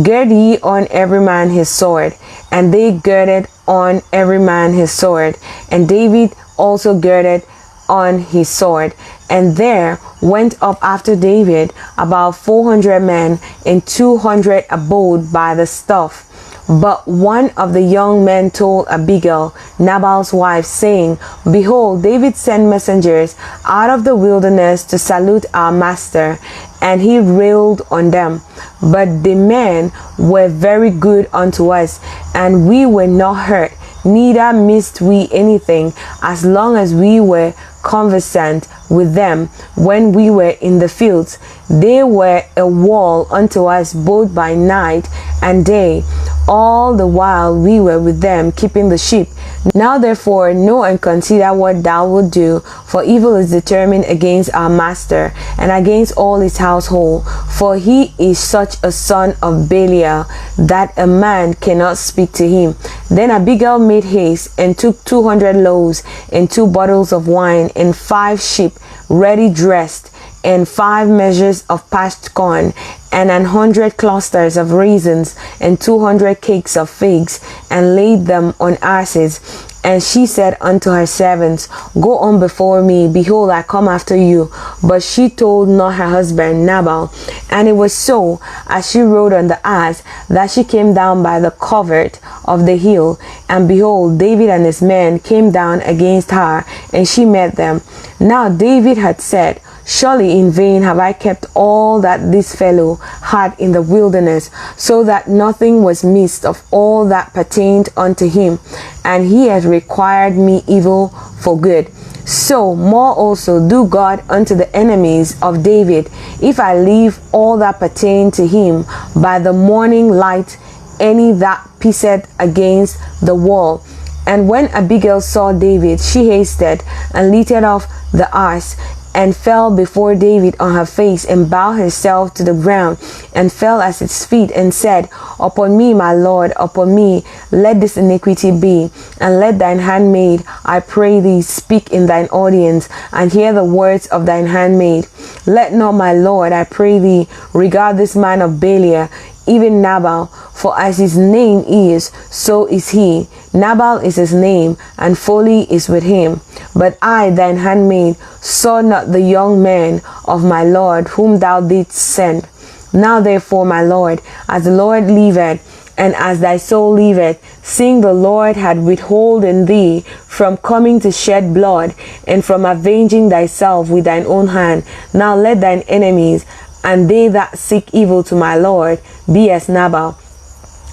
Gird ye on every man his sword. And they girded on every man his sword. And David also girded on his sword. And there went up after David about 400 men, and 200 abode by the stuff. But one of the young men told Abigail, Nabal's wife, saying, Behold, David sent messengers out of the wilderness to salute our master, and he railed on them. But the men were very good unto us, and we were not hurt, neither missed we anything, as long as we were conversant with them when we were in the fields. They were a wall unto us both by night and day, all the while we were with them, keeping the sheep. Now therefore know and consider what thou wilt do, for evil is determined against our master, and against all his household, for he is such a son of Belial, that a man cannot speak to him. Then Abigail made haste, and took 200 loaves, and 2 bottles of wine, and 5 sheep ready dressed, and 5 measures of parched corn, and 100 clusters of raisins, and 200 cakes of figs, and laid them on asses. And she said unto her servants, Go on before me, behold, I come after you. But she told not her husband Nabal. And it was so, as she rode on the ass, that she came down by the covert of the hill. And behold, David and his men came down against her, and she met them. Now David had said, Surely in vain have I kept all that this fellow had in the wilderness, so that nothing was missed of all that pertained unto him, and he has required me evil for good. So more also do God unto the enemies of David, if I leave all that pertained to him by the morning light, any that pissed against the wall. And when Abigail saw David, she hasted and leaped off the ass, and fell before David on her face, and bowed herself to the ground, and fell at his feet, and said, Upon me, my Lord, upon me, let this iniquity be, and let thine handmaid, I pray thee, speak in thine audience, and hear the words of thine handmaid. Let not my Lord, I pray thee, regard this man of Belial, even Nabal, for as his name is, so is he. Nabal is his name, and folly is with him. But I, thine handmaid, saw not the young man of my Lord, whom thou didst send. Now therefore, my Lord, as the Lord liveth, and as thy soul liveth, seeing the Lord had withholden thee from coming to shed blood, and from avenging thyself with thine own hand, now let thine enemies, and they that seek evil to my Lord, be as Nabal.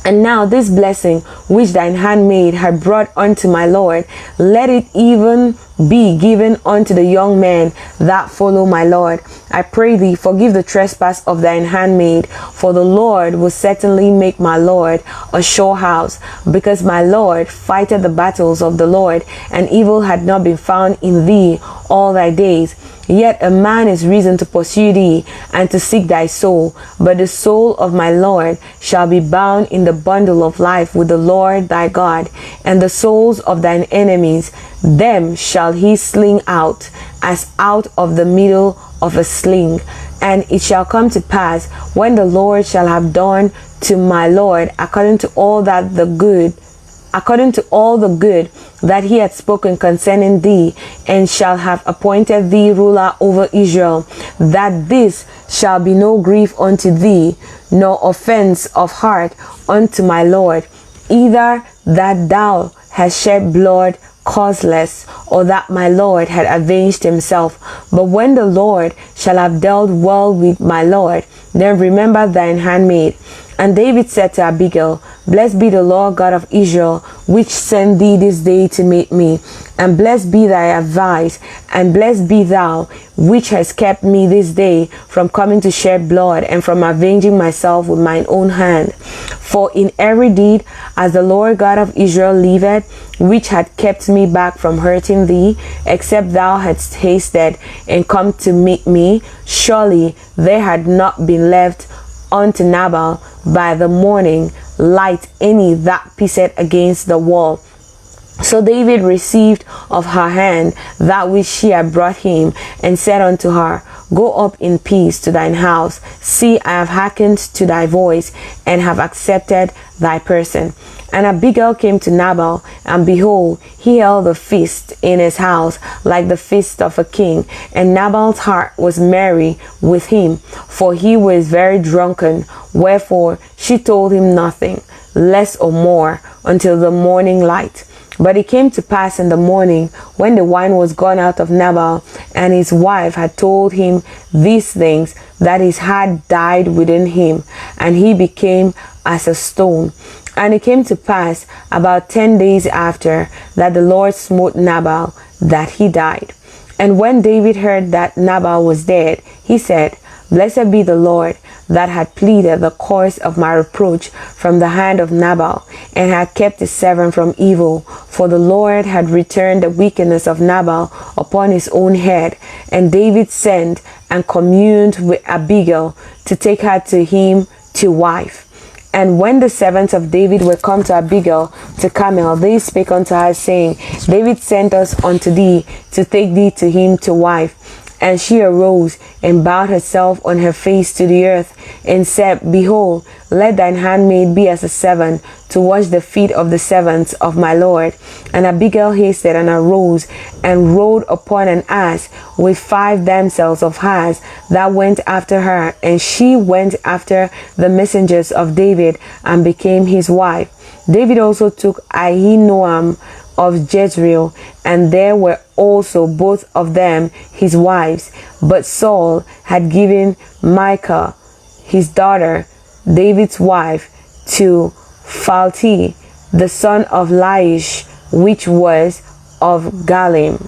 And now this blessing which thine handmaid had brought unto my Lord, let it even be given unto the young men that follow my Lord. I pray thee, forgive the trespass of thine handmaid, for the Lord will certainly make my Lord a sure house, because my Lord fighteth the battles of the Lord, and evil had not been found in thee all thy days. Yet a man is risen to pursue thee, and to seek thy soul. But the soul of my Lord shall be bound in the bundle of life with the Lord thy God. And the souls of thine enemies, them shall he sling out, as out of the middle of a sling. And it shall come to pass, when the Lord shall have done to my Lord according to all the good that he had spoken concerning thee, and shall have appointed thee ruler over Israel, that this shall be no grief unto thee, nor offense of heart unto my Lord, either that thou hast shed blood causeless, or that my Lord had avenged himself. But when the Lord shall have dealt well with my Lord, then remember thine handmaid. And David said to Abigail, Blessed be the Lord God of Israel, which sent thee this day to meet me. And blessed be thy advice, and blessed be thou, which hast kept me this day from coming to shed blood, and from avenging myself with mine own hand. For in every deed, as the Lord God of Israel liveth, which had kept me back from hurting thee, except thou hadst hasted and come to meet me, surely there had not been left unto Nabal by the morning light any that pissed against the wall. So David received of her hand that which she had brought him, and said unto her, Go up in peace to thine house. See, I have hearkened to thy voice, and have accepted thy person. And Abigail came to Nabal, and behold, he held a feast in his house, like the feast of a king. And Nabal's heart was merry with him, for he was very drunken. Wherefore she told him nothing, less or more, until the morning light. But it came to pass in the morning, when the wine was gone out of Nabal, and his wife had told him these things, that his heart died within him, and he became as a stone. And it came to pass about 10 days after, that the Lord smote Nabal, that he died. And when David heard that Nabal was dead, he said, Blessed be the Lord, that had pleaded the cause of my reproach from the hand of Nabal, and had kept his servant from evil. For the Lord had returned the wickedness of Nabal upon his own head. And David sent and communed with Abigail to take her to him to wife. And when the servants of David were come to Abigail to Carmel, they spake unto her, saying, David sent us unto thee to take thee to him to wife. And she arose and bowed herself on her face to the earth, and said, Behold, let thine handmaid be as a servant, to wash the feet of the servants of my Lord. And Abigail hasted and arose, and rode upon an ass with 5 damsels of hers that went after her. And she went after the messengers of David, and became his wife. David also took Ahinoam of Jezreel, and there were also both of them his wives. But Saul had given Michal, his daughter, David's wife, to Phalti, the son of Laish, which was of Galim.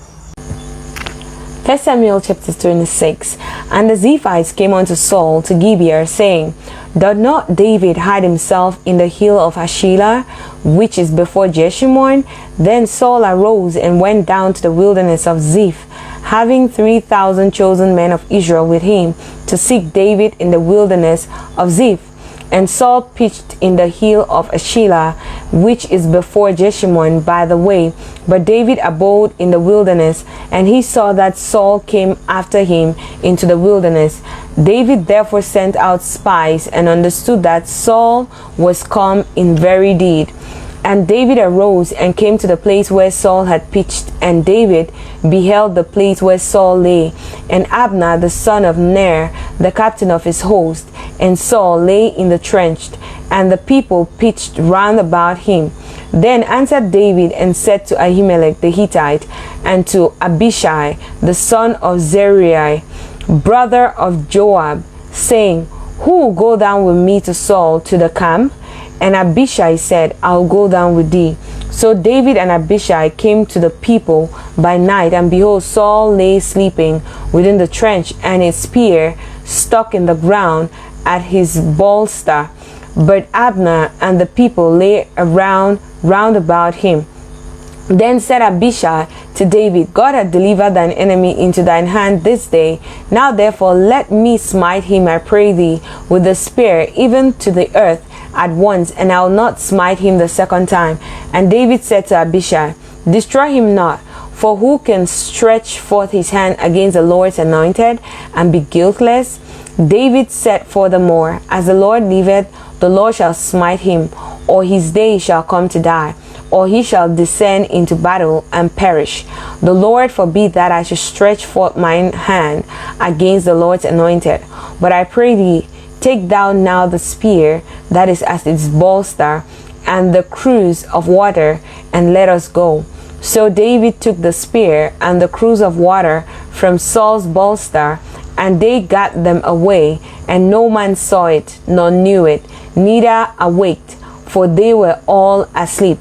1 Samuel chapter 26. And the Ziphites came unto Saul to Gibeah, saying, Doth not David hide himself in the hill of Hashilah, which is before Jeshimon? Then Saul arose and went down to the wilderness of Ziph, having 3,000 chosen men of Israel with him, to seek David in the wilderness of Ziph. And Saul pitched in the hill of Hashilah, which is before Jeshimon by the way. But David abode in the wilderness, and he saw that Saul came after him into the wilderness. David therefore sent out spies, and understood that Saul was come in very deed. And David arose and came to the place where Saul had pitched, and David beheld the place where Saul lay, and Abner the son of Ner, the captain of his host, and Saul lay in the trench, and the people pitched round about him. Then answered David and said to Ahimelech the Hittite, and to Abishai the son of Zeruiah, brother of Joab, saying, Who will go down with me to Saul to the camp? And Abishai said, I'll go down with thee. So David and Abishai came to the people by night, and behold, Saul lay sleeping within the trench, and his spear stuck in the ground at his bolster. But Abner and the people lay round about him. Then said Abishai to David, God hath delivered thine enemy into thine hand this day. Now therefore let me smite him, I pray thee, with the spear, even to the earth at once, and I will not smite him the second time. And David said to Abishai, destroy him not, for who can stretch forth his hand against the Lord's anointed and be guiltless? David said furthermore, as the Lord liveth, the Lord shall smite him, or his day shall come to die, or he shall descend into battle and perish. The Lord forbid that I should stretch forth mine hand against the Lord's anointed. But I pray thee, take thou now the spear that is as its bolster, and the cruse of water, and let us go. So David took the spear and the cruse of water from Saul's bolster, and they got them away, and no man saw it, nor knew it, neither awaked, for they were all asleep,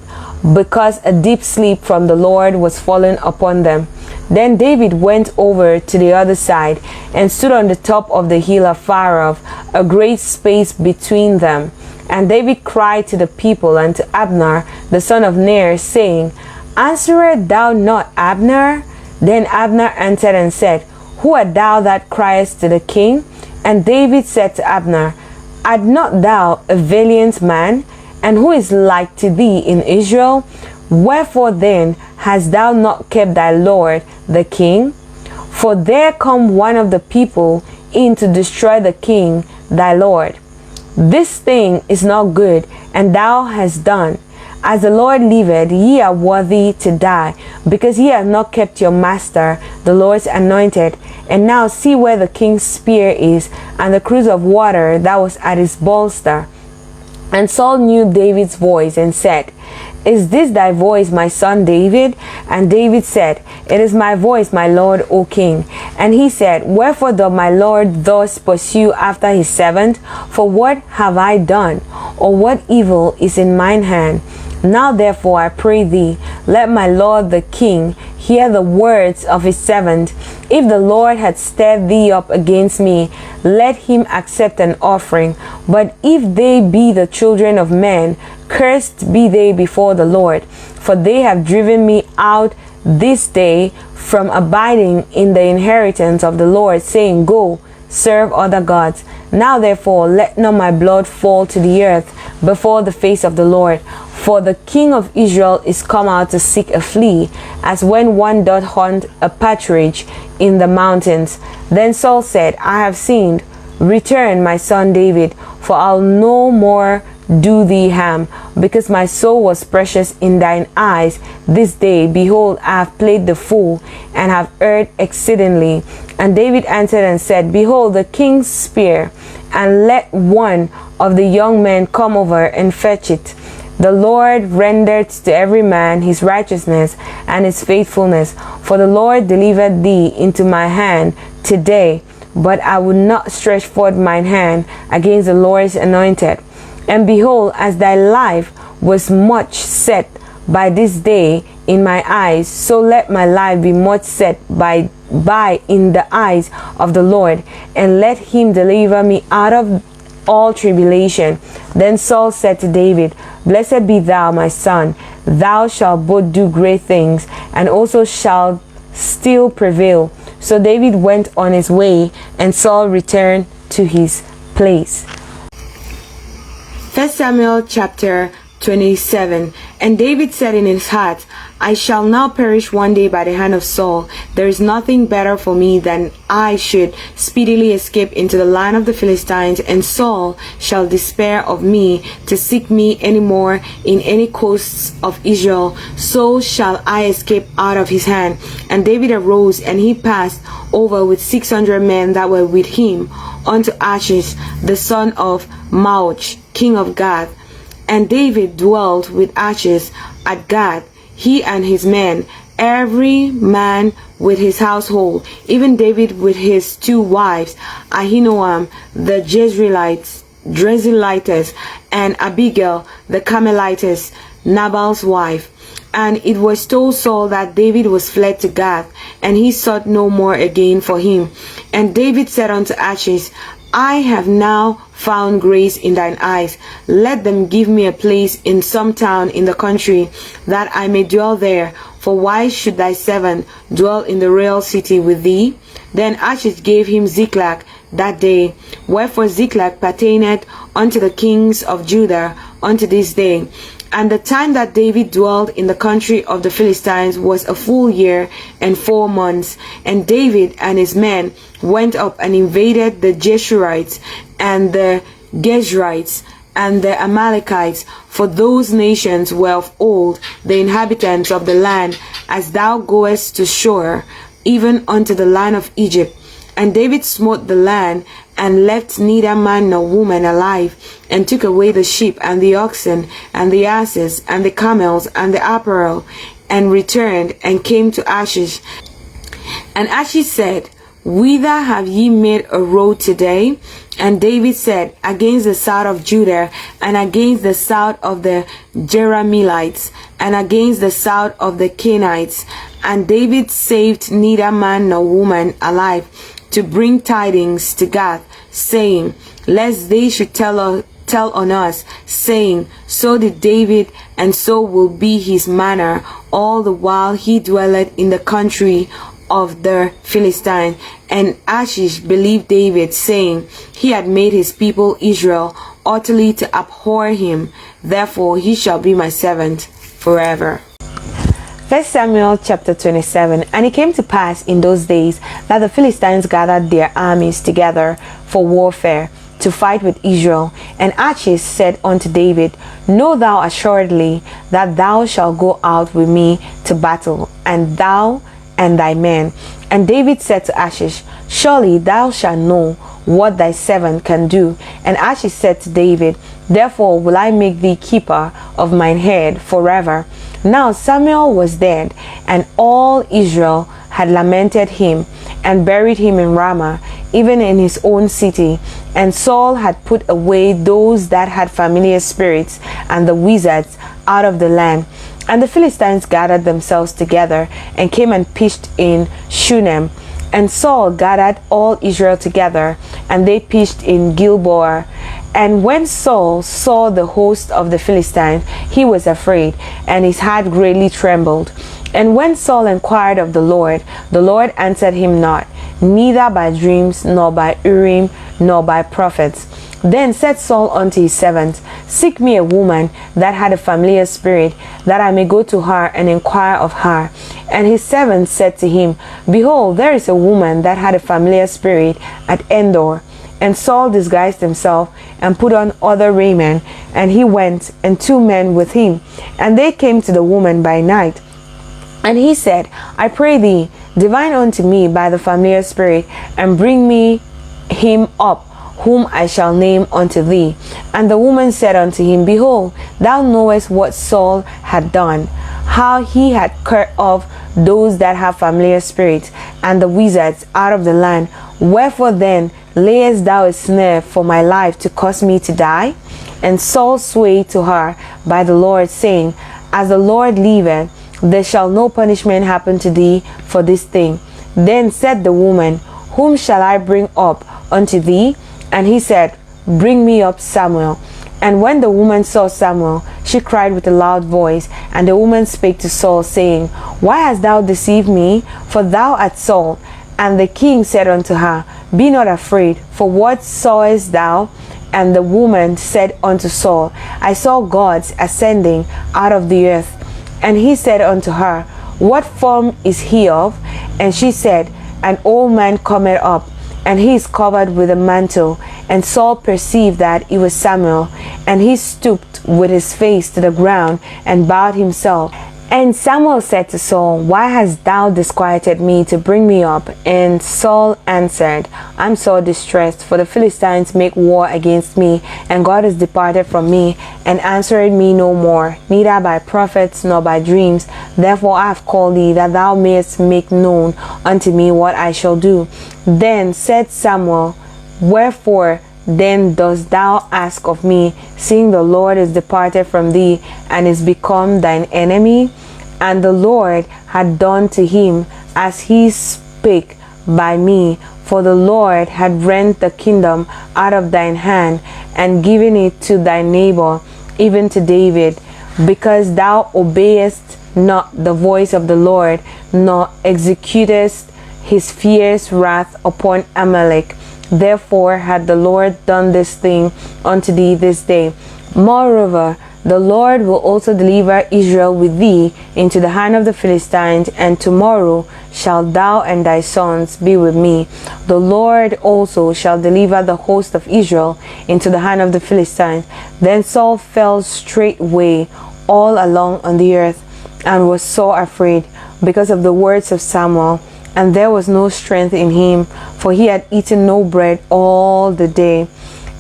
because a deep sleep from the Lord was fallen upon them. Then David went over to the other side, and stood on the top of the hill afar off, a great space between them. And David cried to the people and to Abner, the son of Ner, saying, Answerest thou not, Abner? Then Abner answered and said, Who art thou that criest to the king? And David said to Abner, Art not thou a valiant man? And who is like to thee in Israel? Wherefore then hast thou not kept thy lord the king? For there come one of the people in to destroy the king thy lord. This thing is not good, and thou hast done. As the Lord liveth, ye are worthy to die, because ye have not kept your master, the Lord's anointed. And now see where the king's spear is, and the cruse of water that was at his bolster. And Saul knew David's voice, and said, Is this thy voice, my son David? And David said, It is my voice, my lord, O king. And he said, Wherefore doth my lord thus pursue after his servant? For what have I done? Or what evil is in mine hand? Now therefore I pray thee, let my lord the king hear the words of his servant. If the Lord had stirred thee up against me, let him accept an offering. But if they be the children of men, cursed be they before the Lord. For they have driven me out this day from abiding in the inheritance of the Lord, saying, Go, serve other gods. Now therefore let not my blood fall to the earth before the face of the Lord. For the king of Israel is come out to seek a flea, as when one doth hunt a partridge in the mountains. Then Saul said, I have sinned. Return, my son David, for I'll no more do thee harm, because my soul was precious in thine eyes this day. Behold, I have played the fool, and have erred exceedingly. And David answered and said, Behold the king's spear, and let one of the young men come over and fetch it. The Lord rendered to every man his righteousness and his faithfulness. For the Lord delivered thee into my hand today, but I would not stretch forth mine hand against the Lord's anointed. And behold, as thy life was much set by this day in my eyes, so let my life be much set by in the eyes of the Lord, and let him deliver me out of all tribulation. Then Saul said to David, Blessed be thou, my son. Thou shalt both do great things, and also shalt still prevail. So David went on his way, and Saul returned to his place. 1 Samuel chapter 27. And David said in his heart, I shall now perish one day by the hand of Saul. There is nothing better for me than I should speedily escape into the land of the Philistines, and Saul shall despair of me to seek me any more in any coasts of Israel. So shall I escape out of his hand. And David arose, and he passed over with 600 men that were with him unto Achish, the son of Maoch, king of Gath. And David dwelt with Achish at Gath, he and his men, every man with his household, even David with his 2 wives, Ahinoam the Jezreelitess, and Abigail the Carmelitess, Nabal's wife. And it was told Saul that David was fled to Gath, and he sought no more again for him. And David said unto Achish, I have now found grace in thine eyes. Let them give me a place in some town in the country, that I may dwell there. For why should thy servant dwell in the royal city with thee? Then Achish gave him Ziklag that day, wherefore Ziklag pertaineth unto the kings of Judah unto this day. And the time that David dwelled in the country of the Philistines was a full year and 4 months. And David and his men went up and invaded the Jeshurites and the Gezrites and the Amalekites, for those nations were of old the inhabitants of the land, as thou goest to Shur, even unto the land of Egypt. And David smote the land, and left neither man nor woman alive, and took away the sheep and the oxen and the asses and the camels and the apparel, and returned and came to Achish. And Achish said, Whither have ye made a road today? And David said, Against the south of Judah, and against the south of the Jerahmeelites, and against the south of the Kenites. And David saved neither man nor woman alive, to bring tidings to Gath, saying, Lest they should tell on us, saying, So did David, and so will be his manner, all the while he dwelleth in the country of the Philistines. And Achish believed David, saying, He had made his people Israel utterly to abhor him, therefore he shall be my servant forever. 1 Samuel chapter 27. And it came to pass in those days that the Philistines gathered their armies together for warfare, to fight with Israel. And Achish said unto David, Know thou assuredly that thou shalt go out with me to battle, and thou and thy men. And David said to Achish, Surely thou shalt know what thy servant can do. And Achish said to David, Therefore will I make thee keeper of mine head forever. Now Samuel was dead, and all Israel had lamented him, and buried him in Ramah, even in his own city. And Saul had put away those that had familiar spirits and the wizards out of the land. And the Philistines gathered themselves together, and came and pitched in Shunem. And Saul gathered all Israel together, and they pitched in Gilboa. And when Saul saw the host of the Philistines, he was afraid, and his heart greatly trembled. And when Saul inquired of the Lord answered him not, neither by dreams, nor by Urim, nor by prophets. Then said Saul unto his servants, Seek me a woman that had a familiar spirit, that I may go to her and inquire of her. And his servants said to him, Behold, there is a woman that had a familiar spirit at Endor. And Saul disguised himself, and put on other raiment, and he went, and 2 men with him. And they came to the woman by night. And he said, I pray thee, divine unto me by the familiar spirit, and bring me him up, whom I shall name unto thee. And the woman said unto him, Behold, thou knowest what Saul had done, how he had cut off those that have familiar spirits, and the wizards out of the land. Wherefore then layest thou a snare for my life, to cause me to die? And Saul swayed to her by the Lord, saying, As the Lord liveth, there shall no punishment happen to thee for this thing. Then said the woman, Whom shall I bring up unto thee? And he said, Bring me up Samuel. And when the woman saw Samuel, she cried with a loud voice. And the woman spake to Saul, saying, Why hast thou deceived me? For thou art Saul. And the king said unto her, Be not afraid, for what sawest thou? And the woman said unto Saul, I saw gods ascending out of the earth. And he said unto her, What form is he of? And she said, An old man cometh up, and he is covered with a mantle. And Saul perceived that it was Samuel, and he stooped with his face to the ground, and bowed himself. And Samuel said to Saul, Why hast thou disquieted me to bring me up? And Saul answered, I am sore distressed, for the Philistines make war against me, and God is departed from me, and answered me no more, neither by prophets nor by dreams. Therefore I have called thee, that thou mayest make known unto me what I shall do. Then said Samuel, Wherefore then dost thou ask of me, seeing the Lord is departed from thee, and is become thine enemy? And the Lord had done to him as he spake by me, for the Lord had rent the kingdom out of thine hand, and given it to thy neighbor, even to David, because thou obeyest not the voice of the Lord, nor executest his fierce wrath upon Amalek. Therefore had the Lord done this thing unto thee this day. Moreover, the Lord will also deliver Israel with thee into the hand of the Philistines, and tomorrow shalt thou and thy sons be with me. The Lord also shall deliver the host of Israel into the hand of the Philistines. Then Saul fell straightway all along on the earth, and was sore afraid because of the words of Samuel. And there was no strength in him, for he had eaten no bread all the day,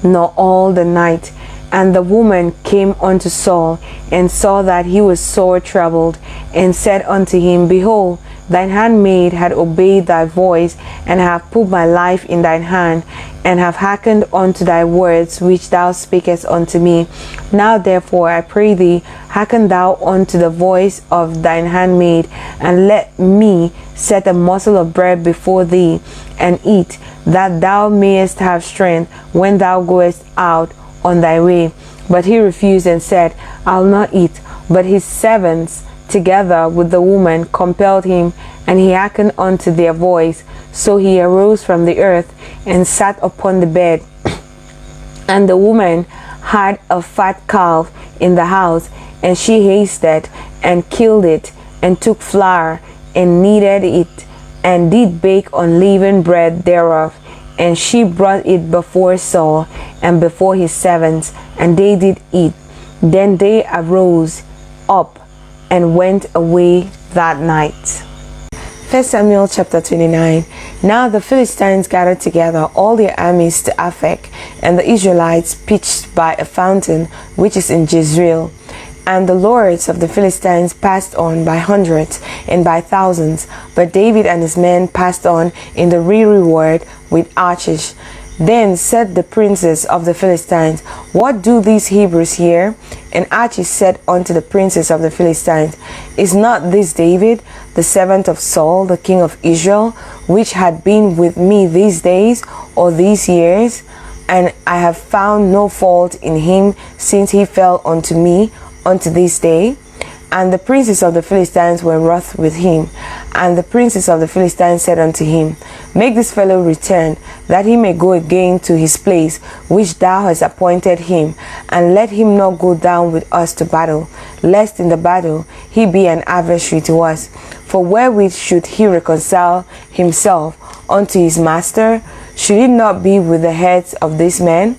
nor all the night. And the woman came unto Saul, and saw that he was sore troubled, and said unto him, Behold, thine handmaid had obeyed thy voice, and have put my life in thine hand, and have hearkened unto thy words which thou spakest unto me. Now therefore, I pray thee, hearken thou unto the voice of thine handmaid, and let me set a morsel of bread before thee, and eat, that thou mayest have strength when thou goest out on thy way. But he refused and said, I'll not eat. But his servants together with the woman compelled him, and he hearkened unto their voice. So he arose from the earth and sat upon the bed. And the woman had a fat calf in the house, and she hasted and killed it, and took flour and kneaded it, and did bake unleavened bread thereof. And she brought it before Saul and before his servants, and they did eat. Then they arose up and went away that night. 1 Samuel chapter 29. Now the Philistines gathered together all their armies to Aphek, and the Israelites pitched by a fountain which is in Jezreel. And the lords of the Philistines passed on by hundreds and by thousands, but David and his men passed on in the rearward with archers. Then said the princes of the Philistines, What do these Hebrews here? And Achish said unto the princes of the Philistines, Is not this David, the servant of Saul, the king of Israel, which had been with me these days or these years? And I have found no fault in him since he fell unto me unto this day. And the princes of the Philistines were wroth with him. And the princes of the Philistines said unto him, Make this fellow return, that he may go again to his place which thou hast appointed him, and let him not go down with us to battle, lest in the battle he be an adversary to us. For wherewith should he reconcile himself unto his master? Should it not be with the heads of these men?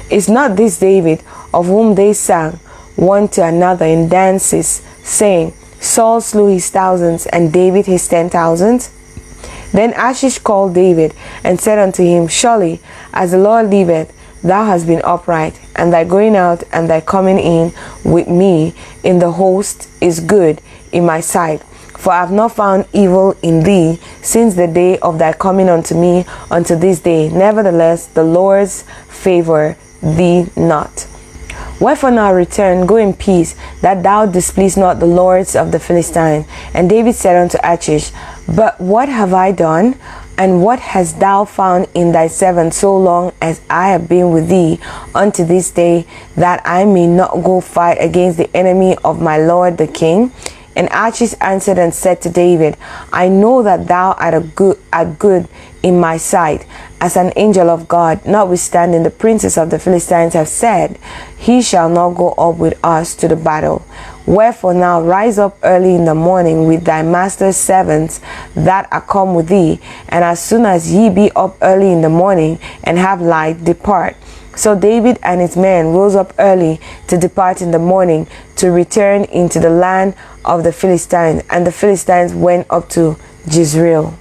Is not this David, of whom they sang one to another in dances, saying, Saul slew his thousands, and David his 10,000s? Then Achish called David, and said unto him, Surely, as the Lord liveth, thou hast been upright, and thy going out and thy coming in with me in the host is good in my sight. For I have not found evil in thee since the day of thy coming unto me unto this day. Nevertheless, the Lord's favor thee not. Wherefore now return, go in peace, that thou displease not the lords of the Philistines. And David said unto Achish, But what have I done? And what hast thou found in thy servant so long as I have been with thee unto this day, that I may not go fight against the enemy of my lord the king? And Achish answered and said to David, I know that thou art good in my sight, as an angel of God. Notwithstanding, the princes of the Philistines have said, He shall not go up with us to the battle. Wherefore now rise up early in the morning with thy master's servants that are come with thee, and as soon as ye be up early in the morning and have light, depart. So David and his men rose up early to depart in the morning, to return into the land of the Philistines, and the Philistines went up to Jezreel.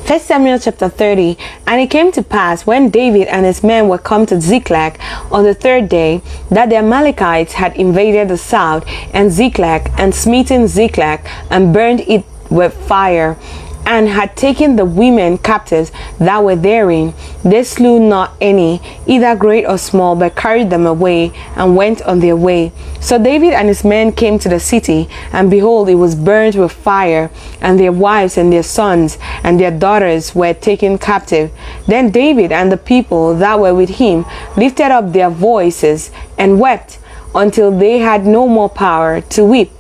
1 Samuel chapter 30. And it came to pass, when David and his men were come to Ziklag on the third day, that the Amalekites had invaded the south, and Ziklag, and smitten Ziklag, and burned it with fire. and had taken the women captives that were therein. They slew not any, either great or small, but carried them away, and went on their way. So David and his men came to the city, and behold, it was burned with fire, and their wives and their sons and their daughters were taken captive. Then David and the people that were with him lifted up their voices and wept until they had no more power to weep.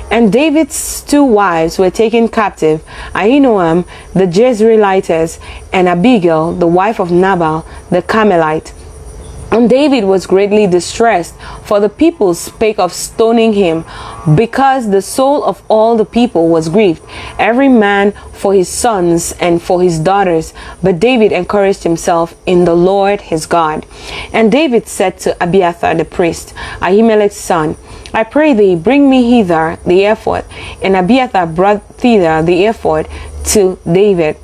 And David's two wives were taken captive, Ahinoam the Jezreelitess, and Abigail the wife of Nabal the Carmelite. And David was greatly distressed, for the people spake of stoning him, because the soul of all the people was grieved, every man for his sons and for his daughters. But David encouraged himself in the Lord his God. And David said to Abiathar the priest, Ahimelech's son, I pray thee, bring me hither the ephod. And Abiathar brought thither the ephod to David.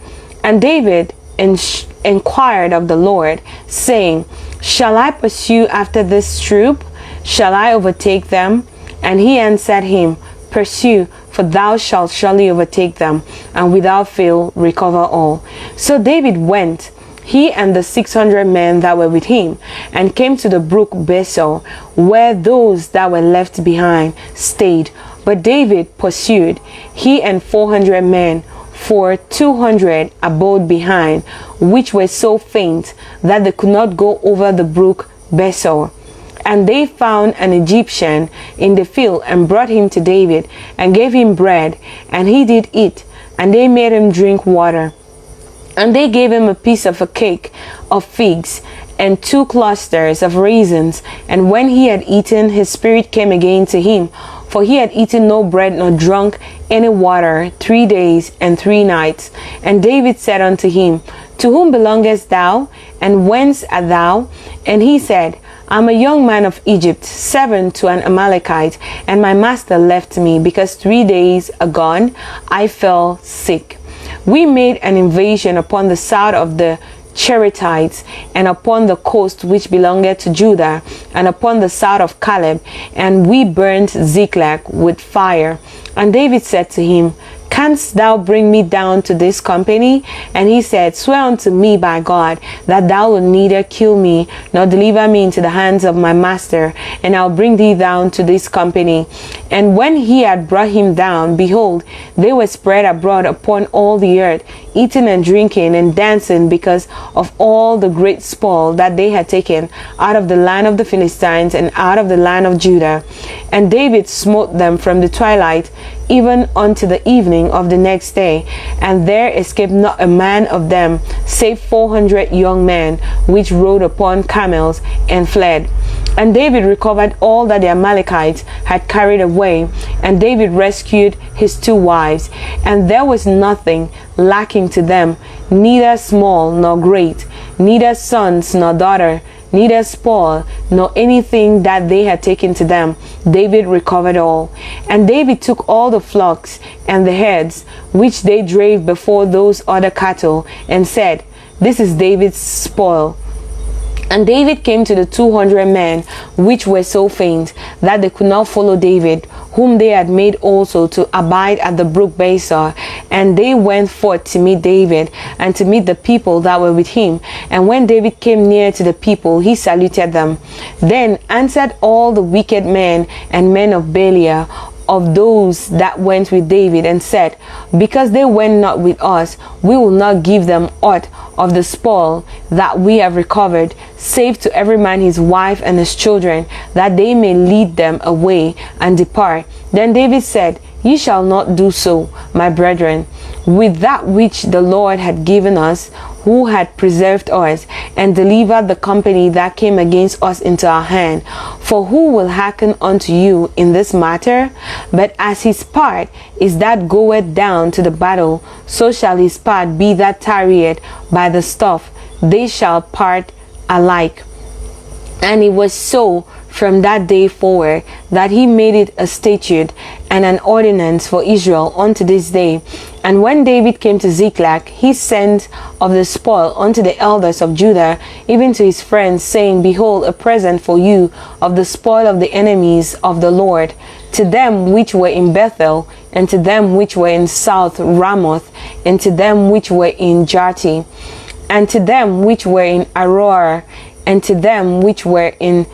And David inquired of the Lord, saying, Shall I pursue after this troop? Shall I overtake them? And he answered him, Pursue, for thou shalt surely overtake them, and without fail recover all. So David went, he and the 600 men that were with him, and came to the brook Besor, where those that were left behind stayed. But David pursued, he and 400 men, for 200 abode behind, which were so faint that they could not go over the brook Besor. And they found an Egyptian in the field, and brought him to David, and gave him bread, and he did eat, and they made him drink water. And they gave him a piece of a cake of figs, and 2 clusters of raisins. And when he had eaten, his spirit came again to him, for he had eaten no bread nor drunk any water 3 days and 3 nights. And David said unto him, To whom belongest thou, and whence art thou? And he said, I am a young man of Egypt, servant to an Amalekite, and my master left me, because 3 days agone I fell sick. We made an invasion upon the south of the Cherethites, and upon the coast which belongeth to Judah, and upon the south of Caleb, and we burnt Ziklag with fire. And David said to him, Canst thou bring me down to this company? And he said, Swear unto me by God, that thou wilt neither kill me, nor deliver me into the hands of my master, and I'll bring thee down to this company. And when he had brought him down, behold, they were spread abroad upon all the earth, eating and drinking and dancing, because of all the great spoil that they had taken out of the land of the Philistines and out of the land of Judah. And David smote them from the twilight even unto the evening of the next day, and there escaped not a man of them, save 400 young men, which rode upon camels and fled. And David recovered all that the Amalekites had carried away, and David rescued his 2 wives, and there was nothing lacking to them, neither small nor great, neither sons nor daughter, neither spoil nor anything that they had taken to them. David recovered all. And David took all the flocks and the herds which they drave before those other cattle, and said, This is David's spoil. And David came to the 200 men which were so faint that they could not follow David, whom they had made also to abide at the brook Besor. And they went forth to meet David, and to meet the people that were with him. And when David came near to the people, he saluted them. Then answered all the wicked men and men of Belial, of those that went with David, and said, Because they went not with us, we will not give them aught of the spoil that we have recovered, save to every man his wife and his children, that they may lead them away and depart. Then David said, Ye shall not do so, my brethren, with that which the Lord had given us, who had preserved us, and delivered the company that came against us into our hand. For who will hearken unto you in this matter? But as his part is that goeth down to the battle, so shall his part be that tarrieth by the stuff. They shall part alike. And it was so from that day forward, that he made it a statute and an ordinance for Israel unto this day. And when David came to Ziklag, he sent of the spoil unto the elders of Judah, even to his friends, saying, Behold, a present for you of the spoil of the enemies of the Lord. to them which were in Bethel, and to them which were in South Ramoth, and to them which were in Jati, and to them which were in Aroer, and to them which were in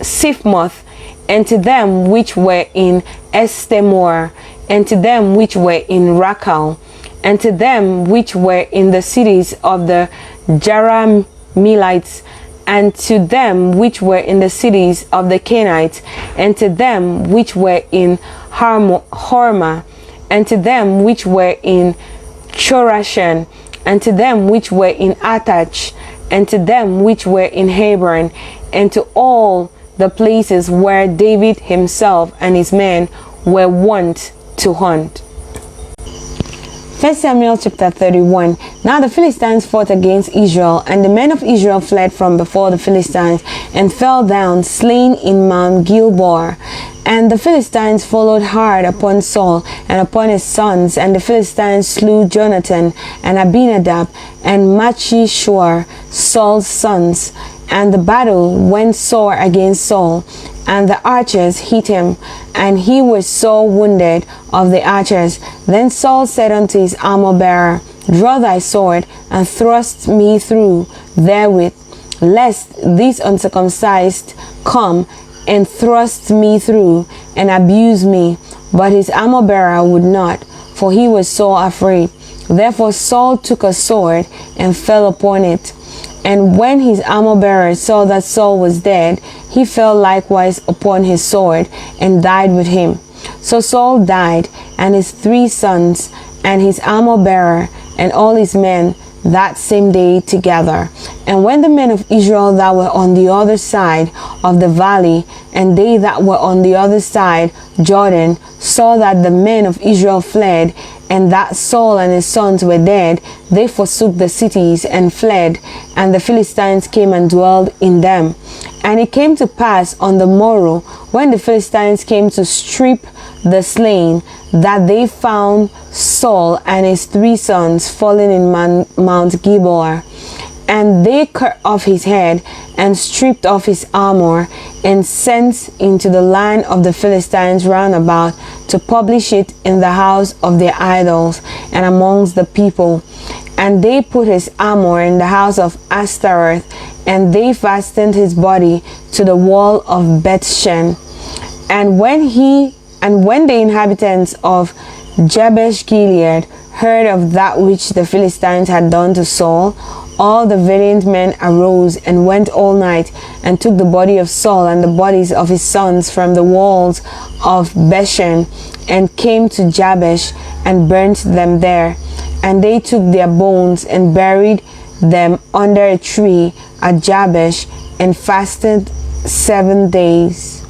Siphmoth, and to them which were in Estemor, and to them which were in Rakal, and to them which were in the cities of the Jerahmeelites, and to them which were in the cities of the Canaanites, and to them which were in Hormah, and to them which were in Chorashan, and to them which were in Atach, and to them which were in Hebron, and to all the places where David himself and his men were wont to hunt. 1 Samuel chapter 31. Now the Philistines fought against Israel, and the men of Israel fled from before the Philistines, and fell down slain in Mount Gilboa. And the Philistines followed hard upon Saul and upon his sons, and the Philistines slew Jonathan and Abinadab and Malchishua, Saul's sons. And the battle went sore against Saul, and the archers hit him, and he was sore wounded of the archers. Then Saul said unto his armor-bearer, Draw thy sword, and thrust me through therewith, lest these uncircumcised come and thrust me through, and abuse me. But his armor-bearer would not, for he was sore afraid. Therefore Saul took a sword, and fell upon it. And when his armor-bearer saw that Saul was dead, he fell likewise upon his sword, and died with him. So Saul died, and his 3 sons, and his armor-bearer, and all his men, that same day together. And when the men of Israel that were on the other side of the valley, and they that were on the other side Jordan, saw that the men of Israel fled, and that Saul and his sons were dead, they forsook the cities and fled, and the Philistines came and dwelled in them. And it came to pass on the morrow, when the Philistines came to strip the slain, that they found Saul and his 3 sons fallen in Mount Gilboa. And they cut off his head, and stripped off his armor, and sent into the land of the Philistines round about, to publish it in the house of their idols, and amongst the people. And they put his armor in the house of Ashtaroth, and they fastened his body to the wall of Bethshan. And when the inhabitants of Jabesh Gilead heard of that which the Philistines had done to Saul, all the valiant men arose and went all night, and took the body of Saul and the bodies of his sons from the walls of Bethshan, and came to Jabesh, and burnt them there. And they took their bones, and buried them under a tree at Jabesh, and fasted 7 days.